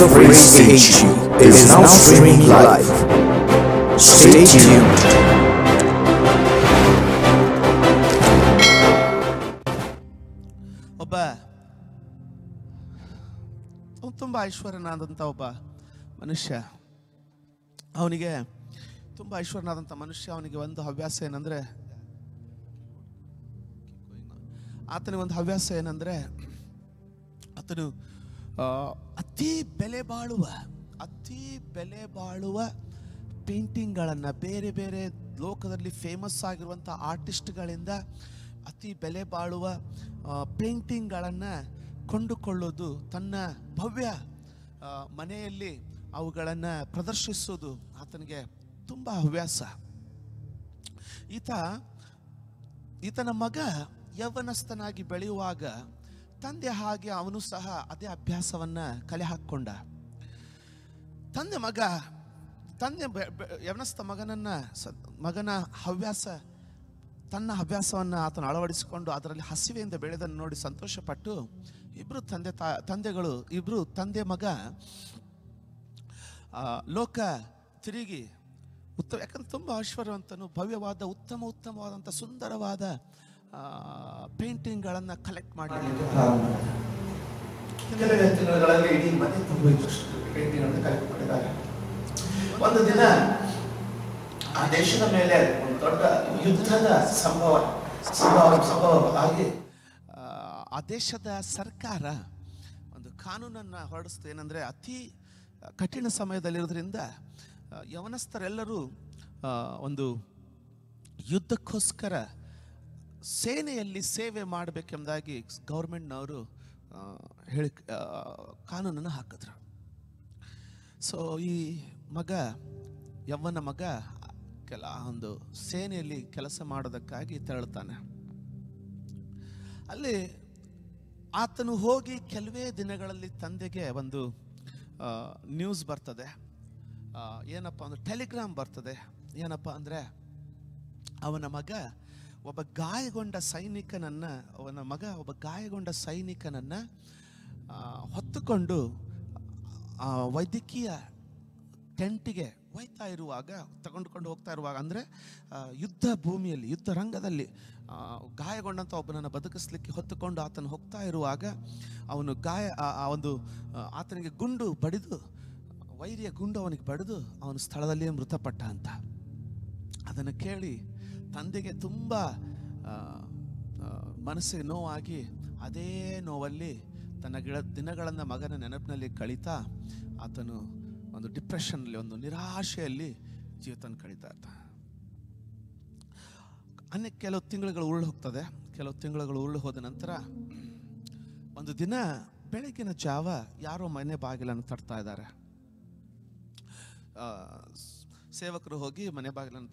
of Race HU is now streaming live. Stay tuned. ಒಬ್ಬ ತುಂಬ ಐಶ್ವರ್ಯನಾದಂಥ ಒಬ್ಬ ಮನುಷ್ಯ, ಅವನಿಗೆ ತುಂಬ ಐಶ್ವರ್ಯನಾದಂಥ ಮನುಷ್ಯ, ಅವನಿಗೆ ಒಂದು ಹವ್ಯಾಸ ಏನಂದರೆ, ಆತನಿಗೆ ಒಂದು ಹವ್ಯಾಸ ಏನಂದರೆ, ಆತನು ಅತಿ ಬೆಲೆ ಬಾಳುವ ಪೇಂಟಿಂಗ್ಗಳನ್ನು ಬೇರೆ ಬೇರೆ ಲೋಕದಲ್ಲಿ ಫೇಮಸ್ ಆಗಿರುವಂಥ ಆರ್ಟಿಸ್ಟ್ಗಳಿಂದ ಅತಿ ಬೆಲೆ ಬಾಳುವ ಪೇಂಟಿಂಗ್ಗಳನ್ನು ಕೊಂಡುಕೊಳ್ಳೋದು, ತನ್ನ ಭವ್ಯ ಮನೆಯಲ್ಲಿ ಅವುಗಳನ್ನು ಪ್ರದರ್ಶಿಸೋದು ಆತನಿಗೆ ತುಂಬ ಹವ್ಯಾಸ. ಈತನ ಮಗ ಯೌವನಸ್ಥನಾಗಿ ಬೆಳೆಯುವಾಗ ತಂದೆ ಹಾಗೆ ಅವನು ಸಹ ಅದೇ ಅಭ್ಯಾಸವನ್ನು ಕಲೆ ಹಾಕ್ಕೊಂಡ. ತಂದೆ ಯೌವನಸ್ಥ ಮಗನ ತನ್ನ ಹವ್ಯಾಸವನ್ನು ಆತನು ಅಳವಡಿಸಿಕೊಂಡು ಅದರಲ್ಲಿ ಹಸಿವೆಯಿಂದ ಬೆಳೆದನ್ನು ನೋಡಿ ಸಂತೋಷಪಟ್ಟು ಇಬ್ಬರು ತಂದೆ ಮಗ ಲೋಕ ತಿರುಗಿ ಯಾಕಂದ್ರೆ ತುಂಬ ಐಶ್ವರ್ಯವಂತನು, ಭವ್ಯವಾದ ಉತ್ತಮವಾದಂಥ ಸುಂದರವಾದ ಪೇಂಟಿಂಗ್ಗಳನ್ನು ಕಲೆಕ್ಟ್ ಮಾಡಿ ಕೆಲವೇ ತಿಂಗಳಲ್ಲಿ ಇಡೀ ಮನೆ ತುಂಬ ಪೇಂಟಿಂಗ್ಗಳನ್ನು ಕಲೆಕ್ಟ್ ಮಾಡಿದ್ದಾರೆ. ಒಂದು ದಿನ ಆ ದೇಶದ ಮೇಲೆ ಒಂದು ದೊಡ್ಡ ಯುದ್ಧದ ಸಂಭವ ಆಗಿ ಆ ದೇಶದ ಸರ್ಕಾರ ಒಂದು ಕಾನೂನನ್ನು ಹೊರಡಿಸ್ತು. ಏನಂದರೆ, ಅತಿ ಕಠಿಣ ಸಮಯದಲ್ಲಿರೋದ್ರಿಂದ ಯವನಸ್ಥರೆಲ್ಲರೂ ಒಂದು ಯುದ್ಧಕ್ಕೋಸ್ಕರ ಸೇನೆಯಲ್ಲಿ ಸೇವೆ ಮಾಡಬೇಕೆಂಬುದಾಗಿ ಗೌರ್ಮೆಂಟ್ನವರು ಕಾನೂನನ್ನು ಹಾಕಿದ್ರು. ಸೊ ಈ ಯವ್ವನ ಮಗ ಒಂದು ಸೇನೆಯಲ್ಲಿ ಕೆಲಸ ಮಾಡೋದಕ್ಕಾಗಿ ತೆರಳುತ್ತಾನೆ. ಅಲ್ಲಿ ಆತನು ಹೋಗಿ ಕೆಲವೇ ದಿನಗಳಲ್ಲಿ ತಂದೆಗೆ ಒಂದು ನ್ಯೂಸ್ ಬರ್ತದೆ. ಏನಪ್ಪ ಅಂದ್ರೆ, ಟೆಲಿಗ್ರಾಮ್ ಬರ್ತದೆ. ಏನಪ್ಪ ಅಂದರೆ, ಅವನ ಮಗ ಒಬ್ಬ ಗಾಯಗೊಂಡ ಸೈನಿಕನನ್ನು ಹೊತ್ತುಕೊಂಡು ವೈದ್ಯಕೀಯ ಟೆಂಟಿಗೆ ತಗೊಂಡುಕೊಂಡು ಹೋಗ್ತಾ ಇರುವಾಗ, ಅಂದರೆ ಯುದ್ಧ ಭೂಮಿಯಲ್ಲಿ, ಯುದ್ಧ ರಂಗದಲ್ಲಿ ಗಾಯಗೊಂಡಂಥ ಒಬ್ಬನನ್ನು ಬದುಕಿಸ್ಲಿಕ್ಕೆ ಹೊತ್ತುಕೊಂಡು ಆತನು ಹೋಗ್ತಾ ಇರುವಾಗ ಅವನು ಆತನಿಗೆ ಗುಂಡು ಬಡಿದು, ವೈರಿಯ ಗುಂಡು ಅವನಿಗೆ ಬಡಿದು ಅವನು ಸ್ಥಳದಲ್ಲಿಯೇ ಮೃತಪಟ್ಟ ಅಂತ. ಅದನ್ನು ಕೇಳಿ ತಂದೆಗೆ ತುಂಬ ಮನಸ್ಸಿಗೆ ನೋವಾಗಿ, ಅದೇ ನೋವಲ್ಲಿ ತನ್ನ ದಿನಗಳನ್ನು ಮಗನ ನೆನಪಿನಲ್ಲಿ ಕಳೀತಾ ಆತನು ಒಂದು ಡಿಪ್ರೆಷನ್ನಲ್ಲಿ, ಒಂದು ನಿರಾಶೆಯಲ್ಲಿ ಜೀವಿತನ ಕಳೀತಾ ಇರ್ತಾನೆ. ಕೆಲವು ತಿಂಗಳುಗಳು ಉರುಳು ಹೋದ ನಂತರ ಒಂದು ದಿನ ಬೆಳಗಿನ ಜಾವ ಯಾರೋ ಮನೆ ಬಾಗಿಲನ್ನು ತಟ್ತಾ ಇದ್ದಾರೆ. ಸೇವಕರು ಹೋಗಿ ಮನೆ ಬಾಗಿಲನ್ನು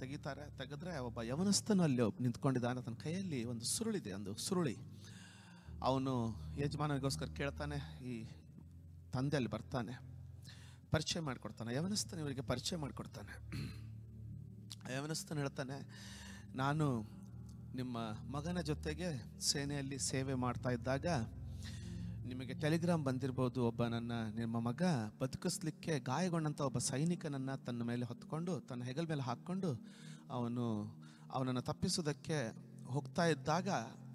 ತೆಗೆದ್ರೆ ಒಬ್ಬ ಯವನಸ್ಥನು ಅಲ್ಲಿ ನಿಂತ್ಕೊಂಡಿದ್ದಾನೆ. ತನ್ನ ಕೈಯಲ್ಲಿ ಒಂದು ಸುರುಳಿ. ಅವನು ಯಜಮಾನನಿಗೋಸ್ಕರ ಕೇಳ್ತಾನೆ. ಈ ತಂದೆ ಅಲ್ಲಿ ಬರ್ತಾನೆ, ಪರಿಚಯ ಮಾಡಿಕೊಡ್ತಾನೆ. ಯವನಸ್ಥನ ಇವರಿಗೆ ಪರಿಚಯ ಮಾಡಿಕೊಡ್ತಾನೆ. ಯವನಸ್ಥನ ಹೇಳ್ತಾನೆ, ನಾನು ನಿಮ್ಮ ಮಗನ ಜೊತೆಗೆ ಸೇನೆಯಲ್ಲಿ ಸೇವೆ ಮಾಡ್ತಾ ಇದ್ದಾಗ ನಿಮಗೆ ಟೆಲಿಗ್ರಾಮ್ ಬಂದಿರ್ಬೋದು, ನಿಮ್ಮ ಮಗ ಬದುಕಿಸ್ಲಿಕ್ಕೆ ಗಾಯಗೊಂಡಂಥ ಒಬ್ಬ ಸೈನಿಕನನ್ನು ತನ್ನ ಮೇಲೆ ಹೊತ್ಕೊಂಡು, ತನ್ನ ಹೆಗಲ ಮೇಲೆ ಹಾಕ್ಕೊಂಡು ಅವನನ್ನು ತಪ್ಪಿಸೋದಕ್ಕೆ ಹೋಗ್ತಾ ಇದ್ದಾಗ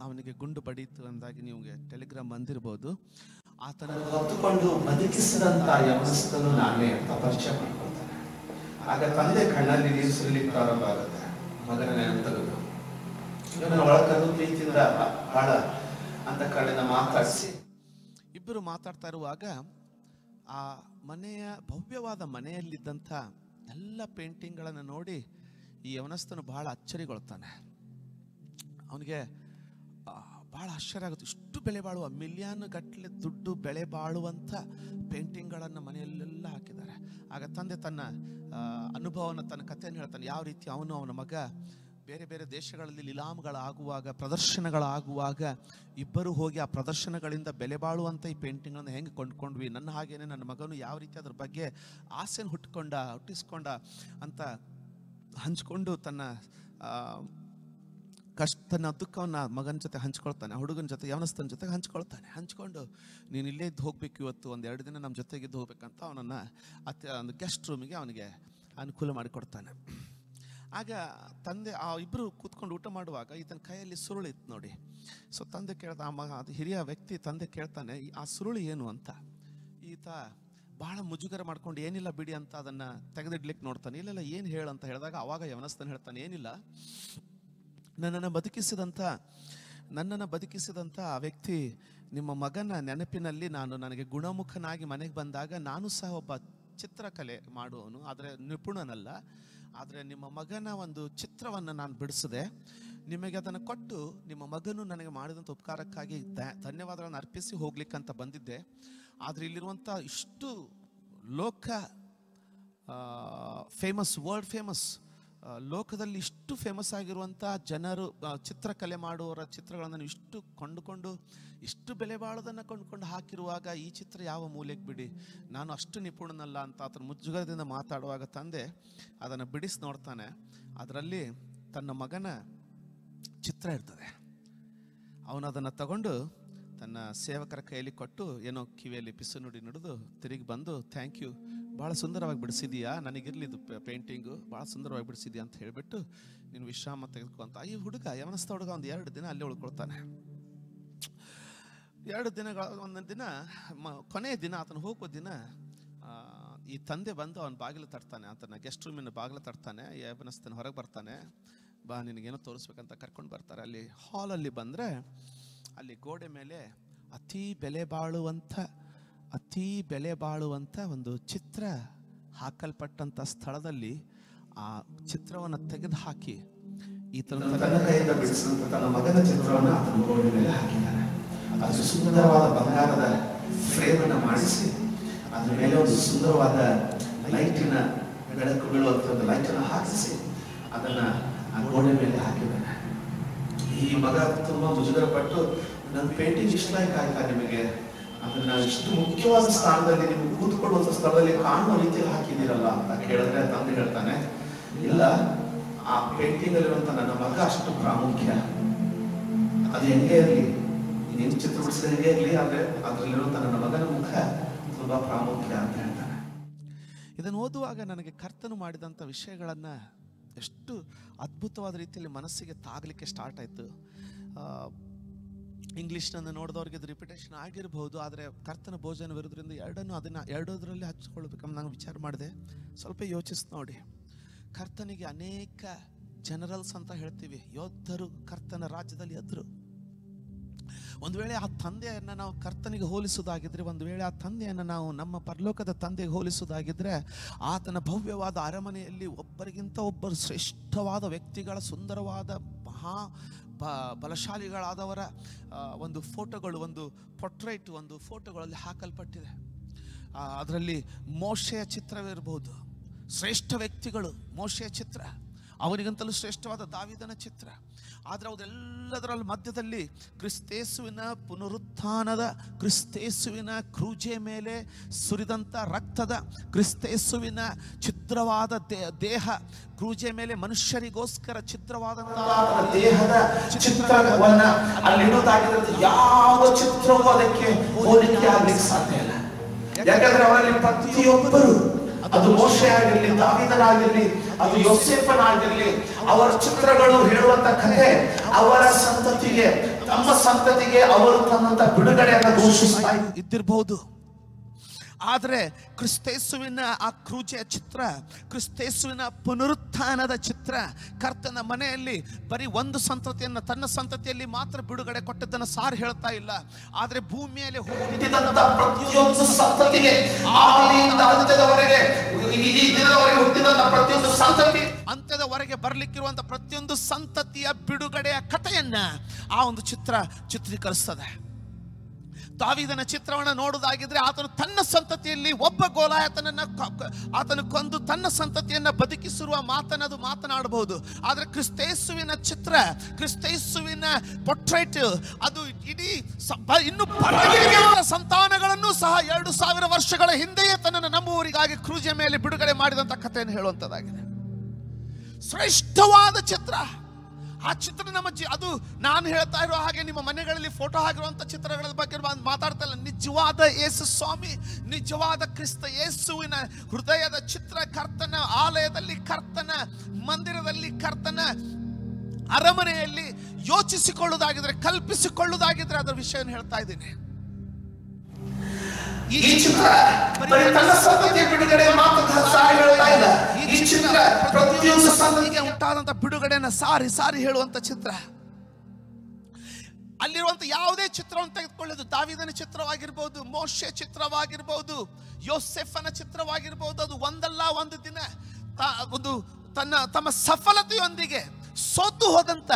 ಅವನಿಗೆ ಗುಂಡು ಬಡೀತು ಅಂದಾಗಿ ನಿಮಗೆ ಟೆಲಿಗ್ರಾಮ್ ಬಂದಿರ್ಬೋದು. ಆತನನ್ನು ಹೊತ್ತುಕೊಂಡು ಬದುಕಿಸಿದಂಥ ಯವನಸ್ಥನು ನಾನೇ ಅಂತ ಪರಿಚಯ ಮಾಡ್ಕೊಳ್ತಾನೆ. ಆಗ ತಂದೆ ಕಣ್ಣಲ್ಲಿ ನೀರು ಸುರಿಲಿಕ್ಕೆ ಪ್ರಾರಂಭ ಆಗುತ್ತೆ. ಮಗನ ನೆನಪು ಇವನ ಒಳಕದು ಪ್ರೀತಿಯಿಂದ ಬಹಳ ಅಂತ ಕಡೆನ ಮಾತಾಡಿಸಿ ಇಬ್ಬರು ಮಾತಾಡ್ತಾ ಇರುವಾಗ ಆ ಭವ್ಯವಾದ ಮನೆಯಲ್ಲಿದ್ದಂಥ ಎಲ್ಲ ಪೇಂಟಿಂಗ್ಗಳನ್ನು ನೋಡಿ ಈ ಯವನಸ್ಥನು ಬಹಳ ಅಚ್ಚರಿಗೊಳ್ತಾನೆ. ಅವನಿಗೆ ಬಹಳ ಆಶ್ಚರ್ಯ ಆಗುತ್ತೆ. ಇಷ್ಟು ಬೆಲೆ ಬಾಳುವ, ಮಿಲಿಯನ್ ಗಟ್ಟಲೆ ದುಡ್ಡು ಬೆಲೆ ಬಾಳುವಂಥ ಪೇಂಟಿಂಗ್ಗಳನ್ನು ಮನೆಯಲ್ಲೆಲ್ಲ ಹಾಕಿದ್ದಾರೆ. ಆಗ ತಂದೆ ತನ್ನ ಅನುಭವನ, ತನ್ನ ಕಥೆಯನ್ನು ಹೇಳ್ತಾನೆ. ಯಾವ ರೀತಿ ಅವನ ಮಗ ಬೇರೆ ಬೇರೆ ದೇಶಗಳಲ್ಲಿ ಲೀಲಾಮ್ಗಳಾಗುವಾಗ, ಪ್ರದರ್ಶನಗಳಾಗುವಾಗ ಇಬ್ಬರು ಹೋಗಿ ಆ ಪ್ರದರ್ಶನಗಳಿಂದ ಬೆಲೆ ಬಾಳುವಂಥ ಈ ಪೇಂಟಿಂಗ್ಗಳನ್ನು ಹೆಂಗೆ ಕೊಂಡ್ಕೊಂಡ್ವಿ, ನನ್ನ ಹಾಗೇನೆ ನನ್ನ ಮಗನು ಯಾವ ರೀತಿ ಅದ್ರ ಬಗ್ಗೆ ಆಸೆನ ಹುಟ್ಟಿಸ್ಕೊಂಡ ಅಂತ ಹಂಚ್ಕೊಂಡು ತನ್ನ ಕಷ್ಟನ ದುಃಖವನ್ನು ಮಗನ ಜೊತೆ ಹಂಚ್ಕೊಳ್ತಾನೆ, ಹುಡುಗನ ಜೊತೆ ಯವನಸ್ಥನ ಜೊತೆ ಹಂಚ್ಕೊಂಡು ನೀನು ಇಲ್ಲೇ ಇದ್ದು ಹೋಗ್ಬೇಕು, ಇವತ್ತು 1-2 ದಿನ ನಮ್ಮ ಜೊತೆಗಿದ್ದು ಹೋಗ್ಬೇಕಂತ ಅವನನ್ನು ಒಂದು ಗೆಸ್ಟ್ ರೂಮಿಗೆ ಅವನಿಗೆ ಅನುಕೂಲ ಮಾಡಿಕೊಡ್ತಾನೆ. ಆಗ ತಂದೆ ಆ ಇಬ್ಬರು ಕೂತ್ಕೊಂಡು ಊಟ ಮಾಡುವಾಗ ಈತನ ಕೈಯಲ್ಲಿ ಸುರುಳಿ ಇತ್ತು ನೋಡಿ. ಸೊ ತಂದೆ ಕೇಳ್ದ, ಅದು ಹಿರಿಯ ವ್ಯಕ್ತಿ ತಂದೆ ಕೇಳ್ತಾನೆ, ಆ ಸುರುಳಿ ಏನು ಅಂತ. ಈತ ಭಾಳ ಮುಜುಗರ ಮಾಡ್ಕೊಂಡು ಏನಿಲ್ಲ ಬಿಡಿ ಅಂತ ಅದನ್ನು ತೆಗೆದಿಡ್ಲಿಕ್ಕೆ ನೋಡ್ತಾನೆ. ಇಲ್ಲ ಏನು ಹೇಳಂತ ಹೇಳಿದಾಗ ಅವಾಗ ಯವನಸ್ಥನ ಹೇಳ್ತಾನೆ, ಏನಿಲ್ಲ, ನನ್ನನ್ನು ಬದುಕಿಸಿದಂಥ ಆ ವ್ಯಕ್ತಿ ನಿಮ್ಮ ಮಗನ ನೆನಪಿನಲ್ಲಿ ನನಗೆ ಗುಣಮುಖನಾಗಿ ಮನೆಗೆ ಬಂದಾಗ ನಾನು ಸಹ ಒಬ್ಬ ಚಿತ್ರಕಲೆ ಮಾಡುವವನು, ಆದರೆ ನಿಪುಣನಲ್ಲ. ಆದರೆ ನಿಮ್ಮ ಮಗನ ಒಂದು ಚಿತ್ರವನ್ನು ನಾನು ಬಿಡಿಸಿದೆ, ನಿಮಗೆ ಅದನ್ನು ಕೊಟ್ಟು ನಿಮ್ಮ ಮಗನು ನನಗೆ ಮಾಡಿದಂಥ ಉಪಕಾರಕ್ಕಾಗಿ ಧನ್ಯವಾದಗಳನ್ನು ಅರ್ಪಿಸಿ ಹೋಗ್ಲಿಕ್ಕಂತ ಬಂದಿದ್ದೆ. ಆದರೆ ಇಲ್ಲಿರುವಂಥ ಇಷ್ಟು ವರ್ಲ್ಡ್ ಫೇಮಸ್ ಲೋಕದಲ್ಲಿ ಇಷ್ಟು ಫೇಮಸ್ ಆಗಿರುವಂಥ ಜನರು ಚಿತ್ರಕಲೆ ಮಾಡುವವರ ಚಿತ್ರಗಳನ್ನು ಇಷ್ಟು ಕೊಂಡುಕೊಂಡು ಇಷ್ಟು ಬೆಲೆ ಬಾಳೋದನ್ನು ಕೊಂಡುಕೊಂಡು ಹಾಕಿರುವಾಗ ಈ ಚಿತ್ರ ಯಾವ ಮೂಲೆಗೆ ಬಿಡಿ, ನಾನು ಅಷ್ಟು ನಿಪುಣನಲ್ಲ ಅಂತ ಆತನ ಮುಜುಗರದಿಂದ ಮಾತಾಡುವಾಗ ತಂದೆ ಅದನ್ನು ಬಿಡಿಸಿ ನೋಡ್ತಾನೆ. ಅದರಲ್ಲಿ ತನ್ನ ಮಗನ ಚಿತ್ರ ಇರ್ತದೆ. ಅವನು ಅದನ್ನು ತಗೊಂಡು ತನ್ನ ಸೇವಕರ ಕೈಯಲ್ಲಿ ಕೊಟ್ಟು ಏನೋ ಕಿವಿಯಲ್ಲಿ ಪಿಸು ನುಡಿ ನುಡಿದು ತಿರುಗಿ ಬಂದು, ಥ್ಯಾಂಕ್ ಯು, ಭಾಳ ಸುಂದರವಾಗಿ ಬಿಡಿಸಿದೀಯಾ, ನನಗಿರಲಿದ್ದು ಪೇಂಟಿಂಗು, ಭಾಳ ಸುಂದರವಾಗಿ ಬಿಡಿಸಿದ್ಯಾ ಅಂತ ಹೇಳಿಬಿಟ್ಟು ನೀನು ವಿಶ್ರಾಮ ತೆಗೆದುಕೊ ಅಂತ. ಈ ಯವನಸ್ಥ ಹುಡುಗ ಒಂದು 2 ದಿನ ಅಲ್ಲೇ ಉಳ್ಕೊಳ್ತಾನೆ. 2 ದಿನಗಳ ಒಂದೊಂದು ದಿನ ಕೊನೆಯ ದಿನ ಆತನ ಹೋಗುವ ದಿನ ಈ ತಂದೆ ಬಂದು ಅವನ ಬಾಗಿಲು ತಡ್ತಾನೆ, ಆತನ ಗೆಸ್ಟ್ ರೂಮಿನ ಬಾಗಿಲು ತಡ್ತಾನೆ. ಯವನಸ್ಥನ ಹೊರಗೆ ಬರ್ತಾನೆ, ಬಾ ನಿನಗೇನೋ ತೋರಿಸ್ಬೇಕಂತ ಕರ್ಕೊಂಡು ಬರ್ತಾರೆ. ಅಲ್ಲಿ ಹಾಲಲ್ಲಿ ಬಂದರೆ ಅಲ್ಲಿ ಗೋಡೆ ಮೇಲೆ ಅತಿ ಬೆಲೆ ಬಾಳುವಂಥ ಒಂದು ಚಿತ್ರ ಹಾಕಲ್ಪಟ್ಟಂಥ ಸ್ಥಳದಲ್ಲಿ ಆ ಚಿತ್ರವನ್ನು ತೆಗೆದು ಹಾಕಿ ತನ್ನ ಕೈಯಿಂದ ಬಿಡಿಸಿದಂಥ ತನ್ನ ಮಗನ ಚಿತ್ರವನ್ನು ಆತನ ಗೋಡೆ ಮೇಲೆ ಹಾಕಿದ್ದಾನೆ. ಅದು ಸುಂದರವಾದ ಬಂಗಾರದ ಫ್ರೇಮನ್ನು ಮಾಡಿಸಿ ಅದ್ರ ಮೇಲೆ ಒಂದು ಸುಂದರವಾದ ಲೈಟಿನ ಬೆಳಕು ಬೀಳುವಂಥ ಒಂದು ಲೈಟನ್ನು ಹಾಕಿಸಿ ಅದನ್ನು ಆ ಗೋಡೆ ಮೇಲೆ ಹಾಕಿದ್ದಾನೆ. ಈ ಮಗ ತುಂಬಾ ಮುಜುಗರಪಟ್ಟು, ನನ್ನ ಪೇಂಟಿಂಗ್ ಇಷ್ಟ ಆಯ್ತಾ ನಿಮಗೆ, ಅದನ್ನ ಇಷ್ಟು ಮುಖ್ಯವಾದ ಸ್ಥಾನದಲ್ಲಿ ನಿಮ್ಗೆ ಕೂತ್ಕೊಳ್ಳುವಂಥ ಸ್ಥಳದಲ್ಲಿ ಕಾಣುವ ರೀತಿಯಲ್ಲಿ ಹಾಕಿದ್ದೀರಲ್ಲ ಅಂತ ಕೇಳಿದ್ರೆ ತಂದೆ ಹೇಳ್ತಾನೆ, ಇಲ್ಲ, ಆ ಪೇಂಟಿಂಗ್ ಅಲ್ಲಿರುವಂತ ನನ್ನ ಮಗ ಅಷ್ಟು ಪ್ರಾಮುಖ್ಯ, ಅದು ಹೆಂಗೆ ಇರಲಿ, ನೀನು ಚಿತ್ರ ಬಿಡಿಸಿದ ಹೆಂಗೆ ಇರಲಿ, ಆದ್ರೆ ಅದರಲ್ಲಿರುವಂತ ನನ್ನ ಮಗನ ಮುಖ ತುಂಬಾ ಪ್ರಾಮುಖ್ಯ ಅಂತ ಹೇಳ್ತಾನೆ. ಇದನ್ನು ಓದುವಾಗ ನನಗೆ ಕರ್ತನು ಮಾಡಿದಂಥ ವಿಷಯಗಳನ್ನ ಎಷ್ಟು ಅದ್ಭುತವಾದ ರೀತಿಯಲ್ಲಿ ಮನಸ್ಸಿಗೆ ತಾಗಲಿಕ್ಕೆ ಸ್ಟಾರ್ಟ್ ಆಯಿತು. ಇಂಗ್ಲೀಷ್ನನ್ನು ನೋಡಿದವ್ರಿಗೆ ಇದು ರಿಪಿಟೇಷನ್ ಆಗಿರಬಹುದು, ಆದರೆ ಕರ್ತನ ಭೋಜನವಿರೋದ್ರಿಂದ ಎರಡರಲ್ಲಿ ಹಚ್ಕೊಳ್ಬೇಕಂತ ನಾನು ವಿಚಾರ ಮಾಡಿದೆ. ಸ್ವಲ್ಪ ಯೋಚಿಸಿ ನೋಡಿ. ಕರ್ತನಿಗೆ ಅನೇಕ ಜನರಲ್ಸ್ ಅಂತ ಹೇಳ್ತೀವಿ, ಯೋಧರು ಕರ್ತನ ರಾಜ್ಯದಲ್ಲಿ ಎದ್ರು. ಒಂದು ವೇಳೆ ಆ ತಂದೆಯನ್ನು ನಾವು ಕರ್ತನಿಗೆ ಹೋಲಿಸೋದಾಗಿದ್ರೆ, ಒಂದು ವೇಳೆ ಆ ತಂದೆಯನ್ನು ನಾವು ನಮ್ಮ ಪರಲೋಕದ ತಂದೆಗೆ ಹೋಲಿಸೋದಾಗಿದ್ರೆ, ಆತನ ಭವ್ಯವಾದ ಅರಮನೆಯಲ್ಲಿ ಒಬ್ಬರಿಗಿಂತ ಒಬ್ಬರು ಶ್ರೇಷ್ಠವಾದ ವ್ಯಕ್ತಿಗಳ ಸುಂದರವಾದ ಬಲಶಾಲಿಗಳಾದವರ ಒಂದು ಫೋಟೋಗಳು, ಒಂದು ಪೊರ್ಟ್ರೇಟ್, ಒಂದು ಫೋಟೋಗಳಲ್ಲಿ ಹಾಕಲ್ಪಟ್ಟಿದೆ. ಅದರಲ್ಲಿ ಮೋಶೆಯ ಚಿತ್ರವಿರಬಹುದು, ಶ್ರೇಷ್ಠ ವ್ಯಕ್ತಿಗಳು, ಮೋಶೆಯ ಚಿತ್ರ, ಅವನಿಗಂತಲೂ ಶ್ರೇಷ್ಠವಾದ ದಾವೀದನ ಚಿತ್ರ. ಆದರೆ ಅದೆಲ್ಲದರ ಮಧ್ಯದಲ್ಲಿ ಕ್ರಿಸ್ತೇಸುವಿನ ಪುನರುತ್ಥಾನದ, ಕ್ರಿಸ್ತೇಸುವಿನ ಕ್ರೂಜೆ ಮೇಲೆ ಸುರಿದಂಥ ರಕ್ತದ, ಕ್ರಿಸ್ತೇಸುವಿನ ಚಿತ್ರವಾದ ದೇಹ, ಕ್ರೂಜೆ ಮೇಲೆ ಮನುಷ್ಯರಿಗೋಸ್ಕರ ಚಿತ್ರವಾದಂತಹ ದೇಹದ ಚಿತ್ರವನ್ನ ಅಲ್ಲಿಡೋದಾಗಿದ್ರೆ ಯಾವ ಚಿತ್ರವೂ ಅದಕ್ಕೆ ಹೋಲಿಕೆ ಆಗ್ಲಿಕ್ಕೆ ಸಾಧ್ಯ ಇಲ್ಲ. ಯಾಕಂದ್ರೆ ಅವರಲ್ಲಿ ಪ್ರತಿಯೊಬ್ಬರು, ಅದು ಮೋಶೆ ಆಗಿರಲಿ, ದಾವೀದನಾಗಿರಲಿ, ಅದು ಯೋಸೇಫನಾಗಿರಲಿ, ಅವರ ಚಿತ್ರಗಳು ಹೇಳುವಂತ ಕಥೆ ಅವರ ಸಂತತಿಗೆ, ತಮ್ಮ ಸಂತತಿಗೆ ಅವರು ತನ್ನಂತ ಬಿಡುಗಡೆಯನ್ನು ಘೋಷಿಸ್ತಾ ಇದ್ದಿರಬಹುದು. ಆದರೆ ಕ್ರಿಸ್ತೇಸುವಿನ ಆ ಕ್ರೂಜೆಯ ಚಿತ್ರ, ಕ್ರಿಸ್ತೇಸುವಿನ ಪುನರುತ್ಥಾನದ ಚಿತ್ರ, ಕರ್ತನ ಮನೆಯಲ್ಲಿ ಬರೀ ಒಂದು ಸಂತತಿಯನ್ನು, ತನ್ನ ಸಂತತಿಯಲ್ಲಿ ಮಾತ್ರ ಬಿಡುಗಡೆ ಕೊಟ್ಟದ್ದನ್ನು ಸಾರ್ ಹೇಳ್ತಾ ಇಲ್ಲ. ಆದರೆ ಭೂಮಿಯಲ್ಲಿ ಹುಟ್ಟಿದಂತ ಪ್ರತಿಯೊಂದು ಸಂತತಿಗೆ, ಅಂತ್ಯದವರೆಗೆ, ಹುಟ್ಟಿದಂತ ಪ್ರತಿಯೊಂದು ಸಂತತಿ, ಅಂತ್ಯದವರೆಗೆ ಬರಲಿಕ್ಕಿರುವಂತ ಪ್ರತಿಯೊಂದು ಸಂತತಿಯ ಬಿಡುಗಡೆಯ ಕಥೆಯನ್ನ ಆ ಒಂದು ಚಿತ್ರ ಚಿತ್ರೀಕರಿಸ್ತದೆ. ದಾವೀದನ ಚಿತ್ರವನ್ನು ನೋಡುವುದಾಗಿದ್ರೆ, ಆತನು ತನ್ನ ಸಂತತಿಯಲ್ಲಿ ಒಬ್ಬ ಗೋಲಾಯತನನ್ನ ಆತನು ಕೊಂದು ತನ್ನ ಸಂತತಿಯನ್ನ ಬದುಕಿಸಿರುವ ಮಾತನ್ನದು ಮಾತನಾಡಬಹುದು. ಆದರೆ ಕ್ರಿಸ್ತೇಸುವಿನ ಚಿತ್ರ, ಕ್ರಿಸ್ತೇಸುವಿನ ಪೊರ್ಟ್ರೇಟ್, ಅದು ಇಡೀ ಇನ್ನು ಸಂತಾನಗಳನ್ನು ಸಹ 2000 ವರ್ಷಗಳ ಹಿಂದೆಯೇ ತನ್ನನ್ನು ನಂಬುವವರಿಗಾಗಿ ಕ್ರೂಜೆ ಮೇಲೆ ಬಿಡುಗಡೆ ಮಾಡಿದಂತ ಕಥೆಯನ್ನು ಹೇಳುವಂತದ್ದಾಗಿದೆ. ಶ್ರೇಷ್ಠವಾದ ಚಿತ್ರ. ಆ ಚಿತ್ರ ನಮ್ಮ ಅದು ನಾನು ಹೇಳ್ತಾ ಇರೋ ಹಾಗೆ ನಿಮ್ಮ ಮನೆಗಳಲ್ಲಿ ಫೋಟೋ ಹಾಕಿರುವಂತ ಚಿತ್ರಗಳ ಬಗ್ಗೆ ಮಾತಾಡ್ತಾ ಇಲ್ಲ. ನಿಜವಾದ ಯೇಸು ಸ್ವಾಮಿ, ನಿಜವಾದ ಕ್ರಿಸ್ತ ಯೇಸುವಿನ ಹೃದಯದ ಚಿತ್ರ, ಕರ್ತನ ಆಲಯದಲ್ಲಿ, ಕರ್ತನ ಮಂದಿರದಲ್ಲಿ, ಕರ್ತನ ಅರಮನೆಯಲ್ಲಿ ಯೋಚಿಸಿಕೊಳ್ಳುವುದಾಗಿದ್ರೆ, ಕಲ್ಪಿಸಿಕೊಳ್ಳುವುದಾಗಿದ್ರೆ ಅದರ ವಿಷಯ ಹೇಳ್ತಾ ಇದ್ದೀನಿ. ಈ ಚಿತ್ರ ತನ್ನ ಸಂತತಿಯ ಬಿಡುಗಡೆ ಮಾತ್ರ ಸಾರಿ ಹೇಳ್ತಾ ಇಲ್ಲ. ಈ ಚಿತ್ರ ಪ್ರತಿಯೊಂದು ಸಂತತಿಗೆ ಉಂಟಾದಂತ ಬಿಡುಗಡೆನ ಸಾರಿ ಸಾರಿ ಹೇಳುವಂತ ಚಿತ್ರ. ಅಲ್ಲಿರುವಂತ ಯಾವುದೇ ಚಿತ್ರವನ್ನು ತೆಗೆದುಕೊಳ್ಳೋದು, ದಾವೀದನ ಚಿತ್ರವಾಗಿರ್ಬೋದು, ಮೋಶೆ ಚಿತ್ರವಾಗಿರ್ಬೋದು, ಯೋಸೆಫನ ಚಿತ್ರವಾಗಿರ್ಬೋದು, ಅದು ಒಂದಲ್ಲ ಒಂದು ದಿನ ಒಂದು ತಮ್ಮ ಸಫಲತೆಯೊಂದಿಗೆ ಸೋತು ಹೋದಂತ,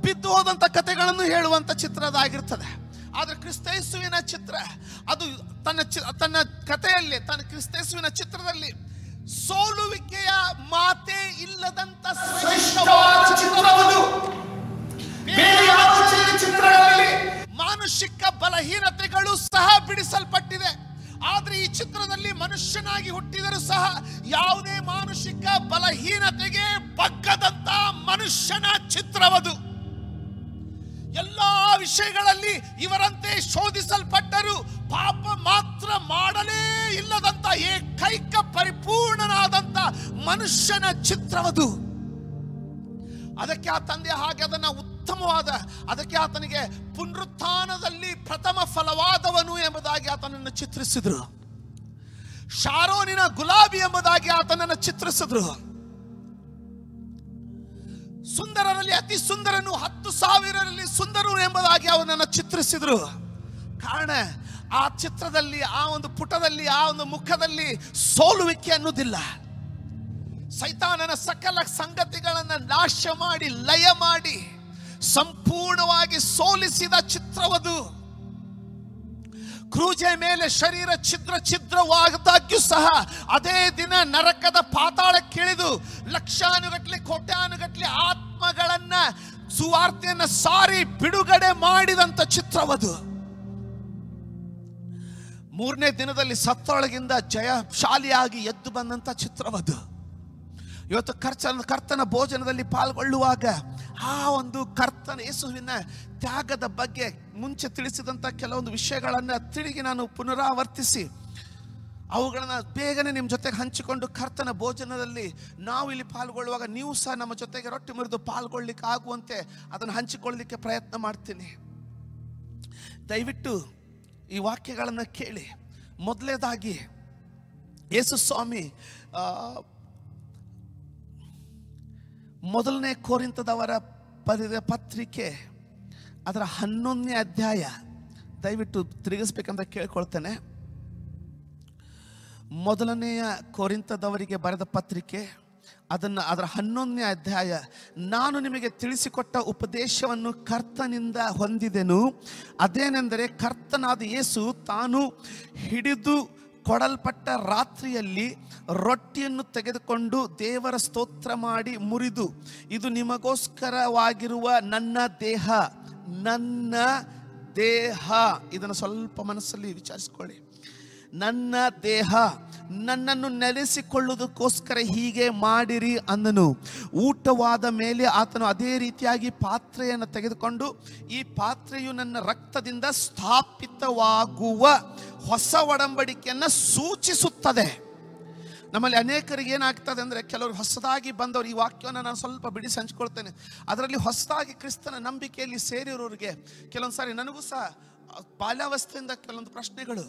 ಬಿದ್ದು ಹೋದಂತ ಕಥೆಗಳನ್ನು ಹೇಳುವಂತ ಚಿತ್ರದಾಗಿರ್ತದೆ. ಆದ್ರೆ ಕ್ರಿಸ್ತೇಸುವಿನ ಚಿತ್ರ ಅದು ತನ್ನ ಕಥೆಯಲ್ಲಿ, ತನ್ನ ಕ್ರಿಸ್ತೇಸುವಿನ ಚಿತ್ರದಲ್ಲಿ ಸೋಲುವಿಕೆಯ ಮಾತೇ ಇಲ್ಲದಂತ ಶ್ರೇಷ್ಠವಾದ ಚಿತ್ರವದು. ಬೇರೆ ಯಾವ ಚಿತ್ರಗಳಲ್ಲಿ ಮಾನುಷಿಕ ಬಲಹೀನತೆಗಳು ಸಹ ಬಿಡಿಸಲ್ಪಟ್ಟಿದೆ. ಆದ್ರೆ ಈ ಚಿತ್ರದಲ್ಲಿ ಮನುಷ್ಯನಾಗಿ ಹುಟ್ಟಿದರೂ ಸಹ ಯಾವುದೇ ಮಾನುಷಿಕ ಬಲಹೀನತೆಗೆ ಬಗ್ಗದಂತ ಮನುಷ್ಯನ ಚಿತ್ರವದು. ಎಲ್ಲಾ ವಿಷಯಗಳಲ್ಲಿ ಇವರಂತೆ ಶೋಧಿಸಲ್ಪಟ್ಟರು, ಪಾಪ ಮಾತ್ರ ಮಾಡಲೇ ಇಲ್ಲದಂತ ಏಕೈಕ ಪರಿಪೂರ್ಣನಾದಂತ ಮನುಷ್ಯನ ಚಿತ್ರವದು. ಅದಕ್ಕೆ ಆ ತಂದೆ ಹಾಗೆ ಅದನ್ನ ಉತ್ತಮವಾದ, ಅದಕ್ಕೆ ಆತನಿಗೆ ಪುನರುತ್ಥಾನದಲ್ಲಿ ಪ್ರಥಮ ಫಲವಾದವನು ಎಂಬುದಾಗಿ ಆತನನ್ನು ಚಿತ್ರಿಸಿದ್ರು. ಶಾರೋನಿನ ಗುಲಾಬಿ ಎಂಬುದಾಗಿ ಆತನನ್ನು ಚಿತ್ರಿಸಿದ್ರು. ಸುಂದರರಲ್ಲಿ ಅತಿ ಸುಂದರನು, 10,000ರಲ್ಲಿ ಸುಂದರನು ಎಂಬುದಾಗಿ ಅವನನ್ನು ಚಿತ್ರಿಸಿದ್ರು. ಕಾರಣ ಆ ಚಿತ್ರದಲ್ಲಿ, ಆ ಒಂದು ಪುಟದಲ್ಲಿ, ಆ ಒಂದು ಮುಖದಲ್ಲಿ ಸೋಲುವಿಕೆ ಅನ್ನೋದಿಲ್ಲ. ಸೈತಾನನ ಸಕಲ ಸಂಗತಿಗಳನ್ನು ನಾಶ ಮಾಡಿ, ಲಯ ಮಾಡಿ, ಸಂಪೂರ್ಣವಾಗಿ ಸೋಲಿಸಿದ ಚಿತ್ರವದು. ಕ್ರೂಜೆ ಮೇಲೆ ಶರೀರ ಛಿದ್ರವಾಗದಾಗ್ಯೂ ಸಹ ಅದೇ ದಿನ ನರಕದ ಪಾತಾಳಕ್ಕಿಳಿದು ಲಕ್ಷಾನುಗಟ್ಲೆ, ಕೋಟ್ಯಾನುಗಟ್ಲೆ ಆತ್ಮಗಳನ್ನ, ಸುವಾರ್ತೆಯನ್ನ ಸಾರಿ ಬಿಡುಗಡೆ ಮಾಡಿದಂತ ಚಿತ್ರವದು. 3ನೇ ದಿನದಲ್ಲಿ ಸತ್ತೊಳಗಿಂದ ಜಯಶಾಲಿಯಾಗಿ ಎದ್ದು ಬಂದಂತ ಚಿತ್ರವದು. ಇವತ್ತು ಕರ್ತನ ಭೋಜನದಲ್ಲಿ ಪಾಲ್ಗೊಳ್ಳುವಾಗ ಆ ಒಂದು ಕರ್ತನ ಯೇಸುವಿನ ತ್ಯಾಗದ ಬಗ್ಗೆ ಮುಂಚೆ ತಿಳಿಸಿದಂತ ಕೆಲವೊಂದು ವಿಷಯಗಳನ್ನ ತಿರುಗಿ ನಾನು ಪುನರಾವರ್ತಿಸಿ ಅವುಗಳನ್ನ ಬೇಗನೆ ನಿಮ್ಮ ಜೊತೆಗೆ ಹಂಚಿಕೊಂಡು, ಕರ್ತನ ಭೋಜನದಲ್ಲಿ ನಾವು ಇಲ್ಲಿ ಪಾಲ್ಗೊಳ್ಳುವಾಗ ನೀವು ಸಹ ನಮ್ಮ ಜೊತೆಗೆ ರೊಟ್ಟಿ ಮುರಿದು ಪಾಲ್ಗೊಳ್ಳಿಕ್ಕೆ ಆಗುವಂತೆ ಅದನ್ನು ಹಂಚಿಕೊಳ್ಳಲಿಕ್ಕೆ ಪ್ರಯತ್ನ ಮಾಡ್ತೀನಿ. ದಯವಿಟ್ಟು ಈ ವಾಕ್ಯಗಳನ್ನು ಕೇಳಿ. ಮೊದಲನೇದಾಗಿ ಯೇಸು ಸ್ವಾಮಿ ಮೊದಲನೇ ಕೊರಿಂಥದವರ ಬರೆದ ಪತ್ರಿಕೆ ಅದರ 11ನೇ ಅಧ್ಯಾಯ ದಯವಿಟ್ಟು ತಿರುಗಿಸ್ಬೇಕಂತ ಕೇಳ್ಕೊಳ್ತೇನೆ. ಮೊದಲನೆಯ ಕೊರಿಂಥದವರಿಗೆ ಬರೆದ ಪತ್ರಿಕೆ ಅದರ 11ನೇ ಅಧ್ಯಾಯ. ನಾನು ನಿಮಗೆ ತಿಳಿಸಿಕೊಟ್ಟ ಉಪದೇಶವನ್ನು ಕರ್ತನಿಂದ ಹೊಂದಿದೆನು. ಅದೇನೆಂದರೆ, ಕರ್ತನಾದ ಯೇಸು ತಾನು ಹಿಡಿದು ಕೊಡಲ್ಪಟ್ಟ ರಾತ್ರಿಯಲ್ಲಿ ರೊಟ್ಟಿಯನ್ನು ತೆಗೆದುಕೊಂಡು ದೇವರ ಸ್ತೋತ್ರ ಮಾಡಿ ಮುರಿದು, ಇದು ನಿಮಗೋಸ್ಕರವಾಗಿರುವ ನನ್ನ ದೇಹ, ನನ್ನ ದೇಹ. ಇದನ್ನು ಸ್ವಲ್ಪ ಮನಸ್ಸಲ್ಲಿ ವಿಚಾರಿಸಿಕೊಳ್ಳಿ. ನನ್ನ ದೇಹ, ನನ್ನನ್ನು ನೆಲೆಸಿಕೊಳ್ಳುವುದಕ್ಕೋಸ್ಕರ ಹೀಗೆ ಮಾಡಿರಿ ಅಂದನು. ಊಟವಾದ ಮೇಲೆ ಆತನು ಅದೇ ರೀತಿಯಾಗಿ ಪಾತ್ರೆಯನ್ನು ತೆಗೆದುಕೊಂಡು, ಈ ಪಾತ್ರೆಯು ನನ್ನ ರಕ್ತದಿಂದ ಸ್ಥಾಪಿತವಾಗುವ ಹೊಸ ಒಡಂಬಡಿಕೆಯನ್ನು ಸೂಚಿಸುತ್ತದೆ. ನಮ್ಮಲ್ಲಿ ಅನೇಕರಿಗೆ ಏನಾಗ್ತದೆ ಅಂದರೆ, ಕೆಲವರು ಹೊಸದಾಗಿ ಬಂದವರು, ಈ ವಾಕ್ಯವನ್ನು ನಾನು ಸ್ವಲ್ಪ ಬಿಡಿಸಿ ಹಂಚ್ಕೊಳ್ತೇನೆ. ಅದರಲ್ಲಿ ಹೊಸದಾಗಿ ಕ್ರಿಸ್ತನ ನಂಬಿಕೆಯಲ್ಲಿ ಸೇರಿರೋರಿಗೆ ಕೆಲವೊಂದು ಸಾರಿ ನನಗೂ ಸಹ ಬಾಲ್ಯಾವಸ್ಥೆಯಿಂದ ಕೆಲವೊಂದು ಪ್ರಶ್ನೆಗಳು.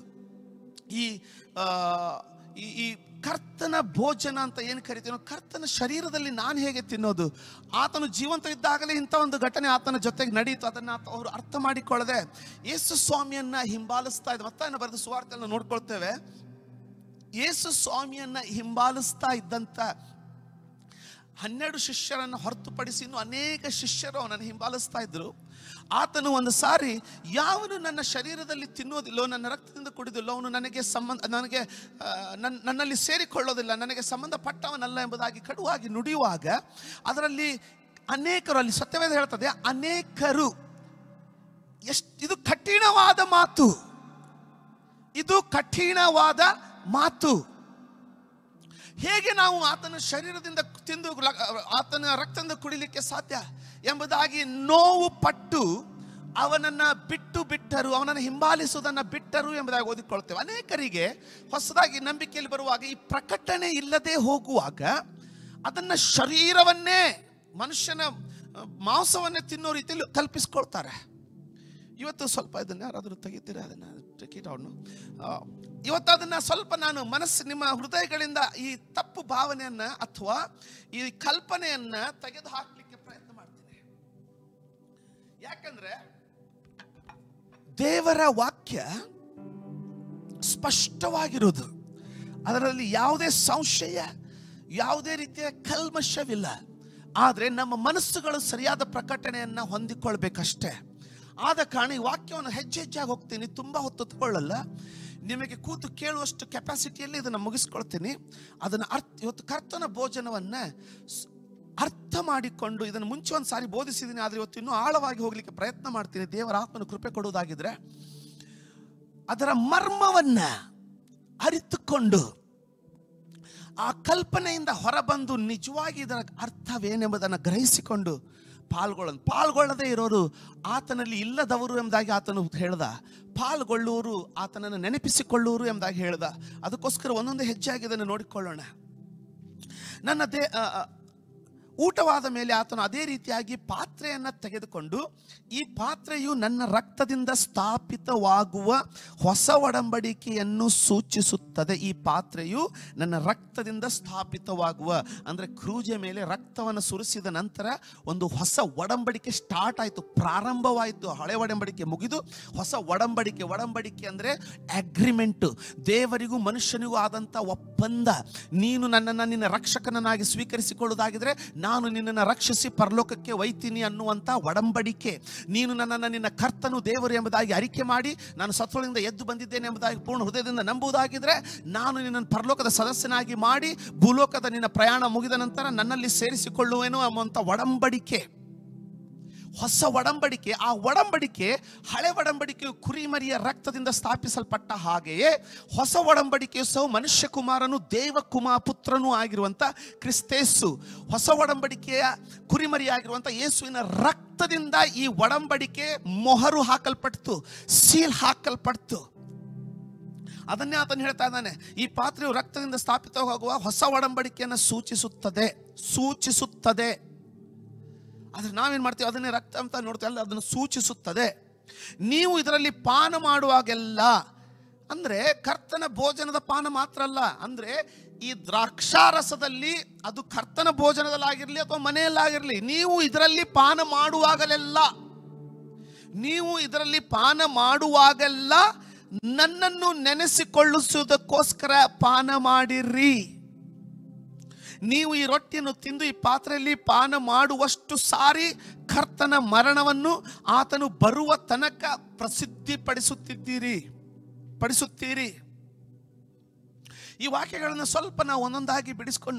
ಈ ಕರ್ತನ ಭೋಜನ ಅಂತ ಏನು ಕರಿತೀನೋ, ಕರ್ತನ ಶರೀರದಲ್ಲಿ ನಾನು ಹೇಗೆ ತಿನ್ನೋದು? ಆತನು ಜೀವಂತ ಇದ್ದಾಗಲೇ ಇಂಥ ಒಂದು ಘಟನೆ ಆತನ ಜೊತೆಗೆ ನಡೀತು. ಅದನ್ನು ಅವರು ಅರ್ಥ ಮಾಡಿಕೊಳ್ಳದೆ ಯೇಸು ಸ್ವಾಮಿಯನ್ನ ಹಿಂಬಾಲಿಸ್ತಾ ಇದ್ದ. ಮತ್ತಾಯನ ಬರೆದ ಸುವಾರ್ತೆಯನ್ನು ನೋಡ್ಕೊಳ್ತೇವೆ. ಯೇಸು ಸ್ವಾಮಿಯನ್ನ ಹಿಂಬಾಲಿಸ್ತಾ ಇದ್ದಂಥ 12 ಶಿಷ್ಯರನ್ನು ಹೊರತುಪಡಿಸಿ ಇನ್ನೂ ಅನೇಕ ಶಿಷ್ಯರು ಅವನನ್ನು ಹಿಂಬಾಲಿಸ್ತಾ ಇದ್ರು. ಆತನು ಒಂದು ಸಾರಿ, ಯಾವನು ನನ್ನ ಶರೀರದಲ್ಲಿ ತಿನ್ನೋದಿಲ್ಲೋ, ನನ್ನ ರಕ್ತದಿಂದ ಕುಡಿದಿಲ್ಲೋ, ಅವನು ನನ್ನಲ್ಲಿ ಸೇರಿಕೊಳ್ಳೋದಿಲ್ಲ, ನನಗೆ ಸಂಬಂಧಪಟ್ಟವನಲ್ಲ ಎಂಬುದಾಗಿ ಕಡುವಾಗಿ ನುಡಿಯುವಾಗ ಅದರಲ್ಲಿ ಅನೇಕರು, ಅಲ್ಲಿ ಸತ್ಯವೇದ ಹೇಳ್ತದೆ, ಅನೇಕರು. ಇದು ಕಠಿಣವಾದ ಮಾತು, ಇದು ಕಠಿಣವಾದ ಮಾತು. ಹೇಗೆ ನಾವು ಆತನ ಶರೀರದಿಂದ ತಿಂದು ಆತನ ರಕ್ತದಿಂದ ಕುಡಿಲಿಕ್ಕೆ ಸಾಧ್ಯ? ಎಂಬುದಾಗಿ ನೋವು ಪಟ್ಟು ಅವನನ್ನ ಬಿಟ್ಟರು, ಅವನನ್ನು ಹಿಂಬಾಲಿಸುವುದನ್ನು ಬಿಟ್ಟರು ಎಂಬುದಾಗಿ ಓದಿಕೊಳ್ತೇವೆ. ಅನೇಕರಿಗೆ ಹೊಸದಾಗಿ ನಂಬಿಕೆಯಲ್ಲಿ ಬರುವಾಗ ಈ ಪ್ರಕಟಣೆ ಇಲ್ಲದೆ ಹೋಗುವಾಗ ಅದನ್ನ ಶರೀರವನ್ನೇ, ಮನುಷ್ಯನ ಮಾಂಸವನ್ನೇ ತಿನ್ನೋ ರೀತಿಯಲ್ಲಿ ಕಲ್ಪಿಸ್ಕೊಳ್ತಾರೆ. ಇವತ್ತು ಸ್ವಲ್ಪ ಇದನ್ನ ಯಾರಾದರೂ ತೆಗಿತೀರಾ? ಅದನ್ನ ಟಿಕೆಟ್ ಅವನು ಇವತ್ತು ಅದನ್ನ ಸ್ವಲ್ಪ ನಾನು ನಿಮ್ಮ ಹೃದಯಗಳಿಂದ ಈ ತಪ್ಪು ಭಾವನೆಯನ್ನ ಅಥವಾ ಈ ಕಲ್ಪನೆಯನ್ನ ತೆಗೆದು ಹಾಕಲಿಕ್ಕೆ ಪ್ರಯತ್ನ ಮಾಡ್ತೀನಿ. ಯಾಕಂದ್ರೆ ದೇವರ ವಾಕ್ಯ ಸ್ಪಷ್ಟವಾಗಿರುವುದು, ಅದರಲ್ಲಿ ಯಾವುದೇ ಸಂಶಯ, ಯಾವುದೇ ರೀತಿಯ ಕಲ್ಮಶವಿಲ್ಲ. ಆದರೆ ನಮ್ಮ ಮನಸ್ಸುಗಳು ಸರಿಯಾದ ಪ್ರಕಟಣೆಯನ್ನ ಹೊಂದಿಕೊಳ್ಬೇಕಷ್ಟೇ. ಆದ ಕಾರಣ ಈ ವಾಕ್ಯವನ್ನು ಹೆಚ್ಚಾಗಿ ಹೋಗ್ತೀನಿ, ತುಂಬಾ ಹೊತ್ತು ತಗೊಳ್ಳಲ್ಲ. ನಿಮಗೆ ಕೂತು ಕೇಳುವಷ್ಟು ಕೆಪಾಸಿಟಿಯಲ್ಲಿ ಇದನ್ನು ಮುಗಿಸ್ಕೊಳ್ತೀನಿ. ಅದನ್ನು ಇವತ್ತು ಕರ್ತನ ಭೋಜನವನ್ನ ಅರ್ಥ ಮಾಡಿಕೊಂಡು, ಇದನ್ನು ಮುಂಚೆ ಒಂದು ಸಾರಿ ಬೋಧಿಸಿದ್ದೀನಿ, ಆದರೆ ಇವತ್ತು ಇನ್ನೂ ಆಳವಾಗಿ ಹೋಗ್ಲಿಕ್ಕೆ ಪ್ರಯತ್ನ ಮಾಡ್ತೀನಿ. ದೇವರ ಆತ್ಮನ ಕೃಪೆ ಕೊಡುವುದಾಗಿದ್ರೆ ಅದರ ಮರ್ಮವನ್ನ ಅರಿತುಕೊಂಡು ಆ ಕಲ್ಪನೆಯಿಂದ ಹೊರಬಂದು ನಿಜವಾಗಿ ಇದರ ಅರ್ಥವೇನೆಂಬುದನ್ನು ಗ್ರಹಿಸಿಕೊಂಡು ಪಾಲ್ಗೊಳ್ಳದೇ ಇರೋರು ಆತನಲ್ಲಿ ಇಲ್ಲದವರು ಎಂಬುದಾಗಿ ಆತನು ಹೇಳ್ದ. ಪಾಲ್ಗೊಳ್ಳುವರು ಆತನನ್ನು ನೆನಪಿಸಿಕೊಳ್ಳುವರು ಎಂಬುದಾಗಿ ಹೇಳ್ದ. ಅದಕ್ಕೋಸ್ಕರ ಒಂದೊಂದು ಹೆಜ್ಜೆಯಾಗಿ ಇದನ್ನು ನೋಡಿಕೊಳ್ಳೋಣ. ಊಟವಾದ ಮೇಲೆ ಆತನು ಅದೇ ರೀತಿಯಾಗಿ ಪಾತ್ರೆಯನ್ನು ತೆಗೆದುಕೊಂಡು, ಈ ಪಾತ್ರೆಯು ನನ್ನ ರಕ್ತದಿಂದ ಸ್ಥಾಪಿತವಾಗುವ ಹೊಸ ಒಡಂಬಡಿಕೆಯನ್ನು ಸೂಚಿಸುತ್ತದೆ. ಈ ಪಾತ್ರೆಯು ನನ್ನ ರಕ್ತದಿಂದ ಸ್ಥಾಪಿತವಾಗುವ ಅಂದ್ರೆ ಕ್ರೂಜೆ ಮೇಲೆ ರಕ್ತವನ್ನು ಸುರಿಸಿದ ನಂತರ ಒಂದು ಹೊಸ ಒಡಂಬಡಿಕೆ ಸ್ಟಾರ್ಟ್ ಆಯಿತು, ಪ್ರಾರಂಭವಾಯಿತು. ಹಳೆ ಒಡಂಬಡಿಕೆ ಮುಗಿದು ಹೊಸ ಒಡಂಬಡಿಕೆ ಅಂದ್ರೆ ಅಗ್ರಿಮೆಂಟ್, ದೇವರಿಗೂ ಮನುಷ್ಯನಿಗೂ ಆದಂತ ಒಪ್ಪಂದ. ನೀನು ನನ್ನನ್ನು ನಿನ್ನ ರಕ್ಷಕನನ್ನಾಗಿ ಸ್ವೀಕರಿಸಿಕೊಳ್ಳುವುದಾಗಿದ್ರೆ ನಾನು ನಿನ್ನನ್ನು ರಕ್ಷಿಸಿ ಪರಲೋಕಕ್ಕೆ ಒಯ್ತೀನಿ ಅನ್ನುವಂಥ ಒಡಂಬಡಿಕೆ. ನೀನು ನನ್ನನ್ನು ನಿನ್ನ ಕರ್ತನು ದೇವರು ಎಂಬುದಾಗಿ ಅರಿಕೆ ಮಾಡಿ ನಾನು ಸತ್ತೋಳಿಂದ ಎದ್ದು ಬಂದಿದ್ದೇನೆ ಎಂಬುದಾಗಿ ಪೂರ್ಣ ಹೃದಯದಿಂದ ನಂಬುವುದಾಗಿದ್ರೆ ನಾನು ನಿನ್ನನ್ನು ಪರಲೋಕದ ಸದಸ್ಯನಾಗಿ ಮಾಡಿ ಭೂಲೋಕದ ನಿನ್ನ ಪ್ರಯಾಣ ಮುಗಿದ ನಂತರ ನನ್ನಲ್ಲಿ ಸೇರಿಸಿಕೊಳ್ಳುವೆನು ಎಂಬುವಂಥ ಒಡಂಬಡಿಕೆ, ಹೊಸ ಒಡಂಬಡಿಕೆ. ಆ ಒಡಂಬಡಿಕೆ ಹಳೆ ಒಡಂಬಡಿಕೆಯು ಕುರಿಮರಿಯ ರಕ್ತದಿಂದ ಸ್ಥಾಪಿಸಲ್ಪಟ್ಟ ಹಾಗೆಯೇ ಹೊಸ ಒಡಂಬಡಿಕೆಯು ಸಹ ಮನುಷ್ಯ ಕುಮಾರನು ಪುತ್ರನೂ ಆಗಿರುವಂಥ ಕ್ರಿಸ್ತೇಸು, ಹೊಸ ಒಡಂಬಡಿಕೆಯ ಕುರಿಮರಿಯಾಗಿರುವಂಥ ಯೇಸುವಿನ ರಕ್ತದಿಂದ ಈ ಒಡಂಬಡಿಕೆ ಮೊಹರು ಹಾಕಲ್ಪಡ್ತು, ಸೀಲ್ ಹಾಕಲ್ಪಡ್ತು. ಅದನ್ನೇ ಆತನು ಹೇಳ್ತಾ ಇದ್ದಾನೆ, ಈ ಪಾತ್ರೆಯು ರಕ್ತದಿಂದ ಸ್ಥಾಪಿತವಾಗುವ ಹೊಸ ಒಡಂಬಡಿಕೆಯನ್ನು ಸೂಚಿಸುತ್ತದೆ. ಆದ್ರೆ ನಾವೇನ್ ಮಾಡ್ತೀವಿ, ಅದನ್ನೇ ರಕ್ತ ಅಂತ ನೋಡ್ತೀವಿ, ಅಲ್ಲ, ಅದನ್ನು ಸೂಚಿಸುತ್ತದೆ. ನೀವು ಇದರಲ್ಲಿ ಪಾನ ಮಾಡುವಾಗೆಲ್ಲ, ಅಂದ್ರೆ ಕರ್ತನ ಭೋಜನದ ಪಾನ ಮಾತ್ರ ಅಲ್ಲ, ಅಂದ್ರೆ ಈ ದ್ರಾಕ್ಷಾರಸದಲ್ಲಿ, ಅದು ಕರ್ತನ ಭೋಜನದಲ್ಲಾಗಿರ್ಲಿ ಅಥವಾ ಮನೆಯಲ್ಲಾಗಿರ್ಲಿ, ನೀವು ಇದರಲ್ಲಿ ಪಾನ ಮಾಡುವಾಗೆಲ್ಲ ನನ್ನನ್ನು ನೆನೆಸಿಕೊಳ್ಳಿಸುವುದಕ್ಕೋಸ್ಕರ ಪಾನ ಮಾಡಿರಿ. ನೀವು ಈ ರೊಟ್ಟಿಯನ್ನು ತಿಂದು ಈ ಪಾತ್ರೆಯಲ್ಲಿ ಪಾನ ಮಾಡುವಷ್ಟು ಸಾರಿ ಕರ್ತನ ಮರಣವನ್ನು ಆತನು ಬರುವ ತನಕ ಪಡಿಸುತ್ತೀರಿ. ಈ ವಾಕ್ಯಗಳನ್ನು ಸ್ವಲ್ಪ ನಾವು ಒಂದೊಂದಾಗಿ ಬಿಡಿಸ್ಕೊಂಡು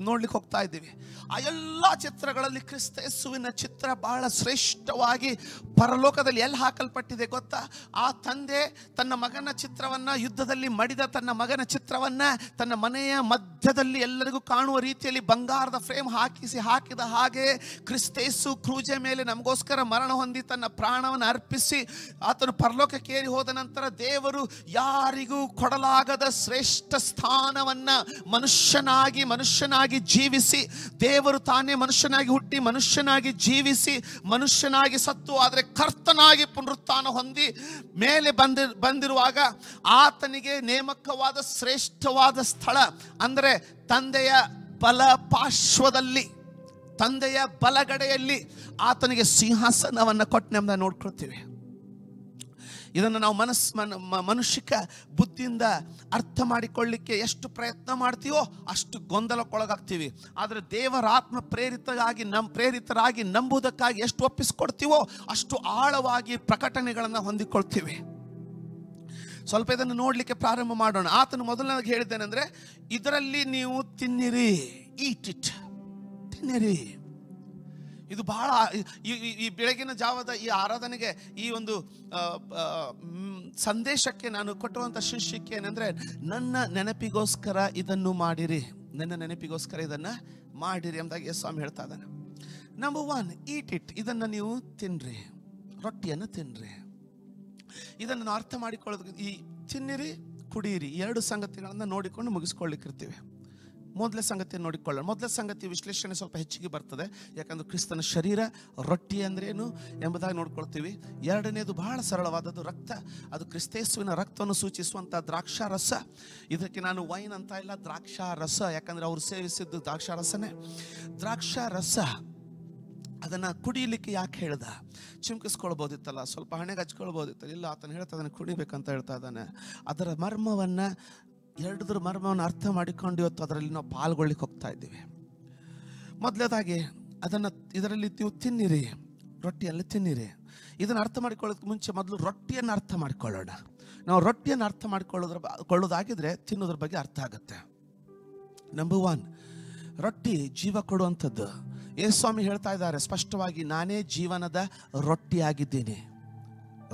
ನೋಡ್ಲಿಕ್ಕೆ ಹೋಗ್ತಾ ಇದ್ದೀವಿ. ಆ ಎಲ್ಲ ಚಿತ್ರಗಳಲ್ಲಿ ಕ್ರಿಸ್ತ ಯೇಸುವಿನ ಚಿತ್ರ ಬಹಳ ಶ್ರೇಷ್ಠವಾಗಿ ಪರಲೋಕದಲ್ಲಿ ಎಲ್ಲಿ ಹಾಕಲ್ಪಟ್ಟಿದೆ ಗೊತ್ತಾ? ಆ ತಂದೆ ತನ್ನ ಮಗನ ಚಿತ್ರವನ್ನ, ಯುದ್ಧದಲ್ಲಿ ಮಡಿದ ತನ್ನ ಮಗನ ಚಿತ್ರವನ್ನ ತನ್ನ ಮನೆಯ ಮಧ್ಯದಲ್ಲಿ ಎಲ್ಲರಿಗೂ ಕಾಣುವ ರೀತಿಯಲ್ಲಿ ಬಂಗಾರದ ಫ್ರೇಮ್ ಹಾಕಿದ ಹಾಗೆ ಕ್ರಿಸ್ತ ಯೇಸು ಕ್ರೂಜೆ ಮೇಲೆ ನಮಗೋಸ್ಕರ ಮರಣ ಹೊಂದಿ ತನ್ನ ಪ್ರಾಣವನ್ನು ಅರ್ಪಿಸಿ ಆತನು ಪರಲೋಕಕ್ಕೆ ಏರಿ ಹೋದ ನಂತರ ದೇವರು ಯಾರಿಗೂ ಕೊಡಲಾಗದ ಶ್ರೇಷ್ಠ ಸ್ಥಾನವನ್ನ ಮನುಷ್ಯನಾಗಿ ಜೀವಿಸಿ, ದೇವರು ತಾನೇ ಮನುಷ್ಯನಾಗಿ ಹುಟ್ಟಿ ಮನುಷ್ಯನಾಗಿ ಜೀವಿಸಿ ಮನುಷ್ಯನಾಗಿ ಸತ್ತು ಆದರೆ ಕರ್ತನಾಗಿ ಪುನರುತ್ಥಾನ ಹೊಂದಿ ಮೇಲೆ ಬಂದಿರುವಾಗ ಆತನಿಗೆ ನೇಮಕವಾದ ಶ್ರೇಷ್ಠವಾದ ಸ್ಥಳ ಅಂದರೆ ತಂದೆಯ ಬಲಪಾರ್ಶ್ವದಲ್ಲಿ, ತಂದೆಯ ಬಲಗಡೆಯಲ್ಲಿ ಆತನಿಗೆ ಸಿಂಹಾಸನವನ್ನು ಕೊಟ್ಟು ನಮ್ಮನ್ನ ನೋಡ್ಕೊಳ್ತೀವಿ. ಇದನ್ನು ನಾವು ಮನುಷ್ಯಿಕ ಬುದ್ಧಿಯಿಂದ ಅರ್ಥ ಮಾಡಿಕೊಳ್ಳಿಕ್ಕೆ ಎಷ್ಟು ಪ್ರಯತ್ನ ಮಾಡ್ತೀವೋ ಅಷ್ಟು ಗೊಂದಲಕ್ಕೊಳಗಾಗ್ತೀವಿ. ಆದರೆ ದೇವರ ಆತ್ಮ ಪ್ರೇರಿತರಾಗಿ ನಂಬುವುದಕ್ಕಾಗಿ ಎಷ್ಟು ಒಪ್ಪಿಸಿಕೊಡ್ತೀವೋ ಅಷ್ಟು ಆಳವಾಗಿ ಪ್ರಕಟಣೆಗಳನ್ನು ಹೊಂದಿಕೊಳ್ತೀವಿ. ಸ್ವಲ್ಪ ಇದನ್ನು ನೋಡಲಿಕ್ಕೆ ಪ್ರಾರಂಭ ಮಾಡೋಣ. ಆತನು ಮೊದಲನೇದಾಗಿ ಹೇಳಿದ್ದೇನೆಂದ್ರೆ, ಇದರಲ್ಲಿ ನೀವು ತಿನ್ನಿರಿ, ತಿನ್ನಿರಿ. ಇದು ಬಹಳ ಈ ಬೆಳಗಿನ ಜಾವದ ಈ ಆರಾಧನೆಗೆ, ಈ ಒಂದು ಸಂದೇಶಕ್ಕೆ ನಾನು ಕೊಟ್ಟುವಂಥ ಶೀರ್ಷಿಕೆ ಏನಂದ್ರೆ, ನನ್ನ ನೆನಪಿಗೋಸ್ಕರ ಇದನ್ನು ಮಾಡಿರಿ, ನನ್ನ ನೆನಪಿಗೋಸ್ಕರ ಇದನ್ನು ಮಾಡಿರಿ ಎಂಬುದಾಗಿ ಸ್ವಾಮಿ ಹೇಳ್ತಾ ಇದ್ದಾನೆ. Number 1, eat it. ಇದನ್ನು ನೀವು ತಿನ್ನಿರಿ, ರೊಟ್ಟಿಯನ್ನು ತಿನ್ನಿರಿ. ಇದನ್ನು ನಾವು ಅರ್ಥ ಮಾಡಿಕೊಳ್ಳೋದು, ಈ ತಿನ್ನಿರಿ ಕುಡಿಯಿರಿ 2 ಸಂಗತಿಗಳನ್ನು ನೋಡಿಕೊಂಡು ಮುಗಿಸ್ಕೊಳ್ಳಿಕ್ಕಿರ್ತೀವಿ. ಮೊದಲ ಸಂಗತಿಯನ್ನು ನೋಡಿಕೊಳ್ಳೋಣ. ಮೊದಲ ಸಂಗತಿ ವಿಶ್ಲೇಷಣೆ ಸ್ವಲ್ಪ ಹೆಚ್ಚಿಗೆ ಬರ್ತದೆ, ಯಾಕಂದ್ರೆ ಕ್ರಿಸ್ತನ ಶರೀರ ರೊಟ್ಟಿ ಅಂದ್ರೇನು ಎಂಬುದಾಗಿ ನೋಡ್ಕೊಳ್ತೀವಿ. ಎರಡನೇದು ಬಹಳ ಸರಳವಾದದ್ದು, ರಕ್ತ. ಅದು ಕ್ರಿಸ್ತೇಸುವಿನ ರಕ್ತವನ್ನು ಸೂಚಿಸುವಂಥ ದ್ರಾಕ್ಷಾರಸ. ಇದಕ್ಕೆ ನಾನು ವೈನ್ ಅಂತ ಇಲ್ಲ, ದ್ರಾಕ್ಷಾರಸ, ಯಾಕಂದ್ರೆ ಅವರು ಸೇವಿಸಿದ್ದು ದ್ರಾಕ್ಷಾರಸನೇ. ದ್ರಾಕ್ಷಾರಸ ಅದನ್ನು ಕುಡಿಯಲಿಕ್ಕೆ ಯಾಕೆ ಹೇಳ್ದ? ಚಿಮ್ಕಿಸ್ಕೊಳ್ಬೋದಿತ್ತಲ್ಲ, ಸ್ವಲ್ಪ ಹಣೆಗೆ ಹಚ್ಕೊಳ್ಬೋದಿತ್ತಲ್ಲ. ಇಲ್ಲ, ಆತನು ಹೇಳ್ತಾ ಇದ್ದಾನೆ ಕುಡಿಬೇಕಂತ ಹೇಳ್ತಾ ಇದ್ದಾನೆ. ಅದರ ಮರ್ಮವನ್ನು, ಎರಡರ ಮರ್ಮವನ್ನು ಅರ್ಥ ಮಾಡಿಕೊಂಡು ಇವತ್ತು ಅದರಲ್ಲಿ ನಾವು ಪಾಲ್ಗೊಳ್ಳಿಕ್ಕೆ ಹೋಗ್ತಾ ಇದ್ದೀವಿ. ಮೊದಲನೇದಾಗಿ ಇದನ್ನು ಇದರಲ್ಲಿ ನೀವು ತಿನ್ನಿರಿ, ರೊಟ್ಟಿಯಲ್ಲಿ ತಿನ್ನಿರಿ. ಇದನ್ನು ಅರ್ಥ ಮಾಡಿಕೊಳ್ಳೋದಕ್ಕೆ ಮುಂಚೆ ಮೊದಲು ರೊಟ್ಟಿಯನ್ನು ಅರ್ಥ ಮಾಡಿಕೊಳ್ಳೋಣ. ನಾವು ರೊಟ್ಟಿಯನ್ನು ಅರ್ಥ ಮಾಡಿಕೊಳ್ಳೋದಾಗಿದ್ರೆ ತಿನ್ನೋದ್ರ ಬಗ್ಗೆ ಅರ್ಥ ಆಗುತ್ತೆ. ನಂಬರ್ 1, ರೊಟ್ಟಿ ಜೀವ ಕೊಡುವಂಥದ್ದು. ಯೇಸುಸ್ವಾಮಿ ಹೇಳ್ತಾ ಇದ್ದಾರೆ ಸ್ಪಷ್ಟವಾಗಿ, ನಾನೇ ಜೀವನದ ರೊಟ್ಟಿಯಾಗಿದ್ದೀನಿ.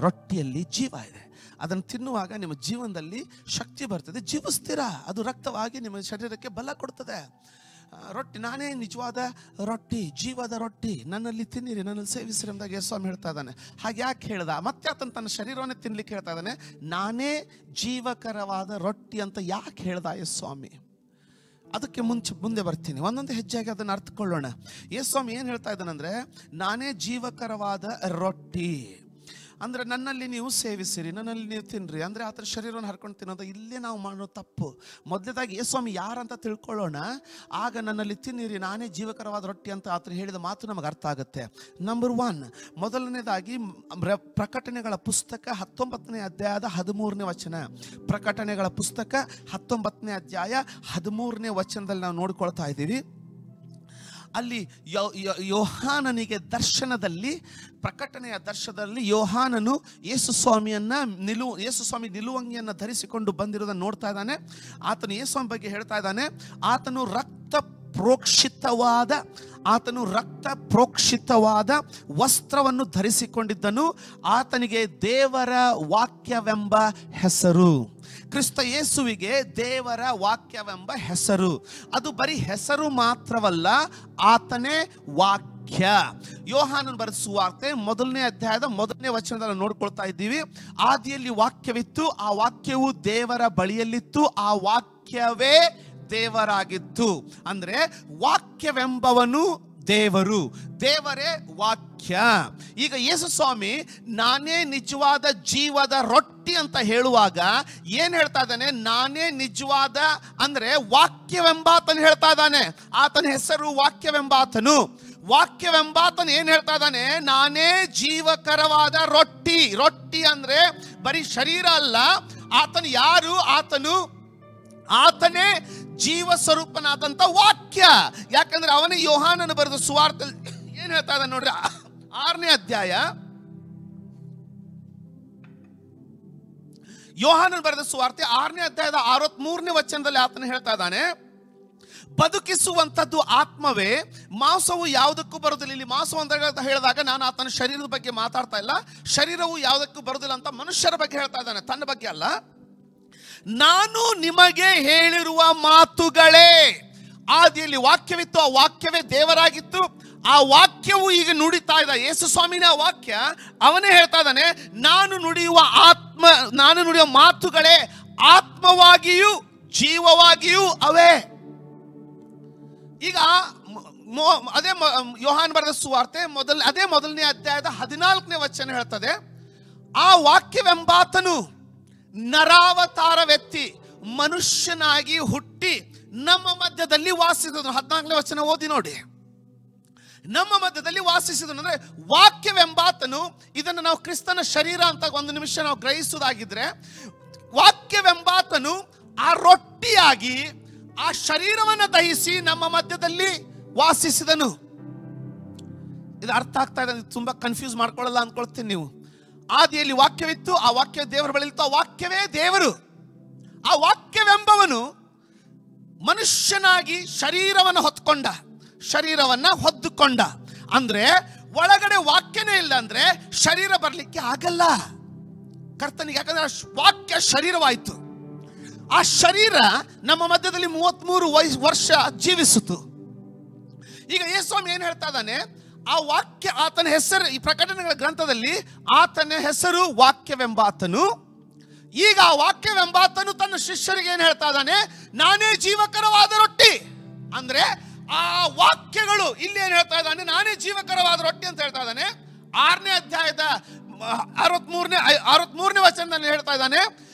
ರೊಟ್ಟಿಯಲ್ಲಿ ಜೀವ ಇದೆ. ಅದನ್ನು ತಿನ್ನುವಾಗ ನಿಮ್ಮ ಜೀವನದಲ್ಲಿ ಶಕ್ತಿ ಬರ್ತದೆ, ಜೀವಿಸ್ತೀರ. ಅದು ರಕ್ತವಾಗಿ ನಿಮ್ಮ ಶರೀರಕ್ಕೆ ಬಲ ಕೊಡ್ತದೆ. ರೊಟ್ಟಿ, ನಾನೇ ನಿಜವಾದ ರೊಟ್ಟಿ, ಜೀವದ ರೊಟ್ಟಿ, ನನ್ನಲ್ಲಿ ತಿನ್ನಿರಿ, ನನ್ನಲ್ಲಿ ಸೇವಿಸಿರಿ ಎಂದಾಗ ಯೇಸುಸ್ವಾಮಿ ಹೇಳ್ತಾ ಇದ್ದಾನೆ. ಹಾಗೆ ಯಾಕೆ ಹೇಳ್ದ? ಮತ್ತೆ ಆತನು ತನ್ನ ಶರೀರವನ್ನೇ ತಿನ್ಲಿಕ್ಕೆ ಹೇಳ್ತಾ ಇದ್ದಾನೆ. ನಾನೇ ಜೀವಕರವಾದ ರೊಟ್ಟಿ ಅಂತ ಯಾಕೆ ಹೇಳ್ದ ಯೇಸುಸ್ವಾಮಿ? ಅದಕ್ಕೆ ಮುಂದೆ ಬರ್ತೀನಿ, ಒಂದೊಂದು ಹೆಜ್ಜೆಯಾಗಿ ಅದನ್ನು ಅರ್ಥಕೊಳ್ಳೋಣ. ಯೇಸುಸ್ವಾಮಿ ಏನು ಹೇಳ್ತಾ ಇದ್ದಾನಂದ್ರೆ, ನಾನೇ ಜೀವಕರವಾದ ರೊಟ್ಟಿ ಅಂದರೆ ನನ್ನಲ್ಲಿ ನೀವು ಸೇವಿಸಿರಿ, ನನ್ನಲ್ಲಿ ನೀವು ತಿನ್ನಿರಿ. ಅಂದರೆ ಆತರ ಶರೀರವನ್ನು ಹರ್ಕೊಂಡು ತಿನ್ನೋದು ಇಲ್ಲೇ ನಾವು ಮಾಡೋ ತಪ್ಪು. ಮೊದಲೇದಾಗಿ ಯೇಸುಸ್ವಾಮಿ ಯಾರಂತ ತಿಳ್ಕೊಳ್ಳೋಣ, ಆಗ ನನ್ನಲ್ಲಿ ತಿನ್ನಿರಿ, ನಾನೇ ಜೀವಕರವಾದ ರೊಟ್ಟಿ ಅಂತ ಆತರ ಹೇಳಿದ ಮಾತು ನಮಗೆ ಅರ್ಥ ಆಗುತ್ತೆ. ನಂಬರ್ 1, ಮೊದಲನೇದಾಗಿ ಪ್ರಕಟಣೆಗಳ ಪುಸ್ತಕ 19ನೇ ಅಧ್ಯಾಯದ 13ನೇ ವಚನ. ಪ್ರಕಟಣೆಗಳ ಪುಸ್ತಕ 19ನೇ ಅಧ್ಯಾಯ 13ನೇ ವಚನದಲ್ಲಿ ನಾವು ನೋಡ್ಕೊಳ್ತಾ ಇದ್ದೀವಿ. ಅಲ್ಲಿ ಯೋಹಾನನಿಗೆ ದರ್ಶನದಲ್ಲಿ, ಪ್ರಕಟಣೆಯ ದರ್ಶನದಲ್ಲಿ ಯೋಹಾನನು ಯೇಸುಸ್ವಾಮಿ ನಿಲುವಂಗಿಯನ್ನು ಧರಿಸಿಕೊಂಡು ಬಂದಿರೋದನ್ನು ನೋಡ್ತಾ ಇದ್ದಾನೆ. ಆತನು ಯೇಸುಸ್ವಾಮಿ ಬಗ್ಗೆ ಹೇಳ್ತಾ ಇದ್ದಾನೆ, ಆತನು ರಕ್ತ ಪ್ರೋಕ್ಷಿತವಾದ ವಸ್ತ್ರವನ್ನು ಧರಿಸಿಕೊಂಡಿದ್ದನು. ಆತನಿಗೆ ದೇವರ ವಾಕ್ಯವೆಂಬ ಹೆಸರು. ಕ್ರಿಸ್ತ ಯೇಸುವಿಗೆ ದೇವರ ವಾಕ್ಯವೆಂಬ ಹೆಸರು. ಅದು ಬರೀ ಹೆಸರು ಮಾತ್ರವಲ್ಲ, ಆತನೇ ವಾಕ್ಯ. ಯೋಹಾನನು ಬರೆದ ಸುವಾರ್ತೆ 1ನೇ ಅಧ್ಯಾಯದ 1ನೇ ವಚನದಲ್ಲಿ ನೋಡ್ಕೊಳ್ತಾ ಇದ್ದೀವಿ. ಆದಿಯಲ್ಲಿ ವಾಕ್ಯವಿತ್ತು, ಆ ವಾಕ್ಯವು ದೇವರ ಬಳಿಯಲ್ಲಿತ್ತು, ಆ ವಾಕ್ಯವೇ ದೇವರಾಗಿತ್ತು. ಅಂದ್ರೆ ವಾಕ್ಯವೆಂಬವನು ದೇವರು, ದೇವರೇ ವಾಕ್ಯ. ಈಗ ಯೇಸುಸ್ವಾಮಿ ನಾನೇ ನಿಜವಾದ ಜೀವದ ರೊಟ್ಟಿ ಅಂತ ಹೇಳುವಾಗ ಏನ್ ಹೇಳ್ತಾ ಇದ್ದಾನೆ? ನಾನೇ ನಿಜವಾದ ಅಂದ್ರೆ ವಾಕ್ಯವೆಂಬಾತನು ಹೇಳ್ತಾ ಇದ್ದಾನೆ. ಆತನ ಹೆಸರು ವಾಕ್ಯವೆಂಬಾತನು. ವಾಕ್ಯವೆಂಬಾತನು ಏನ್ ಹೇಳ್ತಾ ಇದ್ದಾನೆ? ನಾನೇ ಜೀವಕರವಾದ ರೊಟ್ಟಿ. ರೊಟ್ಟಿ ಅಂದ್ರೆ ಬರೀ ಶರೀರ ಅಲ್ಲ. ಆತನು ಯಾರು? ಆತನೇ ಜೀವ ಸ್ವರೂಪನಾದಂತ ವಾಕ್ಯ. ಯಾಕಂದ್ರೆ ಅವನೇ ಯೋಹಾನನು ಬರೆದ ಸುವಾರ್ತೆ ಏನ್ ಹೇಳ್ತಾ ಇದ್ದಾನೆ ನೋಡ್ರಿ, 6ನೇ ಅಧ್ಯಾಯ, ಯೋಹಾನನು ಬರೆದ ಸುವಾರ್ತೆ 6ನೇ ಅಧ್ಯಾಯದ 63ನೇ ವಚನದಲ್ಲಿ ಆತನು ಹೇಳ್ತಾ ಇದ್ದಾನೆ, ಬದುಕಿಸುವಂಥದ್ದು ಆತ್ಮವೇ, ಮಾಂಸವು ಯಾವುದಕ್ಕೂ ಬರುವುದಿಲ್ಲ. ಇಲ್ಲಿ ಮಾಂಸ ಅಂತ ಹೇಳಿದಾಗ ನಾನು ಆತನ ಶರೀರದ ಬಗ್ಗೆ ಮಾತಾಡ್ತಾ ಇಲ್ಲ. ಶರೀರವು ಯಾವುದಕ್ಕೂ ಬರುವುದಿಲ್ಲ ಅಂತ ಮನುಷ್ಯರ ಬಗ್ಗೆ ಹೇಳ್ತಾ ಇದ್ದಾನೆ, ತನ್ನ ಬಗ್ಗೆ ಅಲ್ಲ. ನಾನು ನಿಮಗೆ ಹೇಳಿರುವ ಮಾತುಗಳೇ. ಆದಿಯಲ್ಲಿ ವಾಕ್ಯವಿತ್ತು, ಆ ವಾಕ್ಯವೇ ದೇವರಾಗಿತ್ತು. ಆ ವಾಕ್ಯವು ಈಗ ನುಡಿತಾ ಇದೆ. ಯೇಸುಸ್ವಾಮಿನ ವಾಕ್ಯ, ಅವನೇ ಹೇಳ್ತಾ ಇದ್ದಾನೆ, ನಾನು ನುಡಿಯುವ ಮಾತುಗಳೇ ಆತ್ಮವಾಗಿಯೂ ಜೀವವಾಗಿಯೂ ಅವೇ. ಈಗ ಅದೇ ಯೋಹಾನ ಬರೆದ ಸುವಾರ್ತೆ ಅದೇ 1ನೇ ಅಧ್ಯಾಯದ 14ನೇ ವಚನ ಹೇಳ್ತದೆ, ಆ ವಾಕ್ಯವೆಂಬಾತನು ನರಾವತಾರವೆತ್ತಿ ಮನುಷ್ಯನಾಗಿ ಹುಟ್ಟಿ ನಮ್ಮ ಮಧ್ಯದಲ್ಲಿ ವಾಸಿಸಿದನು. 14ನೇ ವಚನ ಓದಿ ನೋಡಿ. ನಮ್ಮ ಮಧ್ಯದಲ್ಲಿ ವಾಸಿಸಿದನು ಅಂದ್ರೆ ವಾಕ್ಯವೆಂಬಾತನು. ಇದನ್ನು ನಾವು ಕ್ರಿಸ್ತನ ಶರೀರ ಅಂತ ಒಂದು ನಿಮಿಷ ನಾವು ಗ್ರಹಿಸುವುದಾಗಿದ್ರೆ, ವಾಕ್ಯವೆಂಬಾತನು ಆ ರೊಟ್ಟಿಯಾಗಿ ಆ ಶರೀರವನ್ನು ದಹಿಸಿ ನಮ್ಮ ಮಧ್ಯದಲ್ಲಿ ವಾಸಿಸಿದನು. ಇದು ಅರ್ಥ ಆಗ್ತಾ ಇದೆ, ತುಂಬಾ ಕನ್ಫ್ಯೂಸ್ ಮಾಡ್ಕೊಳ್ಳಲ್ಲ ಅನ್ಕೊಳ್ತೀನಿ ನೀವು. ಆದಿಯಲ್ಲಿ ವಾಕ್ಯವಿತ್ತು, ಆ ವಾಕ್ಯ ದೇವರ ಬಳಿಯಿತ್ತು, ಆ ವಾಕ್ಯವೇ ದೇವರು. ಆ ವಾಕ್ಯವೆಂಬವನು ಮನುಷ್ಯನಾಗಿ ಶರೀರವನ್ನು ಹೊದ್ದುಕೊಂಡ. ಅಂದ್ರೆ ಒಳಗಡೆ ವಾಕ್ಯನೇ ಇಲ್ಲ ಅಂದ್ರೆ ಶರೀರ ಬರಲಿಕ್ಕೆ ಆಗಲ್ಲ ಕರ್ತನಿಗೆ. ಯಾಕಂದ್ರೆ ವಾಕ್ಯ ಶರೀರವಾಯಿತು. ಆ ಶರೀರ ನಮ್ಮ ಮಧ್ಯದಲ್ಲಿ 33 ವರ್ಷ ಜೀವಿಸಿತು. ಈಗ ಯೇಸುಸ್ವಾಮಿ ಏನ್ ಹೇಳ್ತಾ ಇದ್ದಾನೆ? ಆ ವಾಕ್ಯ, ಆತನ ಹೆಸರು ಈ ಪ್ರಕಟಣೆಗಳ ಗ್ರಂಥದಲ್ಲಿ ಆತನ ಹೆಸರು ವಾಕ್ಯವೆಂಬಾತನು. ಈಗ ಆ ವಾಕ್ಯವೆಂಬಾತನು ತನ್ನ ಶಿಷ್ಯರಿಗೆ ಏನು ಹೇಳ್ತಾ ಇದ್ದಾನೆ? ನಾನೇ ಜೀವಕರವಾದ ರೊಟ್ಟಿ. ಅಂದ್ರೆ ಆ ವಾಕ್ಯಗಳು ಇಲ್ಲಿ ಏನು ಹೇಳ್ತಾ ಇದ್ದಾನೆ? ನಾನೇ ಜೀವಕರವಾದ ರೊಟ್ಟಿ ಅಂತ ಹೇಳ್ತಾ ಇದ್ದಾನೆ. 6ನೇ ಅಧ್ಯಾಯದ 63ನೇ ವಚನದಲ್ಲಿ ಹೇಳ್ತಾ ಇದ್ದಾನೆ,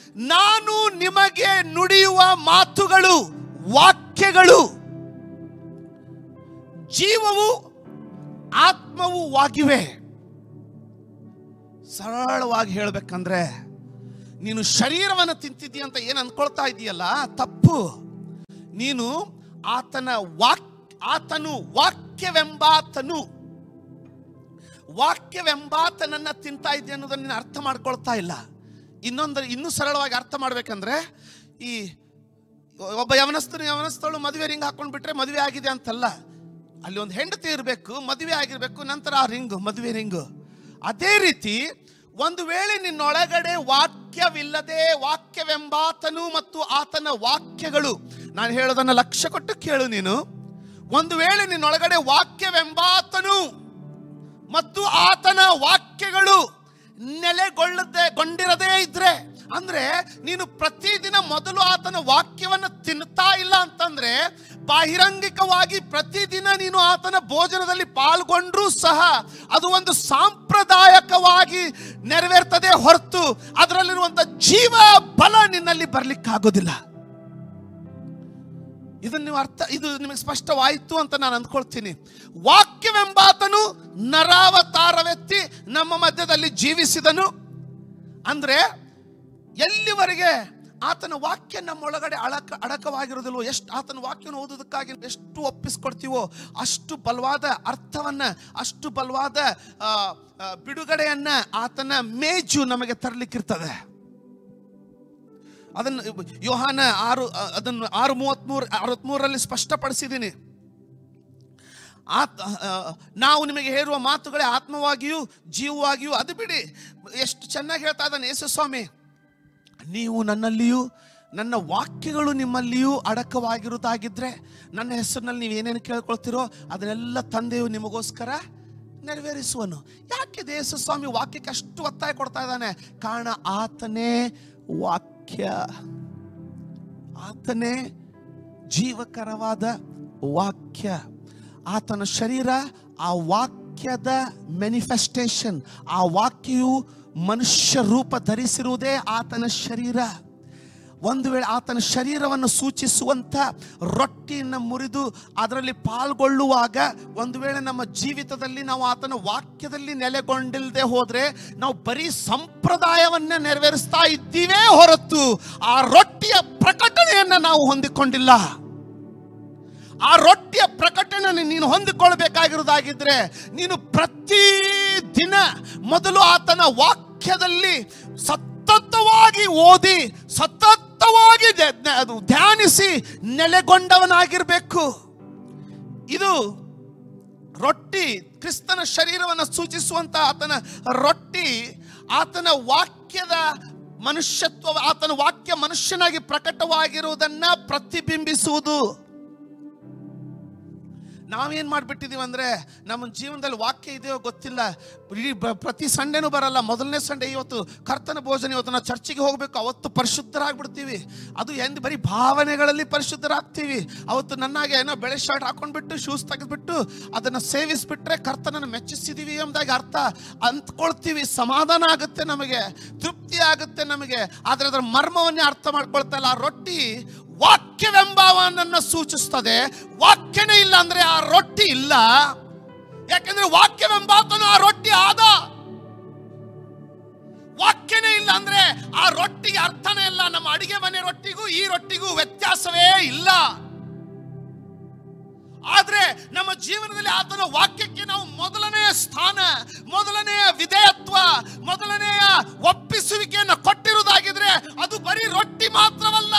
ನಾನು ನಿಮಗೆ ನುಡಿಯುವ ಮಾತುಗಳು, ವಾಕ್ಯಗಳು ಜೀವವು ಆತ್ಮವು ವಾಗಿವೆ. ಸರಳವಾಗಿ ಹೇಳ್ಬೇಕಂದ್ರೆ, ನೀನು ಶರೀರವನ್ನು ತಿಂತಿದ್ದೀಯ ಅಂತ ಏನು ಅನ್ಕೊಳ್ತಾ ಇದೆಯಲ್ಲ, ತಪ್ಪು. ನೀನು ಆತನು ವಾಕ್ಯವೆಂಬಾತನನ್ನ ತಿಂತಾ ಇದೆಯಾ ಅನ್ನೋದನ್ನ ನೀನು ಅರ್ಥ ಮಾಡ್ಕೊಳ್ತಾ ಇಲ್ಲ. ಇನ್ನೂ ಸರಳವಾಗಿ ಅರ್ಥ ಮಾಡ್ಬೇಕಂದ್ರೆ, ಈ ಒಬ್ಬ ಯವನಸ್ಥಳು ಮದುವೆ ರಿಂಗ್ ಹಾಕೊಂಡ್ ಬಿಟ್ರೆ ಮದುವೆ ಆಗಿದೆ ಅಂತಲ್ಲ. ಅಲ್ಲಿ ಒಂದು ಹೆಂಡತಿ ಇರಬೇಕು, ಮದುವೆ ಆಗಿರ್ಬೇಕು, ನಂತರ ಆ ರಿಂಗ್ ಮದುವೆ ರಿಂಗ್. ಅದೇ ರೀತಿ ಒಂದು ವೇಳೆ ನಿನ್ನೊಳಗಡೆ ವಾಕ್ಯವಿಲ್ಲದೆ, ವಾಕ್ಯವೆಂಬಾತನು ಮತ್ತು ಆತನ ವಾಕ್ಯಗಳು, ನಾನು ಹೇಳೋದನ್ನ ಲಕ್ಷ್ಯ ಕೊಟ್ಟು ಕೇಳು ನೀನು. ಒಂದು ವೇಳೆ ನಿನ್ನೊಳಗಡೆ ವಾಕ್ಯವೆಂಬಾತನು ಮತ್ತು ಆತನ ವಾಕ್ಯಗಳು ಗೊಂಡಿರದೇ ಇದ್ರೆ, ಅಂದ್ರೆ ನೀನು ಪ್ರತಿದಿನ ಮೊದಲು ಆತನ ವಾಕ್ಯವನ್ನು ತಿನ್ನುತ್ತಾ ಇಲ್ಲ ಅಂತಂದ್ರೆ, ಬಾಹಿರಂಗಿಕವಾಗಿ ಪ್ರತಿದಿನ ನೀನು ಆತನ ಭೋಜನದಲ್ಲಿ ಪಾಲ್ಗೊಂಡ್ರೂ ಸಹ ಅದು ಒಂದು ಸಾಂಪ್ರದಾಯಿಕವಾಗಿ ನೆರವೇರ್ತದೆ ಹೊರತು ಅದರಲ್ಲಿರುವಂತ ಜೀವ ಬಲ ನಿನ್ನಲ್ಲಿ ಬರ್ಲಿಕ್ಕಾಗೋದಿಲ್ಲ. ಇದು ನಿಮಗೆ ಸ್ಪಷ್ಟವಾಯಿತು ಅಂತ ನಾನು ಅಂದ್ಕೊಳ್ತೀನಿ. ವಾಕ್ಯವೆಂಬಾತನು ನರಾವತಾರವೆತ್ತಿ ನಮ್ಮ ಮಧ್ಯದಲ್ಲಿ ಜೀವಿಸಿದನು. ಅಂದ್ರೆ ಎಲ್ಲಿವರೆಗೆ ಆತನ ವಾಕ್ಯ ನಮ್ಮೊಳಗಡೆ ಅಡಕವಾಗಿರೋದಿಲ್ವೋ, ಎಷ್ಟು ಆತನ ವಾಕ್ಯವನ್ನು ಓದೋದಕ್ಕಾಗಿ ಎಷ್ಟು ಒಪ್ಪಿಸ್ಕೊಡ್ತೀವೋ ಅಷ್ಟು ಬಲವಾದ ಅರ್ಥವನ್ನ, ಅಷ್ಟು ಬಲವಾದ ಬಿಡುಗಡೆಯನ್ನ ಆತನ ಮೇಜು ನಮಗೆ ತರಲಿಕ್ಕಿರ್ತದೆ. ಅದನ್ನು ಯೋಹಾನ 6:63 ಸ್ಪಷ್ಟಪಡಿಸಿದ್ದೀನಿ. ನಾವು ನಿಮಗೆ ಹೇಳುವ ಮಾತುಗಳೇ ಆತ್ಮವಾಗಿಯೂ ಜೀವವಾಗಿಯೂ. ಅದು ಬಿಡಿ, ಎಷ್ಟು ಚೆನ್ನಾಗಿ ಹೇಳ್ತಾ ಇದ್ದಾನೆ ಯೇಸು ಸ್ವಾಮಿ, ನೀವು ನನ್ನಲ್ಲಿಯೂ ನನ್ನ ವಾಕ್ಯಗಳು ನಿಮ್ಮಲ್ಲಿಯೂ ಅಡಕವಾಗಿರುವುದಾಗಿದ್ರೆ ನನ್ನ ಹೆಸರಿನಲ್ಲಿ ನೀವು ಏನೇನು ಕೇಳ್ಕೊಳ್ತಿರೋ ಅದನ್ನೆಲ್ಲ ತಂದೆಯು ನಿಮಗೋಸ್ಕರ ನೆರವೇರಿಸುವನು. ಯಾಕೆ ಯೇಸು ಸ್ವಾಮಿ ವಾಕ್ಯಕ್ಕೆ ಅಷ್ಟು ಒತ್ತಾಯ ಕೊಡ್ತಾ ಇದ್ದಾನೆ? ಕಾರಣ ಆತನೇ ವಾಕ್ಯ, ಆತನೇ ಜೀವಕರವಾದ ವಾಕ್ಯ. ಆತನ ಶರೀರ ಆ ವಾಕ್ಯದ ಮ್ಯಾನಿಫೆಸ್ಟೇಷನ್. ಆ ವಾಕ್ಯವು ಮನುಷ್ಯ ರೂಪ ಧರಿಸಿರುವುದೇ ಆತನ ಶರೀರ. ಒಂದು ವೇಳೆ ಆತನ ಶರೀರವನ್ನು ಸೂಚಿಸುವಂತ ರೊಟ್ಟಿಯನ್ನು ಮುರಿದು ಅದರಲ್ಲಿ ಪಾಲ್ಗೊಳ್ಳುವಾಗ ಒಂದು ವೇಳೆ ನಮ್ಮ ಜೀವಿತದಲ್ಲಿ ನಾವು ಆತನ ವಾಕ್ಯದಲ್ಲಿ ನೆಲೆಗೊಂಡಿಲ್ಲದೆ ಹೋದ್ರೆ ನಾವು ಬರೀ ಸಂಪ್ರದಾಯವನ್ನೇ ನೆರವೇರಿಸ್ತಾ ಇದ್ದೀವೇ ಹೊರತು ಆ ರೊಟ್ಟಿಯ ಪ್ರಕಟಣೆಯನ್ನು ನಾವು ಹೊಂದಿಕೊಂಡಿಲ್ಲ. ಆ ರೊಟ್ಟಿಯ ಪ್ರಕಟಣೆ ನೀನು ಹೊಂದಿಕೊಳ್ಳಬೇಕಾಗಿರುವುದಾಗಿದ್ರೆ ನೀನು ಪ್ರತಿ ದಿನ ಮೊದಲು ಆತನ ವಾಕ್ಯದಲ್ಲಿ ಸತತವಾಗಿ ಓದಿ, ಸತತವಾಗಿ ಧ್ಯಾನಿಸಿ ನೆಲೆಗೊಂಡವನಾಗಿರ್ಬೇಕು. ಇದು ರೊಟ್ಟಿ, ಕ್ರಿಸ್ತನ ಶರೀರವನ್ನು ಸೂಚಿಸುವಂತ ಆತನ ರೊಟ್ಟಿ ಆತನ ವಾಕ್ಯದ ಮನುಷ್ಯತ್ವ, ಆತನ ವಾಕ್ಯ ಮನುಷ್ಯನಾಗಿ ಪ್ರಕಟವಾಗಿರುವುದನ್ನ ಪ್ರತಿಬಿಂಬಿಸುವುದು. ನಾವೇನ್ ಮಾಡ್ಬಿಟ್ಟಿದೀವಿ ಅಂದ್ರೆ ನಮ್ಮ ಜೀವನದಲ್ಲಿ ವಾಕ್ಯ ಇದೆಯೋ ಗೊತ್ತಿಲ್ಲ, ಪ್ರತಿ ಸಂಡೇನೂ ಬರಲ್ಲ. ಮೊದಲನೇ ಸಂಡೇ ಇವತ್ತು ಕರ್ತನ ಭೋಜನ, ಇವತ್ತು ನಾವು ಚರ್ಚಿಗೆ ಹೋಗ್ಬೇಕು, ಅವತ್ತು ಪರಿಶುದ್ಧರಾಗ್ಬಿಡ್ತೀವಿ. ಅದು ಎಂದು ಬರೀ ಭಾವನೆಗಳಲ್ಲಿ ಪರಿಶುದ್ಧರಾಗ್ತೀವಿ. ಅವತ್ತು ನನ್ನಾಗೆ ಏನೋ ಬೆಳೆ ಶರ್ಟ್ ಹಾಕೊಂಡ್ಬಿಟ್ಟು ಶೂಸ್ ತೆಗೆದ್ಬಿಟ್ಟು ಅದನ್ನ ಸೇವಿಸ್ಬಿಟ್ರೆ ಕರ್ತನನ್ನು ಮೆಚ್ಚಿಸಿದೀವಿ ಎಂಬುದಾಗಿ ಅರ್ಥ ಅಂದ್ಕೊಳ್ತೀವಿ. ಸಮಾಧಾನ ಆಗುತ್ತೆ, ನಮಗೆ ತೃಪ್ತಿ ಆಗುತ್ತೆ ನಮಗೆ. ಆದ್ರೆ ಅದರ ಮರ್ಮವನ್ನೇ ಅರ್ಥ ಮಾಡ್ಕೊಳ್ತಾ ಇಲ್ಲ. ಆ ರೊಟ್ಟಿ ವಾಕ್ಯವೆಂಬವನನ್ನು ಸೂಚಿಸ್ತದೆ. ವಾಕ್ಯನೇ ಇಲ್ಲ ಅಂದ್ರೆ ಆ ರೊಟ್ಟಿ ಇಲ್ಲ. ಯಾಕೆಂದ್ರೆ ವಾಕ್ಯವೆಂಬಾತನು ಆ ರೊಟ್ಟಿ ಆದ. ವಾಕ್ಯನೇ ಇಲ್ಲ ಅಂದ್ರೆ ಆ ರೊಟ್ಟಿಗೆ ಅರ್ಥನೇ ಇಲ್ಲ. ನಮ್ಮ ಅಡಿಗೆ ಮನೆ ರೊಟ್ಟಿಗೂ ಈ ರೊಟ್ಟಿಗೂ ವ್ಯತ್ಯಾಸವೇ ಇಲ್ಲ. ಆದ್ರೆ ನಮ್ಮ ಜೀವನದಲ್ಲಿ ಆತನ ವಾಕ್ಯಕ್ಕೆ ನಾವು ಮೊದಲನೆಯ ಸ್ಥಾನ, ಮೊದಲನೆಯ ವಿಧೇಯತ್ವ, ಮೊದಲನೆಯ ಒಪ್ಪಿಸುವಿಕೆಯನ್ನು ಕೊಟ್ಟಿರುವುದಾಗಿದ್ರೆ ಅದು ಬರೀ ರೊಟ್ಟಿ ಮಾತ್ರವಲ್ಲ,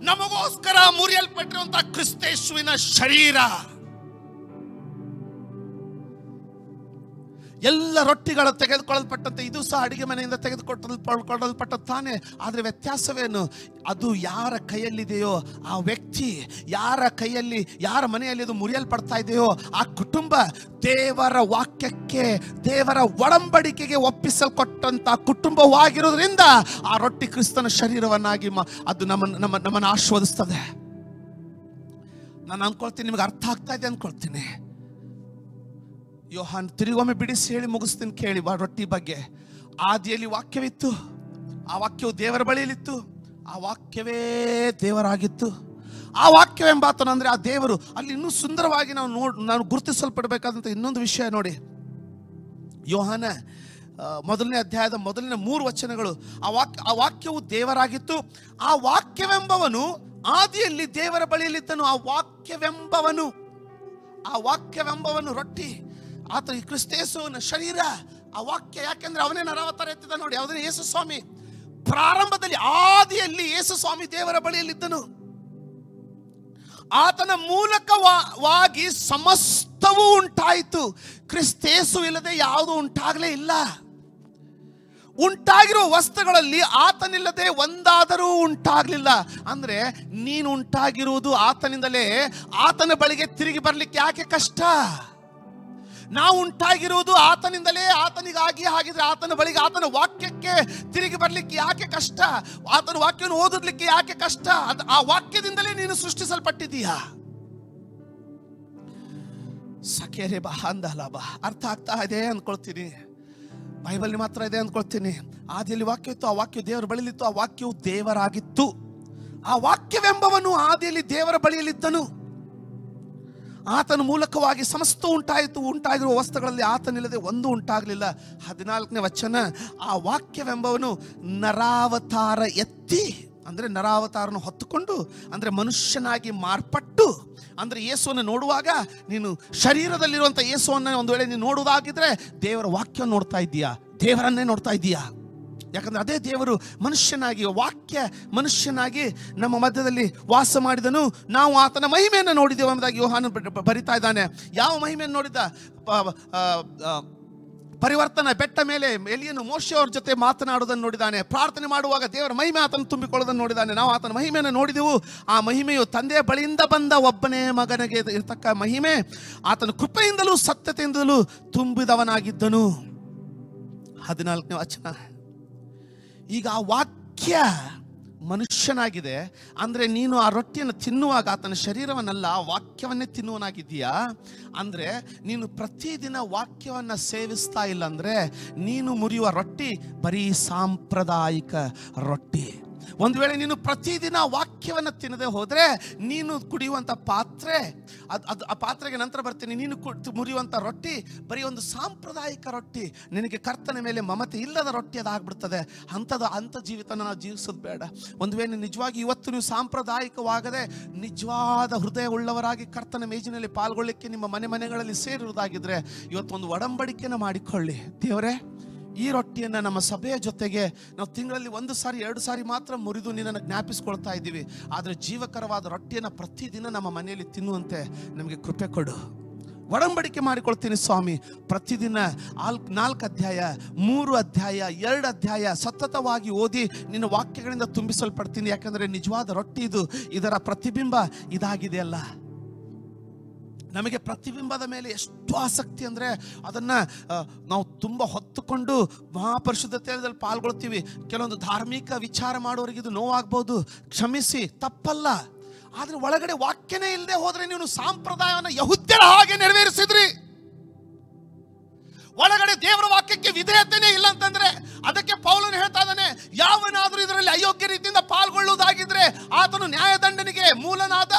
ನಮಗೋಸ್ಕರ ಮುರಿಯಲ್ಪಟ್ಟಿರುವಂತಹ ಕ್ರಿಸ್ತೇಶುವಿನ ಶರೀರ. ಎಲ್ಲ ರೊಟ್ಟಿಗಳು ತೆಗೆದುಕೊಳ್ಳಲ್ಪಟ್ಟಂತೆ ಇದು ಸಹ ಅಡಿಗೆ ಮನೆಯಿಂದ ತೆಗೆದುಕೊಳ್ಳಲ್ಪಟ್ಟ ತಾನೆ. ಆದರೆ ವ್ಯತ್ಯಾಸವೇನು? ಅದು ಯಾರ ಕೈಯಲ್ಲಿದೆಯೋ ಆ ವ್ಯಕ್ತಿ, ಯಾರ ಕೈಯಲ್ಲಿ, ಯಾರ ಮನೆಯಲ್ಲಿ ಅದು ಮುರಿಯಲ್ಪಡ್ತಾ ಇದೆಯೋ ಆ ಕುಟುಂಬ ದೇವರ ವಾಕ್ಯಕ್ಕೆ, ದೇವರ ಒಡಂಬಡಿಕೆಗೆ ಒಪ್ಪಿಸಲ್ಪಟ್ಟಂತ ಕುಟುಂಬವಾಗಿರೋದ್ರಿಂದ ಆ ರೊಟ್ಟಿ ಕ್ರಿಸ್ತನ ಶರೀರವನ್ನಾಗಿ ಅದು ನಮ್ಮನ್ನು ಆಶೀರ್ವದಿಸ್ತದೆ. ನಾನು ಅನ್ಕೊಳ್ತೀನಿ ನಿಮಗೆ ಅರ್ಥ ಆಗ್ತಾ ಇದೆ ಅನ್ಕೊಳ್ತೀನಿ. ಯೋಹಾನ್ ತಿರುಗೊಮ್ಮೆ ಬಿಡಿಸಿ ಹೇಳಿ ಮುಗಿಸ್ತೀನಿ ಕೇಳಿ ರೊಟ್ಟಿ ಬಗ್ಗೆ. ಆದಿಯಲ್ಲಿ ವಾಕ್ಯವಿತ್ತು, ಆ ವಾಕ್ಯವು ದೇವರ ಬಳಿಯಲ್ಲಿತ್ತು, ಆ ವಾಕ್ಯವೇ ದೇವರಾಗಿತ್ತು. ಆ ವಾಕ್ಯವೆಂಬಾತನು ಅಂದ್ರೆ ಆ ದೇವರು. ಅಲ್ಲಿ ಇನ್ನೂ ಸುಂದರವಾಗಿ ನಾವು ಗುರುತಿಸಲ್ಪಡಬೇಕಾದಂಥ ಇನ್ನೊಂದು ವಿಷಯ ನೋಡಿ. ಯೋಹಾನ 1ನೇ ಅಧ್ಯಾಯದ ಮೊದಲಿನ 3 ವಚನಗಳು. ಆ ವಾಕ್ಯವು ದೇವರಾಗಿತ್ತು, ಆ ವಾಕ್ಯವೆಂಬವನು ಆದಿಯಲ್ಲಿ ದೇವರ ಬಳಿಯಲ್ಲಿದ್ದನು. ಆ ವಾಕ್ಯವೆಂಬವನು ರೊಟ್ಟಿ, ಆತ ಈ ಕ್ರಿಸ್ತೇಸುವಿನ ಶರೀರ, ಆ ವಾಕ್ಯ. ಯಾಕೆಂದ್ರೆ ಅವನೇ ನರಾವತಾರ ಎತ್ತಿದ ನೋಡಿ, ಅವನೇ ಯೇಸು ಸ್ವಾಮಿ. ಪ್ರಾರಂಭದಲ್ಲಿ ಆದಿಯಲ್ಲಿ ಯೇಸು ಸ್ವಾಮಿ ದೇವರ ಬಳಿಯಲ್ಲಿದ್ದನು. ಆತನ ಮೂಲಕವಾಗಿ ಸಮಸ್ತವೂ ಉಂಟಾಯಿತು. ಕ್ರಿಸ್ತೇಸು ಇಲ್ಲದೆ ಯಾವುದೂ ಉಂಟಾಗಲೇ ಇಲ್ಲ. ಉಂಟಾಗಿರುವ ವಸ್ತುಗಳಲ್ಲಿ ಆತನಿಲ್ಲದೆ ಒಂದಾದರೂ ಉಂಟಾಗಲಿಲ್ಲ. ಅಂದ್ರೆ ನೀನು ಉಂಟಾಗಿರುವುದು ಆತನಿಂದಲೇ. ಆತನ ಬಳಿಗೆ ತಿರುಗಿ ಬರ್ಲಿಕ್ಕೆ ಯಾಕೆ ಕಷ್ಟ? ನಾವು ಉಂಟಾಗಿರುವುದು ಆತನಿಂದಲೇ, ಆತನಿಗಾಗಿ. ಹಾಗಿದ್ರೆ ಆತನ ಬಳಿಗೆ, ಆತನ ವಾಕ್ಯಕ್ಕೆ ತಿರುಗಿ ಬರ್ಲಿಕ್ಕೆ ಯಾಕೆ ಕಷ್ಟ? ಆತನ ವಾಕ್ಯವನ್ನು ಓದಲಿಕ್ಕೆ ಯಾಕೆ ಕಷ್ಟ? ಆ ವಾಕ್ಯದಿಂದಲೇ ನೀನು ಸೃಷ್ಟಿಸಲ್ಪಟ್ಟಿದ್ದೀಯಾ. ಸಖೇರೆ ಬಾ ಅಂದಲ್ಲ ಬಾ. ಅರ್ಥ ಆಗ್ತಾ ಇದೆ ಅನ್ಕೊಳ್ತೀನಿ. ಬೈಬಲ್ ಮಾತ್ರ ಇದೆ ಅನ್ಕೊಳ್ತೀನಿ. ಆದಿಯಲ್ಲಿ ವಾಕ್ಯ ಇತ್ತು, ಆ ವಾಕ್ಯ ದೇವರ ಬಳಿಯಲ್ಲಿತ್ತು, ಆ ವಾಕ್ಯವು ದೇವರಾಗಿತ್ತು. ಆ ವಾಕ್ಯವೆಂಬವನು ಆದಿಯಲ್ಲಿ ದೇವರ ಬಳಿಯಲ್ಲಿದ್ದನು. ಆತನ ಮೂಲಕವಾಗಿ ಸಮಸ್ತ ಉಂಟಾಯಿತು. ಉಂಟಾಗಿರುವ ವಸ್ತುಗಳಲ್ಲಿ ಆತನಿಲ್ಲದೆ ಒಂದು ಉಂಟಾಗಲಿಲ್ಲ. 14ನೇ ವಚನ, ಆ ವಾಕ್ಯವೆಂಬವನು ನರಾವತಾರ ಎತ್ತಿ, ಅಂದ್ರೆ ನರಾವತಾರನು ಹೊತ್ತುಕೊಂಡು, ಅಂದ್ರೆ ಮನುಷ್ಯನಾಗಿ ಮಾರ್ಪಟ್ಟು. ಅಂದ್ರೆ ಯೇಸುವನ್ನು ನೋಡುವಾಗ ನೀನು ಶರೀರದಲ್ಲಿರುವಂಥ ಯೇಸುವನ್ನು ಒಂದು ವೇಳೆ ನೀನು ನೋಡುವುದಾಗಿದ್ರೆ ದೇವರ ವಾಕ್ಯವನ್ನು ನೋಡ್ತಾ ಇದ್ದೀಯಾ, ದೇವರನ್ನೇ ನೋಡ್ತಾ ಇದ್ದೀಯಾ. ಯಾಕಂದ್ರೆ ಅದೇ ದೇವರು ಮನುಷ್ಯನಾಗಿ, ವಾಕ್ಯ ಮನುಷ್ಯನಾಗಿ ನಮ್ಮ ಮಧ್ಯದಲ್ಲಿ ವಾಸ ಮಾಡಿದನು. ನಾವು ಆತನ ಮಹಿಮೆಯನ್ನು ನೋಡಿದೆವು ಎಂಬುದಾಗಿ ಯೋಹಾನ ಬರಿತಾ ಇದ್ದಾನೆ. ಯಾವ ಮಹಿಮೆಯನ್ನು ನೋಡಿದ? ಪರಿವರ್ತನ ಬೆಟ್ಟ ಮೇಲೆ ಎಲಿಯನು ಮೋಶೆ ಅವ್ರ ಜೊತೆ ಮಾತನಾಡುವುದನ್ನು ನೋಡಿದ್ದಾನೆ. ಪ್ರಾರ್ಥನೆ ಮಾಡುವಾಗ ದೇವರ ಮಹಿಮೆ ಆತನ ತುಂಬಿಕೊಳ್ಳೋದನ್ನು ನೋಡಿದ್ದಾನೆ. ನಾವು ಆತನ ಮಹಿಮೆಯನ್ನು ನೋಡಿದೆವು. ಆ ಮಹಿಮೆಯು ತಂದೆಯ ಬಳಿಯಿಂದ ಬಂದ ಒಬ್ಬನೇ ಮಗನಿಗೆ ಇರತಕ್ಕ ಮಹಿಮೆ. ಆತನ ಕೃಪೆಯಿಂದಲೂ ಸತ್ಯತೆಯಿಂದಲೂ ತುಂಬಿದವನಾಗಿದ್ದನು. 14ನೇ ವಚನ. ಈಗ ಆ ವಾಕ್ಯ ಮನುಷ್ಯನಾಗಿದೆ. ಅಂದ್ರೆ ನೀನು ಆ ರೊಟ್ಟಿಯನ್ನು ತಿನ್ನುವಾಗ ಆತನ ಶರೀರವನ್ನಲ್ಲ, ಆ ವಾಕ್ಯವನ್ನೇ ತಿನ್ನುವನಾಗಿದ್ದೀಯಾ. ಅಂದ್ರೆ ನೀನು ಪ್ರತಿದಿನ ವಾಕ್ಯವನ್ನ ಸೇವಿಸ್ತಾ ಇಲ್ಲ ಅಂದ್ರೆ ನೀನು ಮುರಿಯುವ ರೊಟ್ಟಿ ಬರೀ ಸಾಂಪ್ರದಾಯಿಕ ರೊಟ್ಟಿ. ಒಂದು ವೇಳೆ ನೀನು ಪ್ರತಿದಿನ ವಾಕ್ಯವನ್ನು ತಿನ್ನದೆ ಹೋದ್ರೆ ನೀನು ಕುಡಿಯುವಂಥ ಪಾತ್ರೆ, ಆ ಪಾತ್ರೆಗೆ ನಂತರ ಬರ್ತೀನಿ, ನೀನು ಮುರಿಯುವಂಥ ರೊಟ್ಟಿ ಬರೀ ಒಂದು ಸಾಂಪ್ರದಾಯಿಕ ರೊಟ್ಟಿ. ನಿನಗೆ ಕರ್ತನ ಮೇಲೆ ಮಮತೆ ಇಲ್ಲದ ರೊಟ್ಟಿ ಅದಾಗ್ಬಿಡ್ತದೆ. ಅಂಥ ಜೀವಿತನ ನಾವು ಜೀವಿಸೋದು ಬೇಡ. ಒಂದು ವೇಳೆ ನಿಜವಾಗಿ ಇವತ್ತು ನೀವು ಸಾಂಪ್ರದಾಯಿಕವಾಗದೆ ನಿಜವಾದ ಹೃದಯ ಉಳ್ಳವರಾಗಿ ಕರ್ತನ ಮೇಜಿನಲ್ಲಿ ಪಾಲ್ಗೊಳ್ಳಿಕ್ಕೆ ನಿಮ್ಮ ಮನೆಗಳಲ್ಲಿ ಸೇರಿರುವುದಾಗಿದ್ರೆ ಇವತ್ತೊಂದು ಒಡಂಬಡಿಕೆಯನ್ನು ಮಾಡಿಕೊಳ್ಳಿ. ದೇವರೇ, ಈ ರೊಟ್ಟಿಯನ್ನು ನಮ್ಮ ಸಭೆಯ ಜೊತೆಗೆ ನಾವು ತಿಂಗಳಲ್ಲಿ 1 ಸಾರಿ 2 ಸಾರಿ ಮಾತ್ರ ಮುರಿದು ನಿನ್ನನ್ನು ಜ್ಞಾಪಿಸ್ಕೊಳ್ತಾ ಇದ್ದೀವಿ. ಆದರೆ ಜೀವಕರವಾದ ರೊಟ್ಟಿಯನ್ನು ಪ್ರತಿದಿನ ನಮ್ಮ ಮನೆಯಲ್ಲಿ ತಿನ್ನುವಂತೆ ನಮಗೆ ಕೃಪೆ ಕೊಡು. ಒಡಂಬಡಿಕೆ ಮಾಡಿಕೊಳ್ತೀನಿ ಸ್ವಾಮಿ. ಪ್ರತಿದಿನ 4 ಅಧ್ಯಾಯ, 3 ಅಧ್ಯಾಯ, 2 ಅಧ್ಯಾಯ ಸತತವಾಗಿ ಓದಿ ನಿನ್ನ ವಾಕ್ಯಗಳಿಂದ ತುಂಬಿಸಲ್ಪಡ್ತೀನಿ. ಯಾಕಂದರೆ ನಿಜವಾದ ರೊಟ್ಟಿ ಇದು. ಇದರ ಪ್ರತಿಬಿಂಬ ಇದಾಗಿದೆ ಅಲ್ಲ. ನಮಗೆ ಪ್ರತಿಬಿಂಬದ ಮೇಲೆ ಎಷ್ಟು ಆಸಕ್ತಿ ಅಂದರೆ ಅದನ್ನು ನಾವು ತುಂಬ ಹೊತ್ತುಕೊಂಡು ಮಹಾಪರಿಶುದ್ಧತೆಯಲ್ಲಿ ಪಾಲ್ಗೊಳ್ತೀವಿ. ಕೆಲವೊಂದು ಧಾರ್ಮಿಕ ವಿಚಾರ ಮಾಡೋರಿಗೆ ಇದು ನೋವಾಗ್ಬೋದು, ಕ್ಷಮಿಸಿ, ತಪ್ಪಲ್ಲ. ಆದರೆ ಒಳಗಡೆ ವಾಕ್ಯನೇ ಇಲ್ಲದೆ ಹೋದರೆ ನೀವು ಸಾಂಪ್ರದಾಯವನ್ನು ಯಹೂದ್ಯರ ಹಾಗೆ ನೆರವೇರಿಸಿದ್ರಿ. ಒಳಗಡೆ ದೇವರ ವಾಕ್ಯಕ್ಕೆ ವಿಧೇಯತೆನೇ ಇಲ್ಲ ಅಂತಂದ್ರೆ ಅದಕ್ಕೆ ಪೌಲನು ಹೇಳ್ತಾ ಇದ್ದಾನೆ, ಯಾವನಾದರೂ ಇದರಲ್ಲಿ ಅಯೋಗ್ಯ ರೀತಿಯಿಂದ ಪಾಲ್ಗೊಳ್ಳುವುದಾಗಿದ್ರೆ ಆತನು ನ್ಯಾಯದಂಡನೆಗೆ ಮೂಲನಾದ.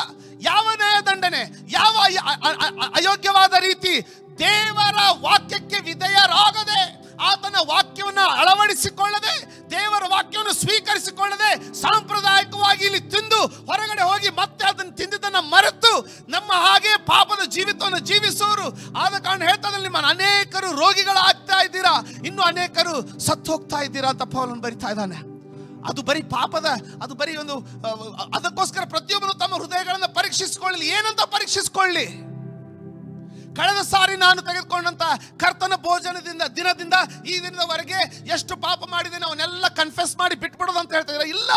ಯಾವ ನ್ಯಾಯದಂಡನೆ? ಯಾವ ಅಯೋಗ್ಯವಾದ ರೀತಿ? ದೇವರ ವಾಕ್ಯಕ್ಕೆ ವಿಧೇಯರಾಗದೆ, ಆತನ ವಾಕ್ಯವನ್ನು ಅಳವಡಿಸಿಕೊಳ್ಳದೆ, ದೇವರ ವಾಕ್ಯವನ್ನು ಸ್ವೀಕರಿಸಿಕೊಳ್ಳದೆ, ಸಾಂಪ್ರದಾಯಿಕವಾಗಿ ಇಲ್ಲಿ ತಿಂದು ಹೊರಗಡೆ ಹೋಗಿ ಮತ್ತೆ ಅದನ್ನು ತಿಂದಿದ್ದನ್ನು ಮರೆತು ನಮ್ಮ ಹಾಗೆ ಪಾಪದ ಜೀವಿತವನ್ನು ಜೀವಿಸುವರು. ಆದ ಕಾರಣ ಹೇಳ್ತಾ ಇದ್ದಾರೆ, ನಿಮ್ಮ ಅನೇಕರು ರೋಗಿಗಳಾಗ್ತಾ ಇದ್ದೀರಾ, ಇನ್ನು ಅನೇಕರು ಸತ್ತು ಹೋಗ್ತಾ ಇದ್ದೀರಾ ಅಂತ ಪೌಲನು ಬರಿತಾ ಇದ್ದಾನೆ. ಅದು ಬರೀ ಪಾಪದ, ಅದು ಬರೀ ಒಂದು, ಅದಕ್ಕೋಸ್ಕರ ಪ್ರತಿಯೊಬ್ಬರು ತಮ್ಮ ಹೃದಯಗಳನ್ನು ಪರೀಕ್ಷಿಸಿಕೊಳ್ಳಲಿ. ಏನಂತ ಪರೀಕ್ಷಿಸಿಕೊಳ್ಳಿ? ಕಳೆದ ಸಾರಿ ನಾನು ತೆಗೆದುಕೊಂಡಂತ ಕರ್ತನ ಭೋಜನದಿಂದ ದಿನದಿಂದ ಈ ದಿನದವರೆಗೆ ಎಷ್ಟು ಪಾಪ ಮಾಡಿದ್ದೇನೆ ಅವನ್ನೆಲ್ಲ ಕನ್ಫೆಸ್ ಮಾಡಿ ಬಿಟ್ಬಿಡೋದು ಅಂತ ಹೇಳ್ತಾ ಇದ್ದಾರೆ. ಇಲ್ಲ,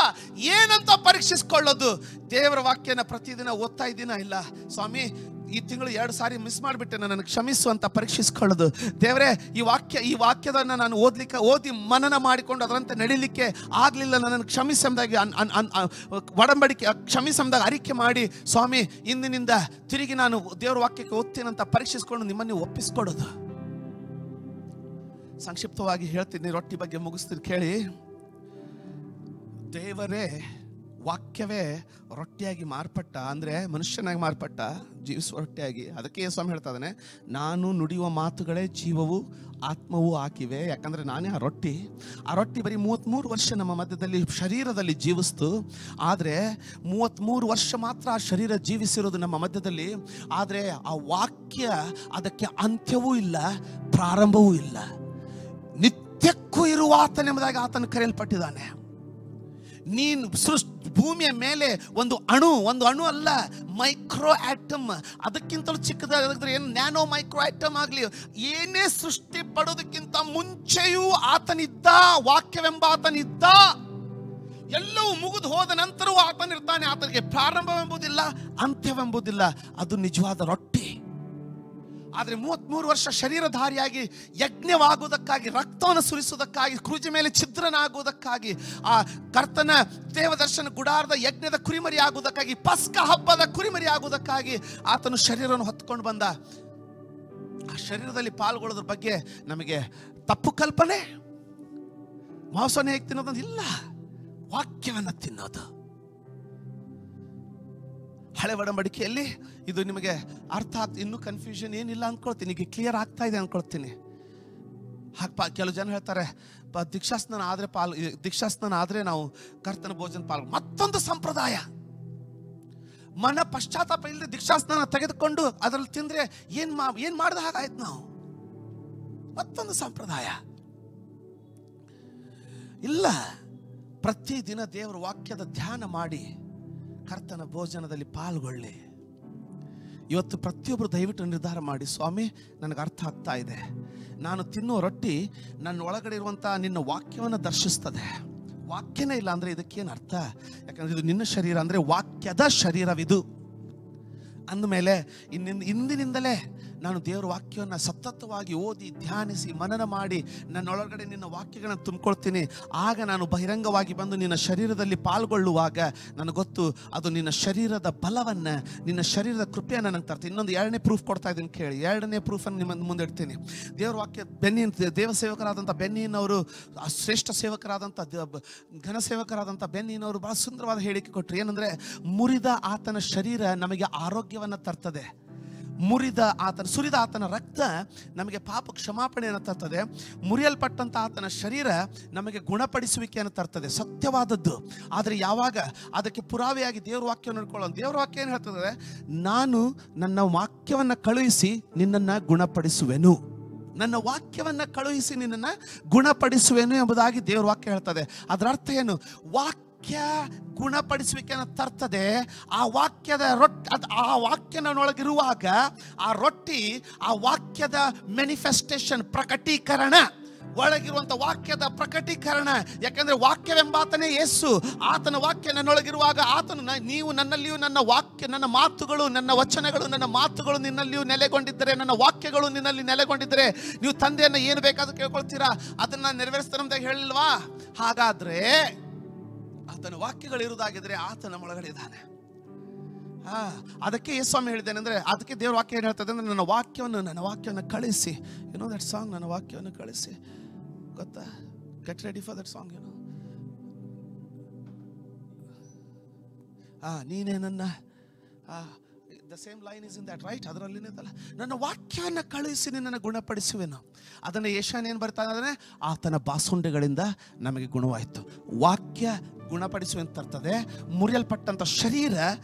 ಏನಂತ ಪರೀಕ್ಷಿಸ್ಕೊಳ್ಳೋದು? ದೇವರ ವಾಕ್ಯನ ಪ್ರತಿದಿನ ಓದ್ತಾ ಇದ್ದೀನ? ಇಲ್ಲ ಸ್ವಾಮಿ, ಈ ತಿಂಗಳು 2 ಸಾರಿ ಮಿಸ್ ಮಾಡಿಬಿಟ್ಟೆ, ನನಗೆ ಕ್ಷಮಿಸು ಅಂತ ಪರೀಕ್ಷಿಸ್ಕೊಳ್ಳೋದು. ದೇವರೇ, ಈ ವಾಕ್ಯದನ್ನು ನಾನು ಓದಿ ಮನನ ಮಾಡಿಕೊಂಡು ಅದರಂತೆ ನಡೀಲಿಕ್ಕೆ ಆಗಲಿಲ್ಲ, ನನ್ನನ್ನು ಕ್ಷಮಿಸಂದಾಗ ಒಡಂಬಡಿಕೆ ಕ್ಷಮಿಸಂದಾಗ ಅರಿಕೆ ಮಾಡಿ, ಸ್ವಾಮಿ ಇಂದಿನಿಂದ ತಿರುಗಿ ನಾನು ದೇವರ ವಾಕ್ಯಕ್ಕೆ ಓದ್ತೀನಂತ ಪರೀಕ್ಷಿಸ್ಕೊಂಡು ನಿಮ್ಮನ್ನು ಒಪ್ಪಿಸ್ಕೊಡೋದು. ಸಂಕ್ಷಿಪ್ತವಾಗಿ ಹೇಳ್ತೀನಿ, ರೊಟ್ಟಿ ಬಗ್ಗೆ ಮುಗಿಸ್ತೀನಿ ಕೇಳಿ. ದೇವರೇ ವಾಕ್ಯವೇ ರೊಟ್ಟಿಯಾಗಿ ಮಾರ್ಪಟ್ಟ, ಅಂದರೆ ಮನುಷ್ಯನಾಗಿ ಮಾರ್ಪಟ್ಟ, ಜೀವಿಸುವ ರೊಟ್ಟಿಯಾಗಿ. ಅದಕ್ಕೆ ಸ್ವಾಮಿ ಹೇಳ್ತಾ ಇದ್ದಾನೆ, ನಾನು ನುಡಿಯುವ ಮಾತುಗಳೇ ಜೀವವು ಆತ್ಮವೂ ಹಾಕಿವೆ. ಯಾಕಂದರೆ ನಾನೇ ಆ ರೊಟ್ಟಿ. ಆ ರೊಟ್ಟಿ ಬರೀ 33 ವರ್ಷ ನಮ್ಮ ಮಧ್ಯದಲ್ಲಿ ಶರೀರದಲ್ಲಿ ಜೀವಿಸ್ತು. ಆದರೆ 33 ವರ್ಷ ಮಾತ್ರ ಆ ಶರೀರ ಜೀವಿಸಿರೋದು ನಮ್ಮ ಮಧ್ಯದಲ್ಲಿ. ಆದರೆ ಆ ವಾಕ್ಯ ಅದಕ್ಕೆ ಅಂತ್ಯವೂ ಇಲ್ಲ, ಪ್ರಾರಂಭವೂ ಇಲ್ಲ, ನಿತ್ಯಕ್ಕೂ ಇರುವ ಆತನೆಂಬುದಾಗಿ ಆತನು ಕರೆಯಲ್ಪಟ್ಟಿದ್ದಾನೆ. ನೀನು ಭೂಮಿಯ ಮೇಲೆ ಒಂದು ಅಣು ಅಲ್ಲ, ಮೈಕ್ರೋ ಆಟಮ್, ಅದಕ್ಕಿಂತಲೂ ಚಿಕ್ಕದಾದ್ರೆ ಏನು ನ್ಯಾನೋ ಮೈಕ್ರೋ ಆಟಮ್ ಆಗಲಿ, ಏನೇ ಸೃಷ್ಟಿ ಪಡೋದಕ್ಕಿಂತ ಮುಂಚೆಯೂ ಆತನಿದ್ದ, ವಾಕ್ಯವೆಂಬ ಆತನಿದ್ದ. ಎಲ್ಲವೂ ಮುಗಿದು ಹೋದ ನಂತರವೂ ಆತನಿರ್ತಾನೆ. ಆತನಿಗೆ ಪ್ರಾರಂಭವೆಂಬುದಿಲ್ಲ, ಅಂತ್ಯವೆಂಬುದಿಲ್ಲ. ಅದು ನಿಜವಾದ ರೊಟ್ಟಿ. ಆದರೆ 33 ವರ್ಷ ಶರೀರಧಾರಿಯಾಗಿ ಯಜ್ಞವಾಗುವುದಕ್ಕಾಗಿ, ರಕ್ತವನ್ನು ಸುರಿಸುವುದಕ್ಕಾಗಿ, ಕ್ರೂಜಿ ಮೇಲೆ ಛಿದ್ರನಾಗುವುದಕ್ಕಾಗಿ, ಆ ಕರ್ತನ ದೇವದರ್ಶನ ಗುಡಾರದ ಯಜ್ಞದ ಕುರಿಮರಿ ಆಗುವುದಕ್ಕಾಗಿ, ಪಸ್ಕ ಹಬ್ಬದ ಕುರಿಮರಿ ಆಗುವುದಕ್ಕಾಗಿ ಆತನು ಶರೀರವನ್ನು ಹೊತ್ಕೊಂಡು ಬಂದ. ಆ ಶರೀರದಲ್ಲಿ ಪಾಲ್ಗೊಳ್ಳೋದ್ರ ಬಗ್ಗೆ ನಮಗೆ ತಪ್ಪು ಕಲ್ಪನೆ. ಮಾಂಸವನ್ನು ಹೇಗೆ ತಿನ್ನೋದು? ಇಲ್ಲ, ವಾಕ್ಯವನ್ನು ತಿನ್ನೋದು. ಹಳೆ ಒಡಂಬಡಿಕೆಯಲ್ಲಿ ಇದು ನಿಮಗೆ ಅರ್ಥ ಇನ್ನೂ ಕನ್ಫ್ಯೂಷನ್ ಏನಿಲ್ಲ ಅಂದ್ಕೊಳ್ತೀನಿ, ಈಗ ಕ್ಲಿಯರ್ ಆಗ್ತಾ ಇದೆ ಅಂದ್ಕೊಳ್ತೀನಿ. ಕೆಲವು ಜನ ಹೇಳ್ತಾರೆ, ದೀಕ್ಷಾಸ್ನಾನ ಆದರೆ ನಾವು ಕರ್ತನ ಭೋಜನ ಪಾಲ್ಗೊ. ಮತ್ತೊಂದು ಸಂಪ್ರದಾಯ, ಮನ ಪಶ್ಚಾತ್ತಾಪ ಇಲ್ಲದೆ ದೀಕ್ಷಾಸ್ನಾನ ತೆಗೆದುಕೊಂಡು ಅದರಲ್ಲಿ ತಿಂದ್ರೆ ಏನ್ ಮಾಡಿದ ಹಾಗಾಯ್ತು ನಾವು. ಮತ್ತೊಂದು ಸಂಪ್ರದಾಯ ಇಲ್ಲ. ಪ್ರತಿದಿನ ದೇವರ ವಾಕ್ಯದ ಧ್ಯಾನ ಮಾಡಿ ಕರ್ತನ ಭೋಜನದಲ್ಲಿ ಪಾಲ್ಗೊಳ್ಳಿ. ಇವತ್ತು ಪ್ರತಿಯೊಬ್ಬರು ದಯವಿಟ್ಟು ನಿರ್ಧಾರ ಮಾಡಿ, ಸ್ವಾಮಿ ನನಗೆ ಅರ್ಥ ಆಗ್ತಾ ಇದೆ, ನಾನು ತಿನ್ನುವ ರೊಟ್ಟಿ ನನ್ನ ಒಳಗಡೆ ಇರುವಂಥ ನಿನ್ನ ವಾಕ್ಯವನ್ನು ದರ್ಶಿಸ್ತದೆ. ವಾಕ್ಯನೇ ಇಲ್ಲ ಅಂದರೆ ಇದಕ್ಕೇನು ಅರ್ಥ? ಯಾಕಂದರೆ ಇದು ನಿನ್ನ ಶರೀರ, ಅಂದರೆ ವಾಕ್ಯದ ಶರೀರವಿದು ಅಂದಮೇಲೆ ಇಂದಿನಿಂದಲೇ ನಾನು ದೇವರ ವಾಕ್ಯವನ್ನು ಸತತವಾಗಿ ಓದಿ ಧ್ಯಾನಿಸಿ ಮನನ ಮಾಡಿ ನನ್ನೊಳಗಡೆ ನಿನ್ನ ವಾಕ್ಯಗಳನ್ನು ತುಂಬಿಕೊಳ್ತೀನಿ. ಆಗ ನಾನು ಬಹಿರಂಗವಾಗಿ ಬಂದು ನಿನ್ನ ಶರೀರದಲ್ಲಿ ಪಾಲ್ಗೊಳ್ಳುವಾಗ ನನಗೆ ಗೊತ್ತು ಅದು ನಿನ್ನ ಶರೀರದ ಬಲವನ್ನು, ನಿನ್ನ ಶರೀರದ ಕೃಪೆಯನ್ನು ನನಗೆ ತರ್ತೀನಿ. ಇನ್ನೊಂದು 2ನೇ ಪ್ರೂಫ್ ಕೊಡ್ತಾ ಇದ್ದೀನಿ ಕೇಳಿ. 2ನೇ ಪ್ರೂಫನ್ನು ನಿಮ್ಮ ಮುಂದೆ ಇಡ್ತೀನಿ. ದೇವರ ವಾಕ್ಯ ದೇವ ಸೇವಕರಾದಂಥ ಬೆನ್ನಿನವರು, ಶ್ರೇಷ್ಠ ಸೇವಕರಾದಂಥ ಘನ ಸೇವಕರಾದಂಥ ಬೆನ್ನಿನವರು ಭಾಳ ಸುಂದರವಾದ ಹೇಳಿಕೆ ಕೊಟ್ಟರು. ಏನಂದರೆ, ಮುರಿದ ಆತನ ಶರೀರ ನಮಗೆ ಆರೋಗ್ಯವನ್ನು ತರ್ತದೆ. ಸುರಿದ ಆತನ ರಕ್ತ ನಮಗೆ ಪಾಪ ಕ್ಷಮಾಪಣೆಯನ್ನು ತರ್ತದೆ. ಮುರಿಯಲ್ಪಟ್ಟಂಥ ಆತನ ಶರೀರ ನಮಗೆ ಗುಣಪಡಿಸುವಿಕೆಯನ್ನು ತರ್ತದೆ. ಸತ್ಯವಾದದ್ದು. ಆದರೆ ಯಾವಾಗ ಅದಕ್ಕೆ ಪುರಾವೆಯಾಗಿ ದೇವರ ವಾಕ್ಯವನ್ನು ನೋಡ್ಕೊಳ್ಳೋಣ. ದೇವರ ವಾಕ್ಯ ಏನು ಹೇಳ್ತದೆ? ನಾನು ನನ್ನ ವಾಕ್ಯವನ್ನು ಕಳುಹಿಸಿ ನಿನ್ನನ್ನು ಗುಣಪಡಿಸುವೆನು, ನನ್ನ ವಾಕ್ಯವನ್ನು ಕಳುಹಿಸಿ ನಿನ್ನನ್ನು ಗುಣಪಡಿಸುವೆನು ಎಂಬುದಾಗಿ ದೇವರ ವಾಕ್ಯ ಹೇಳ್ತದೆ. ಅದರ ಅರ್ಥ ಏನು? ವಾಕ್ಯ ಗುಣಪಡಿಸುವಿಕೆಯನ್ನು ತರ್ತದೆ. ಆ ವಾಕ್ಯದ ಆ ವಾಕ್ಯ ನನ್ನೊಳಗಿರುವಾಗ ಆ ರೊಟ್ಟಿ, ಆ ವಾಕ್ಯದ ಮ್ಯಾನಿಫೆಸ್ಟೇಷನ್, ಪ್ರಕಟೀಕರಣ, ಒಳಗಿರುವಂಥ ವಾಕ್ಯದ ಪ್ರಕಟೀಕರಣ. ಯಾಕೆಂದರೆ ವಾಕ್ಯವೆಂಬಾತನೇ ಯೇಸು. ಆತನ ವಾಕ್ಯ ನನ್ನೊಳಗಿರುವಾಗ ಆತನು, ನೀವು ನನ್ನಲ್ಲಿಯೂ ನನ್ನ ವಾಕ್ಯ, ನನ್ನ ಮಾತುಗಳು, ನನ್ನ ವಚನಗಳು, ನನ್ನ ಮಾತುಗಳು ನಿನ್ನಲ್ಲಿಯೂ ನೆಲೆಗೊಂಡಿದ್ದರೆ, ನನ್ನ ವಾಕ್ಯಗಳು ನಿನ್ನಲ್ಲಿ ನೆಲೆಗೊಂಡಿದ್ದರೆ ನೀವು ತಂದೆಯನ್ನು ಏನು ಬೇಕಾದ್ರೂ ಕೇಳ್ಕೊಳ್ತೀರಾ, ಅದನ್ನು ನೆರವೇರಿಸ್ತಾನೆ ಅಂತ ಹೇಳಿಲ್ವಾ? ಹಾಗಾದರೆ ಆತನ ವಾಕ್ಯಗಳು ಇರುವುದಾಗಿದ್ರೆ ಆತ ನಮ್ಮ ಒಳಗಡೆ ಇದ್ದಾನೆ. ಅದಕ್ಕೆ ಯೇಸ್ವಾಮಿ ಹೇಳಿದ್ದೇನೆ ಅಂದರೆ, ಅದಕ್ಕೆ ದೇವ್ರ ವಾಕ್ಯ ಏನು ಹೇಳ್ತದೆ ಅಂದರೆ, ನನ್ನ ವಾಕ್ಯವನ್ನು ಕಳಿಸಿ. ಏನೋ ದಟ್ ಸಾಂಗ್, ನನ್ನ ವಾಕ್ಯವನ್ನು ಕಳಿಸಿ, ಗೊತ್ತಾ? Get ready for that song. ಏನೋ ನೀನೇ ನನ್ನ the same line is in that, right? ಅದರಲ್ಲಿನೇ ಅಲ್ಲ, ನನ್ನ ವಾಕ್ಯವನ್ನು ಕಳುಹಿಸಿ ನಿನ್ನನ್ನು ಗುಣಪಡಿಸುವೆನು. ಅದನ್ನು ಯೆಶಾಯನು ಏನು ಬರ್ತಾ ಇದ್ದಾನೆ? ಆತನ ಬಾಸುಂಡೆಗಳಿಂದ ನಮಗೆ ಗುಣವಾಯಿತು. ವಾಕ್ಯ ಗುಣಪಡಿಸುವಿಕೆ ಅಂತ ತರ್ತದೆ, ಮುರಿಯಲ್ಪಟ್ಟಂಥ ಶರೀರ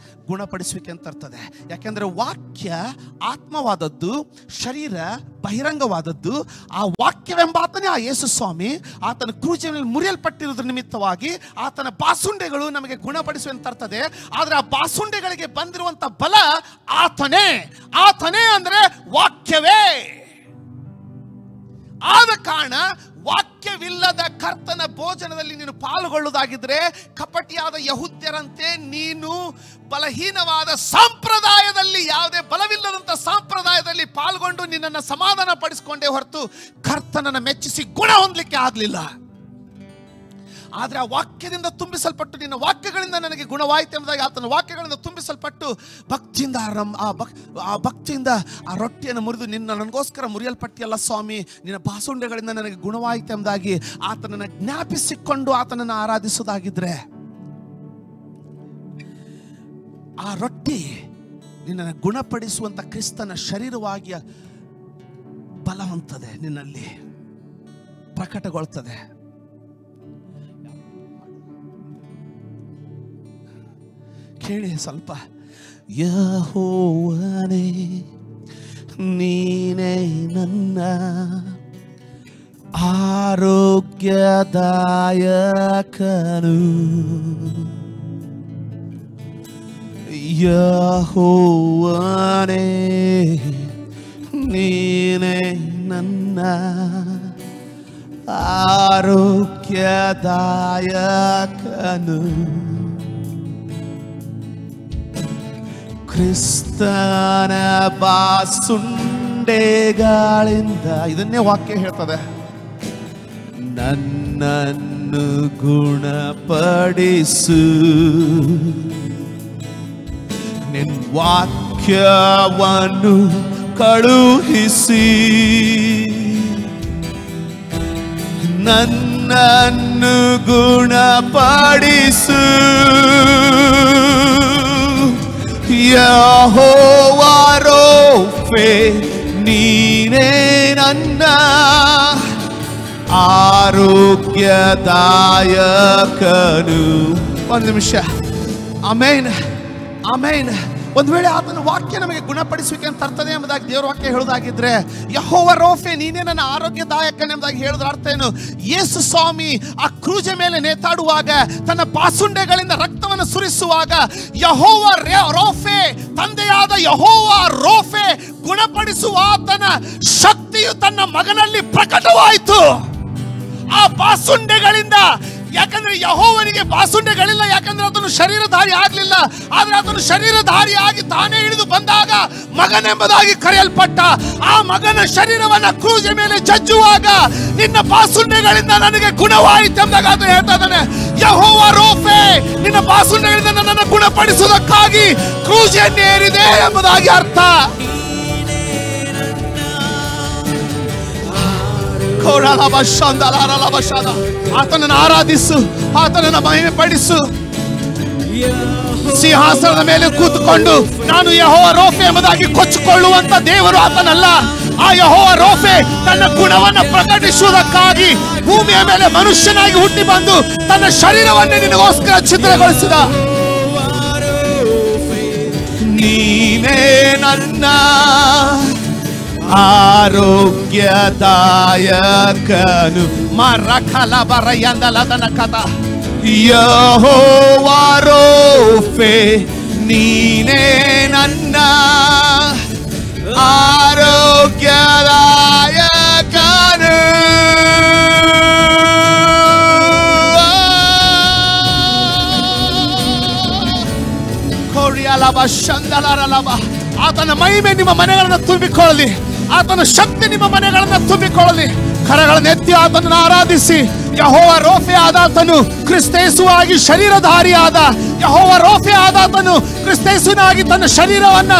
ಗುಣಪಡಿಸುವಿಕೆ ಅಂತ ತರ್ತದೆ. ಯಾಕೆಂದರೆ ವಾಕ್ಯ ಆತ್ಮವಾದದ್ದು, ಶರೀರ ಬಹಿರಂಗವಾದದ್ದು. ಆ ವಾಕ್ಯವೆಂಬಾತನೇ ಆ ಯೇಸು ಸ್ವಾಮಿ ಆತನ ಕ್ರೂಜಿನಲ್ಲಿ ಮುರಿಯಲ್ಪಟ್ಟಿರೋದ್ರ ನಿಮಿತ್ತವಾಗಿ ಆತನ ಬಾಸುಂಡೆಗಳು ನಮಗೆ ಗುಣಪಡಿಸುವೆ ಅಂತ ತರ್ತದೆ. ಆದರೆ ಆ ಬಾಸುಂಡೆಗಳಿಗೆ ಬಂದಿರುವಂಥ ಬಲ ಆತನೇ. ಆತನೇ ಅಂದರೆ ವಾಕ್ಯವೇ. ಆದ ಕಾರಣ ವಾಕ್ಯವಿಲ್ಲದ ಕರ್ತನ ಭೋಜನದಲ್ಲಿ ನೀನು ಪಾಲ್ಗೊಳ್ಳುವುದಾಗಿದ್ರೆ ಕಪಟಿಯಾದ ಯಹೂದ್ಯರಂತೆ ನೀನು ಬಲಹೀನವಾದ ಸಂಪ್ರದಾಯದಲ್ಲಿ, ಯಾವುದೇ ಬಲವಿಲ್ಲದಂಥ ಸಂಪ್ರದಾಯದಲ್ಲಿ ಪಾಲ್ಗೊಂಡು ನಿನ್ನನ್ನು ಸಮಾಧಾನ ಪಡಿಸಿಕೊಂಡೇ ಹೊರತು ಕರ್ತನನ್ನು ಮೆಚ್ಚಿಸಿ ಗುಣ ಹೊಂದಲಿಕ್ಕೆ ಆಗಲಿಲ್ಲ. ಆದರೆ ಆ ವಾಕ್ಯದಿಂದ ತುಂಬಿಸಲ್ಪಟ್ಟು, ನಿನ್ನ ವಾಕ್ಯಗಳಿಂದ ನನಗೆ ಗುಣವಾಯಿತು ಎಂಬುದಾಗಿ ಆತನ ವಾಕ್ಯಗಳಿಂದ ತುಂಬಿಸಲ್ಪಟ್ಟು ಭಕ್ತಿಯಿಂದ ಆ ಭಕ್ತಿಯಿಂದ ಆ ರೊಟ್ಟಿಯನ್ನು ಮುರಿದು, ನನಗೋಸ್ಕರ ಮುರಿಯಲ್ಪಟ್ಟಿಯಲ್ಲ ಸ್ವಾಮಿ, ನಿನ್ನ ಬಾಸುಂಡೆಗಳಿಂದ ನನಗೆ ಗುಣವಾಯಿತು ಎಂಬುದಾಗಿ ಆತನನ್ನು ಜ್ಞಾಪಿಸಿಕೊಂಡು ಆತನನ್ನು ಆರಾಧಿಸುವುದಾಗಿದ್ರೆ ಆ ರೊಟ್ಟಿ ನಿನ್ನನ್ನು ಗುಣಪಡಿಸುವಂಥ ಕ್ರಿಸ್ತನ ಶರೀರವಾಗಿ ಬಲ ಹೊಂದುತ್ತದೆ, ನಿನ್ನಲ್ಲಿ ಪ್ರಕಟಗೊಳ್ತದೆ. ಕೇಳಿ ಸ್ವಲ್ಪ. ಯೆಹೋವನೇ ನೀನೇ ನನ್ನ ಆರೋಗ್ಯದಾಯಕನು, ಯೆಹೋವನೇ ನೀನೇ ನನ್ನ ಆರೋಗ್ಯದಾಯಕನು, ಕ್ರಿಸ್ತನ ಬಾಸುಂಡೆಗಳಿಂದ, ಇದನ್ನೇ ವಾಕ್ಯ ಹೇಳ್ತದೆ, ನನ್ನನ್ನು ಗುಣಪಡಿಸು, ನಿನ್ನ ವಾಕ್ಯವನ್ನು ಕಳುಹಿಸಿ, ನನ್ನನ್ನು ಗುಣಪಡಿಸು. ಯೆಹೋವ ರೋಫೆ ನೀನೇ ನನ್ನ ಆರೋಗ್ಯದಾಯಕನು. ಒಂದು ನಿಮಿಷ. ಆಮೇನ್, ಆಮೇನ್. ಒಂದು ವೇಳೆ ಆತನ ವಾಕ್ಯ ನಮಗೆ ಗುಣಪಡಿಸುವಿಕೆ ಅಂತ ಅರ್ಥದೆ ಎಂಬುದಾಗಿ ದೇವರ ವಾಕ್ಯ ಹೇಳೋದಾಗಿದ್ರೆ, ಯೆಹೋವ ರೋಫೆ ನೀನೇ ನನ್ನ ಆರೋಗ್ಯದಾಯಕನ ಎಂಬುದಾಗಿ ಹೇಳಿದ್ರ ಅರ್ಥ ಏನು? ಯೇಸು ಸ್ವಾಮಿ ಆ ಕ್ರೂಜ ಮೇಲೆ ನೇತಾಡುವಾಗ, ತನ್ನ ಬಾಸುಂಡೆಗಳಿಂದ ರಕ್ತವನ್ನು ಸುರಿಸುವಾಗ, ಯೆಹೋವ ರೋಫೆ, ತಂದೆಯಾದ ಯೆಹೋವ ರೋಫೆ ಗುಣಪಡಿಸುವ ಆತನ ಶಕ್ತಿಯು ತನ್ನ ಮಗನಲ್ಲಿ ಪ್ರಕಟವಾಯಿತು. ಆ ಬಾಸುಂಡೆಗಳಿಂದ, ಯಾಕಂದ್ರೆ ಯೆಹೋವನಿಗೆ ಬಾಸುಂಡೆಗಳಿಲ್ಲ, ಯಾಕಂದ್ರೆ ಆತನು ಶರೀರಧಾರಿ ಆಗಲಿಲ್ಲ. ಆದ್ರೆ ಆತನು ಶರೀರಧಾರಿಯಾಗಿ ತಾನೇ ಇಳಿದು ಬಂದಾಗ ಮಗನೆಂಬುದಾಗಿ ಕರೆಯಲ್ಪಟ್ಟ. ಆ ಮಗನ ಶರೀರವನ್ನ ಕ್ರೂಜ ಮೇಲೆ ಜಜ್ಜುವಾಗ ನಿನ್ನ ಬಾಸುಂಡೆಗಳಿಂದ ನನಗೆ ಗುಣವಾಯಿತು ಎಂಬುದಾಗಿ ಆತ ಹೇಳ್ತಾ ಇದ್ದಾನೆ. ಯೆಹೋವ ರೋಫೆ ನಿನ್ನ ಬಾಸುಂಡೆಗಳಿಂದ ನನ್ನನ್ನು ಗುಣಪಡಿಸುವುದಕ್ಕಾಗಿ ಕ್ರೂಜನ್ನೇರಿದೆ ಎಂಬುದಾಗಿ ಅರ್ಥ. ಆತನನ್ನು ಆರಾಧಿಸು, ಆತನನ್ನು ಮಹಿಮೆ ಪಡಿಸು. ಸಿಂಹಾಸನದ ಮೇಲೆ ಕೂತುಕೊಂಡು ನಾನು ಯೆಹೋವ ರೋಫೆ ಎಂಬುದಾಗಿ ಕೊಚ್ಚಿಕೊಳ್ಳುವಂತ ದೇವರು ಆತನಲ್ಲ. ಆ ಯೆಹೋವ ರೋಫೆ ತನ್ನ ಗುಣವನ್ನು ಪ್ರಕಟಿಸುವುದಕ್ಕಾಗಿ ಭೂಮಿಯ ಮೇಲೆ ಮನುಷ್ಯನಾಗಿ ಹುಟ್ಟಿ ಬಂದು ತನ್ನ ಶರೀರವನ್ನೇ ನಿನಗೋಸ್ಕರ ಛಿದ್ರಗೊಳಿಸಿದ. ನೀನೇ ನನ್ನ ಆರೋಗ್ಯದಾಯಕನು. ಮರಕಲ ಬರಯಂದಲದನ ಕಥ. ಯೆಹೋವ ರೋಫೆ ನೀನೇ ನನ್ನ ಆರೋಗ್ಯದಾಯಕನು. ಕೋರಿಯಲಬ ಶಂದಲರಲಬ. ಆತನ ಮಹಿಮೆ ನಿಮ್ಮ ಮನೆಗಳನ್ನು ತುಂಬಿಕೊಳ್ಳಲಿ, ಆತನ ಶಕ್ತಿ ನಿಮ್ಮ ಮನೆಗಳನ್ನು ತುಂಬಿಕೊಳ್ಳಲಿ. ಕರಗಳನ್ನು ಎತ್ತಿ ಆತನನ್ನು ಆರಾಧಿಸಿ. ಯೆಹೋವ ರೋಫೆ ಆದಾತನು ಕ್ರಿಸ್ತೇಸುವಾಗಿ ಶರೀರಧಾರಿಯಾದ, ಯೆಹೋವ ರೋಫೆ ಆದಾತನು ಕ್ರಿಸ್ತೇಸುನಾಗಿ ತನ್ನ ಶರೀರವನ್ನು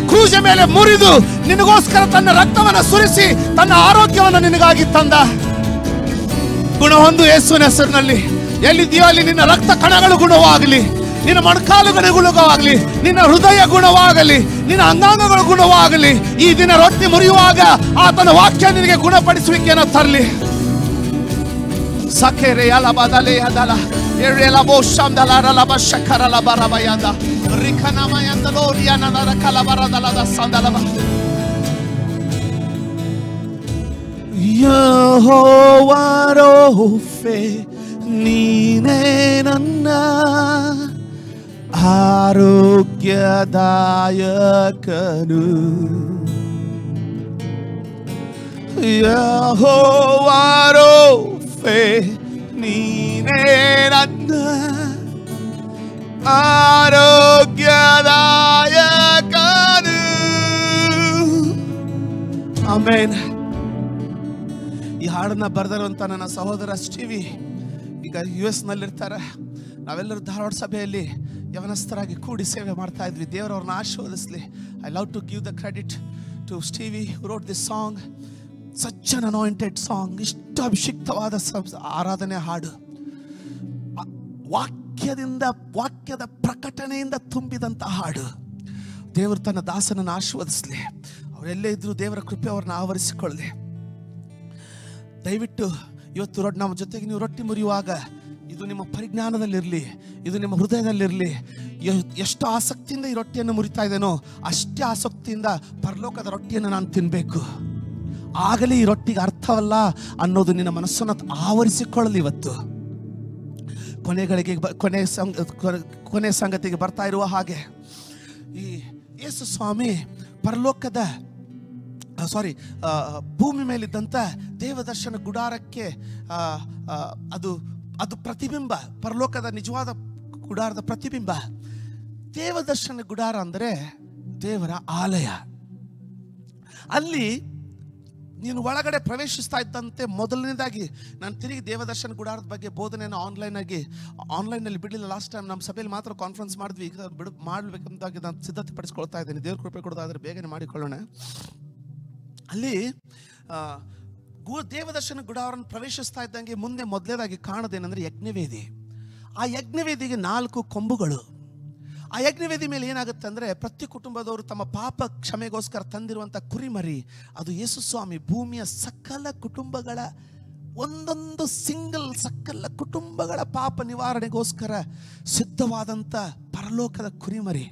ಕ್ರೂಜ ಮೇಲೆ ಮುರಿದು ನಿನಗೋಸ್ಕರ ತನ್ನ ರಕ್ತವನ್ನು ಸುರಿಸಿ ತನ್ನ ಆರೋಗ್ಯವನ್ನು ನಿನಗಾಗಿ ತಂದ. ಗುಣ ಹೊಂದು ಯೇಸುವಿನ ಹೆಸರಿನಲ್ಲಿ. ಎಲ್ಲಿದೆಯೋ ಅಲ್ಲಿ ನಿನ್ನ ರಕ್ತ ಕಣಗಳು ಗುಣವಾಗಲಿ, ನಿನ್ನ ಮೊಣಕಾಲುಗಳು ಗುಣವಾಗಲಿ, ನಿನ್ನ ಹೃದಯ ಗುಣವಾಗಲಿ, ನಿನ್ನ ಅಂಗಾಂಗಗಳು ಗುಣವಾಗಲಿ. ಈ ದಿನ ರೊಟ್ಟಿ ಮುರಿಯುವಾಗ ಆತನ ವಾಕ್ಯ ನಿನಗೆ ಗುಣಪಡಿಸುವಿಕೆಯನ್ನು ತರಲಿ. ಸಖೆರೆ ಅಲ ಬದಲೆ ಅದಲ ಯೆಹೋವಾ ರೋಫೆ ನೀನೇ ನನ್ನ ಆರೋಗ್ಯದಾಯಕನು. ಯೆಹೋವಾ ರೋಫೆ ನೀನೇ ನನ್ನ ಆರೋಗ್ಯದಾಯಕನು. ಆಮೆನ್. ಈ ಹಾಡನ್ನ ಬರೆದಿರುವಂತ ನನ್ನ ಸಹೋದರ ಸ್ಟೀವಿ ಈಗ US ನಲ್ಲಿರ್ತಾರೆ. ನಾವೆಲ್ಲರೂ ಧಾರವಾಡ ಸಭೆಯಲ್ಲಿ ಯವನಸ್ಥರಾಗಿ ಕೂಡಿ ಸೇವೆ ಮಾಡ್ತಾ ಇದ್ವಿ. ದೇವರವ್ರನ್ನ ಆಶೀರ್ವದಿಸಲಿ. I love to give the credit to Stevie who wrote this song. Such an anointed song. ಇಷ್ಟು ಅಭಿಷಿಕ್ತವಾದ ಆರಾಧನೆ ಹಾಡು, ವಾಕ್ಯದ ಪ್ರಕಟಣೆಯಿಂದ ತುಂಬಿದಂಥ ಹಾಡು. ದೇವರು ತನ್ನ ದಾಸನನ್ನು ಆಶೀರ್ವದಿಸಲಿ. ಅವರೆಲ್ಲೇ ಇದ್ರು ದೇವರ ಕೃಪೆ ಅವ್ರನ್ನ ಆವರಿಸಿಕೊಳ್ಳಲಿ. ದಯವಿಟ್ಟು ಇವತ್ತು ನಮ್ಮ ಜೊತೆಗೆ ನೀವು ರೊಟ್ಟಿ ಮುರಿಯುವಾಗ ಇದು ನಿಮ್ಮ ಪರಿಜ್ಞಾನದಲ್ಲಿರಲಿ, ಇದು ನಿಮ್ಮ ಹೃದಯದಲ್ಲಿರಲಿ. ಎಷ್ಟು ಆಸಕ್ತಿಯಿಂದ ಈ ರೊಟ್ಟಿಯನ್ನು ಮುರಿತಾ ಇದ್ದೇನೋ ಅಷ್ಟೇ ಆಸಕ್ತಿಯಿಂದ ಪರಲೋಕದ ರೊಟ್ಟಿಯನ್ನು ನಾನು ತಿನ್ನಬೇಕು. ಆಗಲೇ ಈ ರೊಟ್ಟಿಗೆ ಅರ್ಥವಲ್ಲ ಅನ್ನೋದು ನಿನ್ನ ಮನಸ್ಸನ್ನು ಆವರಿಸಿಕೊಳ್ಳಲಿ. ಇವತ್ತು ಕೊನೆ ಸಂಗತಿಗೆ ಬರ್ತಾ ಇರುವ ಹಾಗೆ ಈ ಯೇಸು ಸ್ವಾಮಿ ಪರಲೋಕದ ಭೂಮಿ ಮೇಲಿದ್ದಂಥ ದೇವದರ್ಶನ ಗುಡಾರಕ್ಕೆ ಅದು ಪ್ರತಿಬಿಂಬ, ಪರಲೋಕದ ನಿಜವಾದ ಗುಡಾರದ ಪ್ರತಿಬಿಂಬ. ದೇವದರ್ಶನ ಗುಡಾರ ಅಂದರೆ ದೇವರ ಆಲಯ. ಅಲ್ಲಿ ನೀನು ಒಳಗಡೆ ಪ್ರವೇಶಿಸ್ತಾ ಇದ್ದಂತೆ ಮೊದಲನೇದಾಗಿ ನಾನು ತಿರುಗಿ ದೇವದರ್ಶನ ಗುಡಾರದ ಬಗ್ಗೆ ಬೋಧನೆಯನ್ನು ಆನ್ಲೈನಲ್ಲಿ ಬಿಡಲಿಲ್ಲ. ಲಾಸ್ಟ್ ಟೈಮ್ ನಮ್ಮ ಸಭೆಯಲ್ಲಿ ಮಾತ್ರ ಕಾನ್ಫರೆನ್ಸ್ ಮಾಡಿದ್ವಿ. ಈಗ ಮಾಡಬೇಕಂತಾಗಿ ನಾನು ಸಿದ್ಧತೆ ಪಡಿಸ್ಕೊಳ್ತಾ ಇದ್ದೀನಿ. ದೇವ್ರ ಕೃಪೆ ಕೊಡೋದಾದರೆ ಬೇಗನೆ ಮಾಡಿಕೊಳ್ಳೋಣ. ಅಲ್ಲಿ ದೇವದರ್ಶನ ಗುಡಾರವನ್ನು ಪ್ರವೇಶಿಸ್ತಾ ಇದ್ದಂಗೆ ಮುಂದೆ ಮೊದಲೇದಾಗಿ ಕಾಣೋದೇನೆಂದರೆ ಯಜ್ಞವೇದಿ. ಆ ಯಜ್ಞವೇದಿಗೆ 4 ಕೊಂಬುಗಳು. ಆ ಯಜ್ಞವೇದಿ ಮೇಲೆ ಏನಾಗುತ್ತೆ ಅಂದರೆ ಪ್ರತಿ ಕುಟುಂಬದವರು ತಮ್ಮ ಪಾಪ ಕ್ಷಮೆಗೋಸ್ಕರ ತಂದಿರುವಂಥ ಕುರಿಮರಿ, ಅದು ಯೇಸು ಸ್ವಾಮಿ ಭೂಮಿಯ ಸಕಲ ಕುಟುಂಬಗಳ ಸಕಲ ಕುಟುಂಬಗಳ ಪಾಪ ನಿವಾರಣೆಗೋಸ್ಕರ ಸಿದ್ಧವಾದಂಥ ಪರಲೋಕದ ಕುರಿಮರಿ.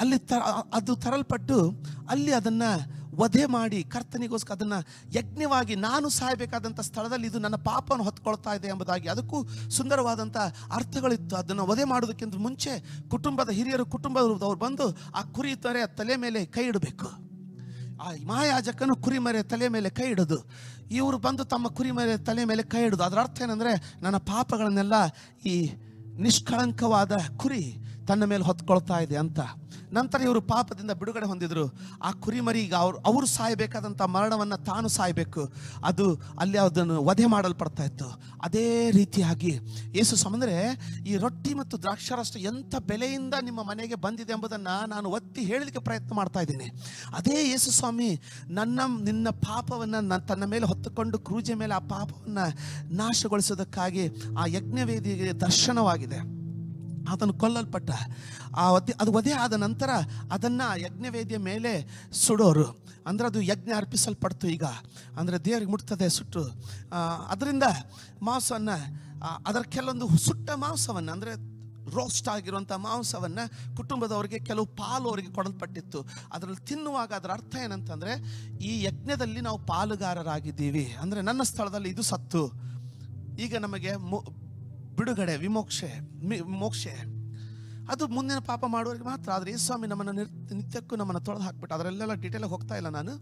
ಅಲ್ಲಿ ಅದು ತರಲ್ಪಟ್ಟು ಅಲ್ಲಿ ಅದನ್ನು ವಧೆ ಮಾಡಿ ಕರ್ತನಿಗೋಸ್ಕರ ಅದನ್ನು ಯಜ್ಞವಾಗಿ ನಾನು ಸಾಯಬೇಕಾದಂಥ ಸ್ಥಳದಲ್ಲಿ ಇದು ನನ್ನ ಪಾಪವನ್ನು ಹೊತ್ಕೊಳ್ತಾ ಇದೆ ಎಂಬುದಾಗಿ ಅದಕ್ಕೂ ಸುಂದರವಾದಂಥ ಅರ್ಥಗಳಿತ್ತು. ಅದನ್ನು ವಧೆ ಮಾಡೋದಕ್ಕಿಂತ ಮುಂಚೆ ಕುಟುಂಬದ ಹಿರಿಯರು ಕುಟುಂಬದವ್ರು ಬಂದು ಆ ಕುರಿ ತಲೆ ಮೇಲೆ ಕೈ ಇಡಬೇಕು. ಆ ಮಹಾಯಾಜಕನು ಕುರಿಮರೆ ತಲೆ ಮೇಲೆ ಕೈ ಇಡೋದು, ಇವರು ಬಂದು ತಮ್ಮ ಕುರಿಮರೆ ತಲೆ ಮೇಲೆ ಕೈ ಇಡೋದು. ಅದರ ಅರ್ಥ ಏನಂದರೆ ನನ್ನ ಪಾಪಗಳನ್ನೆಲ್ಲ ಈ ನಿಷ್ಕಳಂಕವಾದ ಕುರಿ ತನ್ನ ಮೇಲೆ ಹೊತ್ಕೊಳ್ತಾ ಇದೆ ಅಂತ. ನಂತರ ಇವರು ಪಾಪದಿಂದ ಬಿಡುಗಡೆ ಹೊಂದಿದ್ರು. ಆ ಕುರಿಮರಿ ಈಗ ಅವರು ಸಾಯಬೇಕಾದಂಥ ಮರಣವನ್ನು ತಾನು ಸಾಯಬೇಕು, ಅದು ಅಲ್ಲಿ ಅದನ್ನು ವಧೆ ಮಾಡಲ್ಪಡ್ತಾ ಇತ್ತು. ಅದೇ ರೀತಿಯಾಗಿ ಯೇಸು ಅಂದರೆ ಈ ರೊಟ್ಟಿ ಮತ್ತು ದ್ರಾಕ್ಷಾರಸ ಎಂಥ ಬೆಲೆಯಿಂದ ನಿಮ್ಮ ಮನೆಗೆ ಬಂದಿದೆ ಎಂಬುದನ್ನು ನಾನು ಒತ್ತಿ ಹೇಳಲಿಕ್ಕೆ ಪ್ರಯತ್ನ ಮಾಡ್ತಾ ಇದ್ದೀನಿ. ಅದೇ ಯೇಸು ಸ್ವಾಮಿ ನಿನ್ನ ಪಾಪವನ್ನು ತನ್ನ ಮೇಲೆ ಹೊತ್ತುಕೊಂಡು ಕ್ರೂಜೆ ಮೇಲೆ ಆ ಪಾಪವನ್ನು ನಾಶಗೊಳಿಸೋದಕ್ಕಾಗಿ ಆ ಯಜ್ಞವೇದಿಗೆ ದರ್ಶನವಾಗಿದೆ. ಅದನ್ನು ಕೊಲ್ಲಲ್ಪಟ್ಟ ಅದು ವಧೆ ಆದ ನಂತರ ಅದನ್ನು ಯಜ್ಞವೇದಿಯ ಮೇಲೆ ಸುಡೋರು. ಅಂದರೆ ಅದು ಯಜ್ಞ ಅರ್ಪಿಸಲ್ಪಡ್ತು. ಈಗ ಅಂದರೆ ದೇವರಿಗೆ ಮುಟ್ತದೆ ಸುಟ್ಟು ಅದರಿಂದ ಮಾಂಸವನ್ನು, ಅದರ ಕೆಲವೊಂದು ಸುಟ್ಟ ಮಾಂಸವನ್ನು ಅಂದರೆ ರೋಸ್ಟ್ ಆಗಿರುವಂಥ ಮಾಂಸವನ್ನು ಕುಟುಂಬದವರಿಗೆ ಕೆಲವು ಪಾಲು ಅವರಿಗೆ ಕೊಡಲ್ಪಟ್ಟಿತ್ತು. ಅದರಲ್ಲಿ ತಿನ್ನುವಾಗ ಅದರ ಅರ್ಥ ಏನಂತಂದರೆ ಈ ಯಜ್ಞದಲ್ಲಿ ನಾವು ಪಾಲುಗಾರರಾಗಿದ್ದೀವಿ. ಅಂದರೆ ನನ್ನ ಸ್ಥಳದಲ್ಲಿ ಇದು ಸತ್ತು ಈಗ ನಮಗೆ ಬಿಡುಗಡೆ, ಮೋಕ್ಷೆ ಅದು ಮುಂದಿನ ಪಾಪ ಮಾಡುವವರಿಗೆ ಮಾತ್ರ. ಆದರೆ ಈ ಸ್ವಾಮಿ ನಮ್ಮನ್ನು ನಿತ್ಯಕ್ಕೂ ನಮ್ಮನ್ನು ತೊಳೆದು ಹಾಕ್ಬಿಟ್ಟು ಅದರಲ್ಲೆಲ್ಲ ಡೀಟೇಲಾಗಿ ಹೋಗ್ತಾ ಇಲ್ಲ ನಾನು.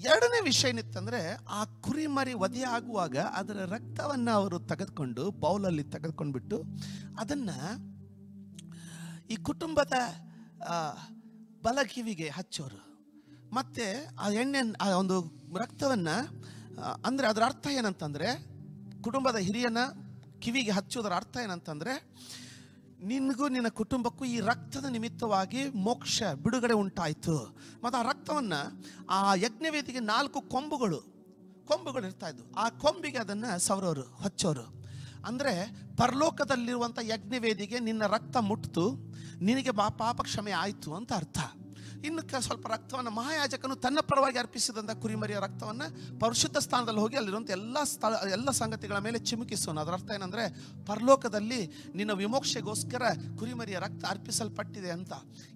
ಎರಡನೇ ವಿಷಯ ಏನಿತ್ತಂದರೆ ಆ ಕುರಿಮರಿ ವಧೆ ಆಗುವಾಗ ಅದರ ರಕ್ತವನ್ನು ಅವರು ತೆಗೆದುಕೊಂಡು ಬೌಲಲ್ಲಿ ತೆಗೆದುಕೊಂಡ್ಬಿಟ್ಟು ಅದನ್ನು ಈ ಕುಟುಂಬದ ಬಲಕಿವಿಗೆ ಹಚ್ಚೋರು. ಮತ್ತು ಆ ಎಣ್ಣೆ ಆ ಒಂದು ರಕ್ತವನ್ನು ಅಂದರೆ ಅದರ ಅರ್ಥ ಏನಂತಂದರೆ ಕುಟುಂಬದ ಹಿರಿಯನ ಕಿವಿಗೆ ಹಚ್ಚೋದರ ಅರ್ಥ ಏನಂತಂದರೆ ನಿನಗೂ ನಿನ್ನ ಕುಟುಂಬಕ್ಕೂ ಈ ರಕ್ತದ ನಿಮಿತ್ತವಾಗಿ ಮೋಕ್ಷ ಬಿಡುಗಡೆ ಉಂಟಾಯಿತು. ಮತ್ತು ಆ ರಕ್ತವನ್ನು ಆ ಯಜ್ಞವೇದಿಗೆ 4 ಕೊಂಬುಗಳು ಇರ್ತಾ ಇದ್ವು. ಆ ಕೊಂಬಿಗೆ ಅದನ್ನು ಸವರೋರು, ಹಚ್ಚೋರು. ಅಂದರೆ ಪರಲೋಕದಲ್ಲಿರುವಂಥ ಯಜ್ಞವೇದಿಗೆ ನಿನ್ನ ರಕ್ತ ಮುಟ್ಟಿತು, ನಿನಗೆ ಪಾಪ ಕ್ಷಮೆ ಆಯಿತು ಅಂತ ಅರ್ಥ. ಇನ್ನು ಸ್ವಲ್ಪ ರಕ್ತವನ್ನು ಮಹಾಯಾಜಕನು ತನ್ನ ಪರವಾಗಿ ಅರ್ಪಿಸಿದಂಥ ಕುರಿಮರಿಯ ರಕ್ತವನ್ನು ಪರಿಶುದ್ಧ ಸ್ಥಾನದಲ್ಲಿ ಹೋಗಿ ಅಲ್ಲಿರುವಂಥ ಎಲ್ಲ ಸಂಗತಿಗಳ ಮೇಲೆ ಚಿಮುಕಿಸೋನು. ಅದರ ಅರ್ಥ ಏನಂದರೆ, ಪರಲೋಕದಲ್ಲಿ ನಿನ್ನ ವಿಮೋಕ್ಷೆಗೋಸ್ಕರ ಕುರಿಮರಿಯ ರಕ್ತ ಅರ್ಪಿಸಲ್ಪಟ್ಟಿದೆ ಅಂತ.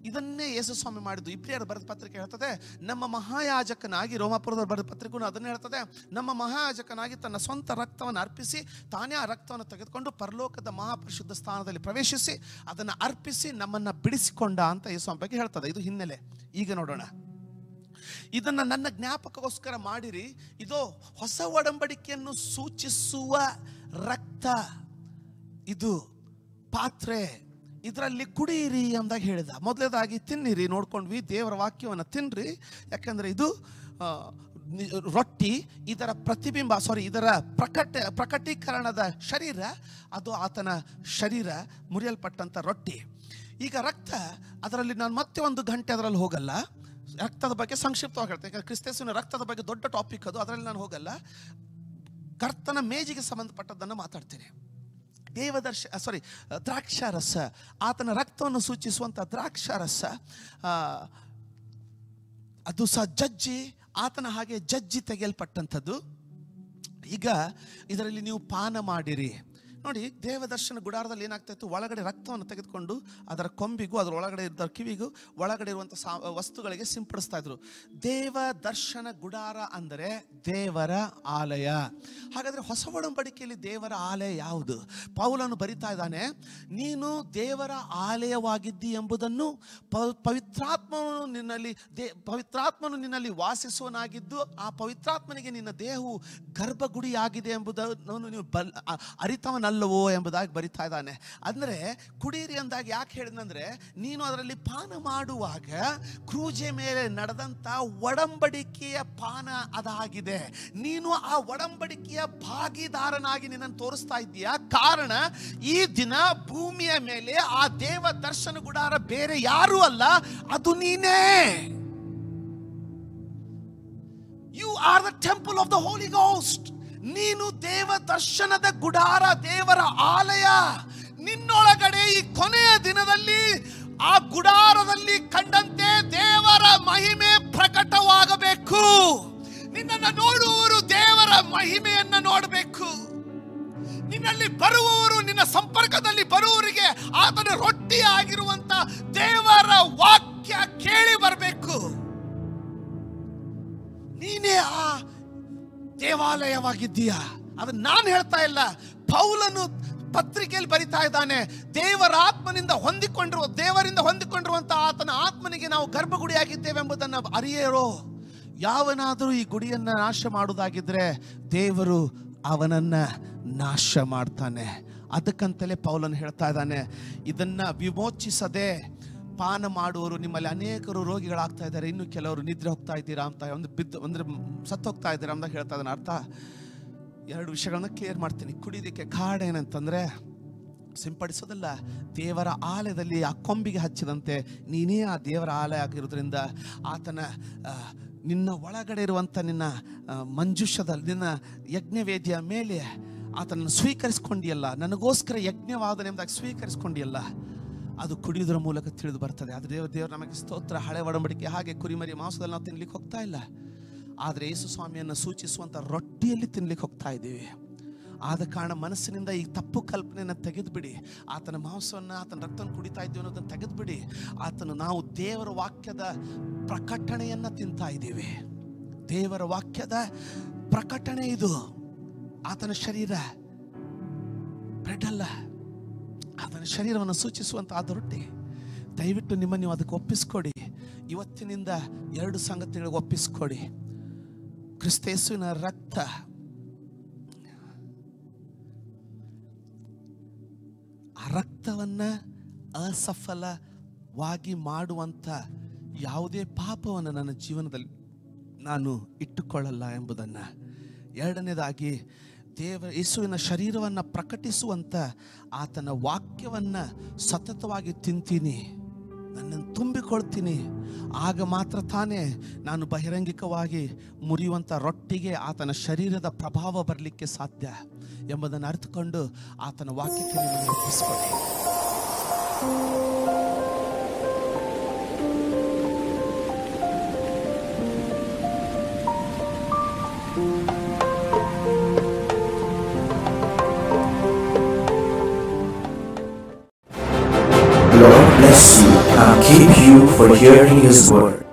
ಇದನ್ನೇ ಯೇಸು ಸ್ವಾಮಿ ಮಾಡಿದ್ದು. ಇಬ್ರಿಯರ ಬರೆದ ಪತ್ರಿಕೆ ಹೇಳ್ತದೆ, ನಮ್ಮ ಮಹಾಯಾಜಕನಾಗಿ, ರೋಮಾಪುರದ ಬರೆದ ಪತ್ರಿಕೆಗೂ ಅದನ್ನೇ ಹೇಳ್ತದೆ, ನಮ್ಮ ಮಹಾಯಾಜಕನಾಗಿ ತನ್ನ ಸ್ವಂತ ರಕ್ತವನ್ನು ಅರ್ಪಿಸಿ ತಾನೇ ಆ ರಕ್ತವನ್ನು ತೆಗೆದುಕೊಂಡು ಪರಲೋಕದ ಮಹಾಪರಿಶುದ್ಧ ಸ್ಥಾನದಲ್ಲಿ ಪ್ರವೇಶಿಸಿ ಅದನ್ನು ಅರ್ಪಿಸಿ ನಮ್ಮನ್ನು ಬಿಡಿಸಿಕೊಂಡ ಅಂತ ಯೇಸು ಬಗ್ಗೆ ಹೇಳ್ತದೆ. ಇದು ಹಿನ್ನೆಲೆ. ಈಗ ನೋಡೋಣ. ಇದನ್ನು ನನ್ನ ಜ್ಞಾಪಕಗೋಸ್ಕರ ಮಾಡಿರಿ, ಇದು ಹೊಸ ಒಡಂಬಡಿಕೆಯನ್ನು ಸೂಚಿಸುವ ರಕ್ತ, ಇದು ಪಾತ್ರೆ, ಇದರಲ್ಲಿ ಕುಡಿಯಿರಿ ಅಂದಾಗ ಹೇಳಿದ. ಮೊದಲನೇದಾಗಿ ತಿನ್ನಿರಿ, ನೋಡ್ಕೊಂಡ್ವಿ. ದೇವರ ವಾಕ್ಯವನ್ನು ತಿನ್ನಿರಿ, ಯಾಕಂದರೆ ಇದು ರೊಟ್ಟಿ, ಇದರ ಪ್ರತಿಬಿಂಬ, ಇದರ ಪ್ರಕಟೀಕರಣದ ಶರೀರ, ಅದು ಆತನ ಶರೀರ, ಮುರಿಯಲ್ಪಟ್ಟಂಥ ರೊಟ್ಟಿ. ಈಗ ರಕ್ತ, ಅದರಲ್ಲಿ ನಾನು ಮತ್ತೆ 1 ಗಂಟೆ ಅದರಲ್ಲಿ ಹೋಗಲ್ಲ. ರಕ್ತದ ಬಗ್ಗೆ ಸಂಕ್ಷಿಪ್ತವಾಗಿ ಹೇಳ್ತೇನೆ, ಯಾಕಂದರೆ ಕ್ರಿಸ್ತೇಸುವಿನ ರಕ್ತದ ಬಗ್ಗೆ ದೊಡ್ಡ ಟಾಪಿಕ್ ಅದು, ಅದರಲ್ಲಿ ನಾನು ಹೋಗಲ್ಲ. ಕರ್ತನ ಮೇಜಿಗೆ ಸಂಬಂಧಪಟ್ಟದ್ದನ್ನು ಮಾತಾಡ್ತೇನೆ. ದ್ರಾಕ್ಷಾರಸ, ಆತನ ರಕ್ತವನ್ನು ಸೂಚಿಸುವಂಥ ದ್ರಾಕ್ಷಾರಸ, ಅದು ಸಹ ಜಜ್ಜಿ, ಆತನ ಹಾಗೆ ಜಜ್ಜಿ ತೆಗೆಯಲ್ಪಟ್ಟಂಥದ್ದು. ಈಗ ಇದರಲ್ಲಿ ನೀವು ಪಾನ ಮಾಡಿರಿ. ನೋಡಿ, ದೇವದರ್ಶನ ಗುಡಾರದಲ್ಲಿ ಏನಾಗ್ತಾ ಇತ್ತು, ಒಳಗಡೆ ರಕ್ತವನ್ನು ತೆಗೆದುಕೊಂಡು ಅದರ ಕೊಂಬಿಗೂ ಅದರ ಒಳಗಡೆ ಇದ್ದ ಕಿವಿಗೂ ಒಳಗಡೆ ಇರುವಂಥ ವಸ್ತುಗಳಿಗೆ ಸಿಂಪಡಿಸ್ತಾ ಇದ್ರು. ದೇವದರ್ಶನ ಗುಡಾರ ಅಂದರೆ ದೇವರ ಆಲಯ. ಹಾಗಾದರೆ ಹೊಸ ಒಡಂಬಡಿಕೆಯಲ್ಲಿ ದೇವರ ಆಲಯ ಯಾವುದು? ಪೌಲನು ಬರಿತಾ ಇದ್ದಾನೆ, ನೀನು ದೇವರ ಆಲಯವಾಗಿದ್ದಿ ಎಂಬುದನ್ನು ಪವಿತ್ರಾತ್ಮನು ನಿನ್ನಲ್ಲಿ ವಾಸಿಸುವನಾಗಿದ್ದು ಆ ಪವಿತ್ರಾತ್ಮನಿಗೆ ನಿನ್ನ ದೇಹವು ಗರ್ಭಗುಡಿಯಾಗಿದೆ ಎಂಬುದನ್ನು ನೀವು ಅರಿತವನಲ್ಲವೋ ಎಂಬುದಾಗಿ ಬರಿತಾ ಇದ್ದಾನೆ. ಅಂದರೆ ಕುಡೀರಿ ಅಂದಾಗ ಯಾಕೆ ಹೇಳಿದಂದ್ರೆ, ನೀನು ಅದರಲ್ಲಿ ಪಾನ ಮಾಡುವಾಗ ಕ್ರೂಜೆ ಮೇಲೆ ನಡೆದಂಥ ಒಡಂಬಡಿಕೆಯ ಪಾನ ಅದಾಗಿದೆ. ನೀನು ಆ ಒಡಂಬಡಿಕೆಯ ಭಾಗಿದಾರನಾಗಿ ನಿನ್ನನ್ನು ತೋರಿಸ್ತಾ ಇದ್ದೀಯಾ. ಕಾರಣ, ಈ ದಿನ ಭೂಮಿಯ ಮೇಲೆ ಆ ದೇವ ದರ್ಶನ ಗುಡಾರ ಬೇರೆ ಯಾರೂ ಅಲ್ಲ, ಅದು ನೀನೇ. You are the temple of the Holy Ghost. ನೀನು ದೇವ ದರ್ಶನದ ಗುಡಾರ, ದೇವರ ಆಲಯ. ನಿನ್ನೊಳಗಡೆ ಈ ಕೊನೆಯ ದಿನದಲ್ಲಿ ಆ ಗುಡಾರದಲ್ಲಿ ಕಂಡಂತೆ ದೇವರ ಮಹಿಮೆ ಪ್ರಕಟವಾಗಬೇಕು. ನಿನ್ನನ್ನು ನೋಡುವವರು ದೇವರ ಮಹಿಮೆಯನ್ನು ನೋಡಬೇಕು. ನಿನ್ನಲ್ಲಿ ಬರುವವರು, ನಿನ್ನ ಸಂಪರ್ಕದಲ್ಲಿ ಬರುವವರಿಗೆ ಆತನ ರೊಟ್ಟಿ ಆಗಿರುವಂತ ದೇವರ ವಾಕ್ಯ ಕೇಳಿ ಬರಬೇಕು. ನೀನೇ ಆ ದೇವಾಲಯವಾಗಿದ್ದೀಯಾ. ಅದನ್ನ ನಾನು ಹೇಳ್ತಾ ಇಲ್ಲ, ಪೌಲನು ಪತ್ರಿಕೆಯಲ್ಲಿ ಬರಿತಾ ಇದ್ದಾನೆ. ದೇವರ ಆತ್ಮನಿಂದ ದೇವರಿಂದ ಹೊಂದಿಕೊಂಡಿರುವಂತಹ ಆತನ ಆತ್ಮನಿಗೆ ನಾವು ಗರ್ಭಗುಡಿಯಾಗಿದ್ದೇವೆ ಎಂಬುದನ್ನು ಅರಿಯರೋ. ಯಾವನಾದರೂ ಈ ಗುಡಿಯನ್ನು ನಾಶ ಮಾಡುವುದಾಗಿದ್ರೆ ದೇವರು ಅವನನ್ನ ನಾಶ ಮಾಡ್ತಾನೆ. ಅದಕ್ಕಂತಲೇ ಪೌಲನು ಹೇಳ್ತಾ ಇದ್ದಾನೆ, ಇದನ್ನ ವಿಮೋಚಿಸದೆ ಪಾನ ಮಾಡುವವರು ನಿಮ್ಮಲ್ಲಿ ಅನೇಕರು ರೋಗಿಗಳಾಗ್ತಾ ಇದ್ದಾರೆ, ಇನ್ನು ಕೆಲವರು ನಿದ್ರೆ ಹೋಗ್ತಾ ಇದ್ದೀರಾ ಅಂತ, ಅಂದ್ರೆ ಸತ್ತು ಹೋಗ್ತಾ ಇದ್ದೀರಾ ಅಂತ ಹೇಳ್ತಾ ಇದ್ದಾನೆ. ಅರ್ಥ 2 ವಿಷಯಗಳನ್ನ ಕ್ಲಿಯರ್ ಮಾಡ್ತೀನಿ. ಕುಡಿಯೋದಕ್ಕೆ ಕಾರಣ ಏನಂತಂದ್ರೆ, ಸಿಂಪಡಿಸೋದಲ್ಲ, ದೇವರ ಆಲಯದಲ್ಲಿ ಆ ಕೊಂಬಿಗೆ ಹಚ್ಚಿದಂತೆ ನೀನೇ ಆ ದೇವರ ಆಲಯ ಆಗಿರೋದ್ರಿಂದ ಆತನ ನಿನ್ನ ಒಳಗಡೆ ಇರುವಂಥ ನಿನ್ನ ಮಂಜುಷದಲ್ಲಿ, ನಿನ್ನ ಯಜ್ಞವೇದಿಯ ಮೇಲೆ ಆತನನ್ನು ಸ್ವೀಕರಿಸ್ಕೊಂಡಿಯಲ್ಲ, ನನಗೋಸ್ಕರ ಯಜ್ಞವಾದನೆ ಎಂಬುದಾಗಿ ಸ್ವೀಕರಿಸ್ಕೊಂಡಿಯಲ್ಲ, ಅದು ಕುಡಿಯೋದ್ರ ಮೂಲಕ ತಿಳಿದು ಬರ್ತದೆ. ಅದು ದೇವರು ನಮಗೆ ಸ್ತೋತ್ರ. ಹಳೆ ಒಡಂಬಡಿಕೆ ಹಾಗೆ ಕುರಿಮರಿ ಮಾಂಸದಲ್ಲಿ ನಾವು ತಿನ್ಲಿಕ್ಕೆ ಹೋಗ್ತಾ ಇಲ್ಲ, ಆದರೆ ಯೇಸು ಸ್ವಾಮಿಯನ್ನು ಸೂಚಿಸುವಂಥ ರೊಟ್ಟಿಯಲ್ಲಿ ತಿನ್ಲಿಕ್ಕೆ ಹೋಗ್ತಾ ಇದ್ದೀವಿ. ಆದ ಕಾರಣ ಮನಸ್ಸಿನಿಂದ ಈ ತಪ್ಪು ಕಲ್ಪನೆಯನ್ನು ತೆಗೆದುಬಿಡಿ. ಆತನ ಮಾಂಸವನ್ನು, ಆತನ ರಕ್ತವನ್ನು ಕುಡಿತಾ ಇದ್ದೀವಿ ಅನ್ನೋದನ್ನು ತೆಗೆದುಬಿಡಿ. ನಾವು ದೇವರ ವಾಕ್ಯದ ಪ್ರಕಟಣೆಯನ್ನು ತಿಂತಾ ಇದ್ದೀವಿ. ದೇವರ ವಾಕ್ಯದ ಪ್ರಕಟಣೆ ಇದು. ಆತನ ಶರೀರ, ಬ್ರೆಡ್ ಅಲ್ಲ, ಆತನ ಶರೀರವನ್ನು ಸೂಚಿಸುವಂಥ ಆದ ರೊಟ್ಟಿ. ದಯವಿಟ್ಟು ನಿಮ್ಮನ್ನು ನೀವು ಅದಕ್ಕೆ ಒಪ್ಪಿಸ್ಕೊಡಿ. ಇವತ್ತಿನಿಂದ 2 ಸಂಗತಿಗಳಿಗೆ ಒಪ್ಪಿಸ್ಕೊಡಿ. ಕ್ರಿಸ್ತೇಸುವಿನ ರಕ್ತ, ಆ ರಕ್ತವನ್ನು ಅಸಫಲವಾಗಿ ಮಾಡುವಂಥ ಯಾವುದೇ ಪಾಪವನ್ನು ನನ್ನ ಜೀವನದಲ್ಲಿ ನಾನು ಇಟ್ಟುಕೊಳ್ಳಲ್ಲ ಎಂಬುದನ್ನು. 2ನೇದಾಗಿ, ಯೇಸುವಿನ ಶರೀರವನ್ನು ಪ್ರಕಟಿಸುವಂಥ ಆತನ ವಾಕ್ಯವನ್ನು ಸತತವಾಗಿ ತಿಂತೀನಿ, ನನ್ನನ್ನು ತುಂಬಿಕೊಳ್ತೀನಿ. ಆಗ ಮಾತ್ರ ತಾನೇ ನಾನು ಬಹಿರಂಗಿಕವಾಗಿ ಮುರಿಯುವಂಥ ರೊಟ್ಟಿಗೆ ಆತನ ಶರೀರದ ಪ್ರಭಾವ ಬರಲಿಕ್ಕೆ ಸಾಧ್ಯ ಎಂಬುದನ್ನು ಅರಿತುಕೊಂಡು ಆತನ ವಾಕ್ಯಕ್ಕೆ ನಿಮ್ಮನ್ನು ಒಪ್ಪಿಸಿಕೊಳ್ಳಿ. bless you and keep you for hearing His word.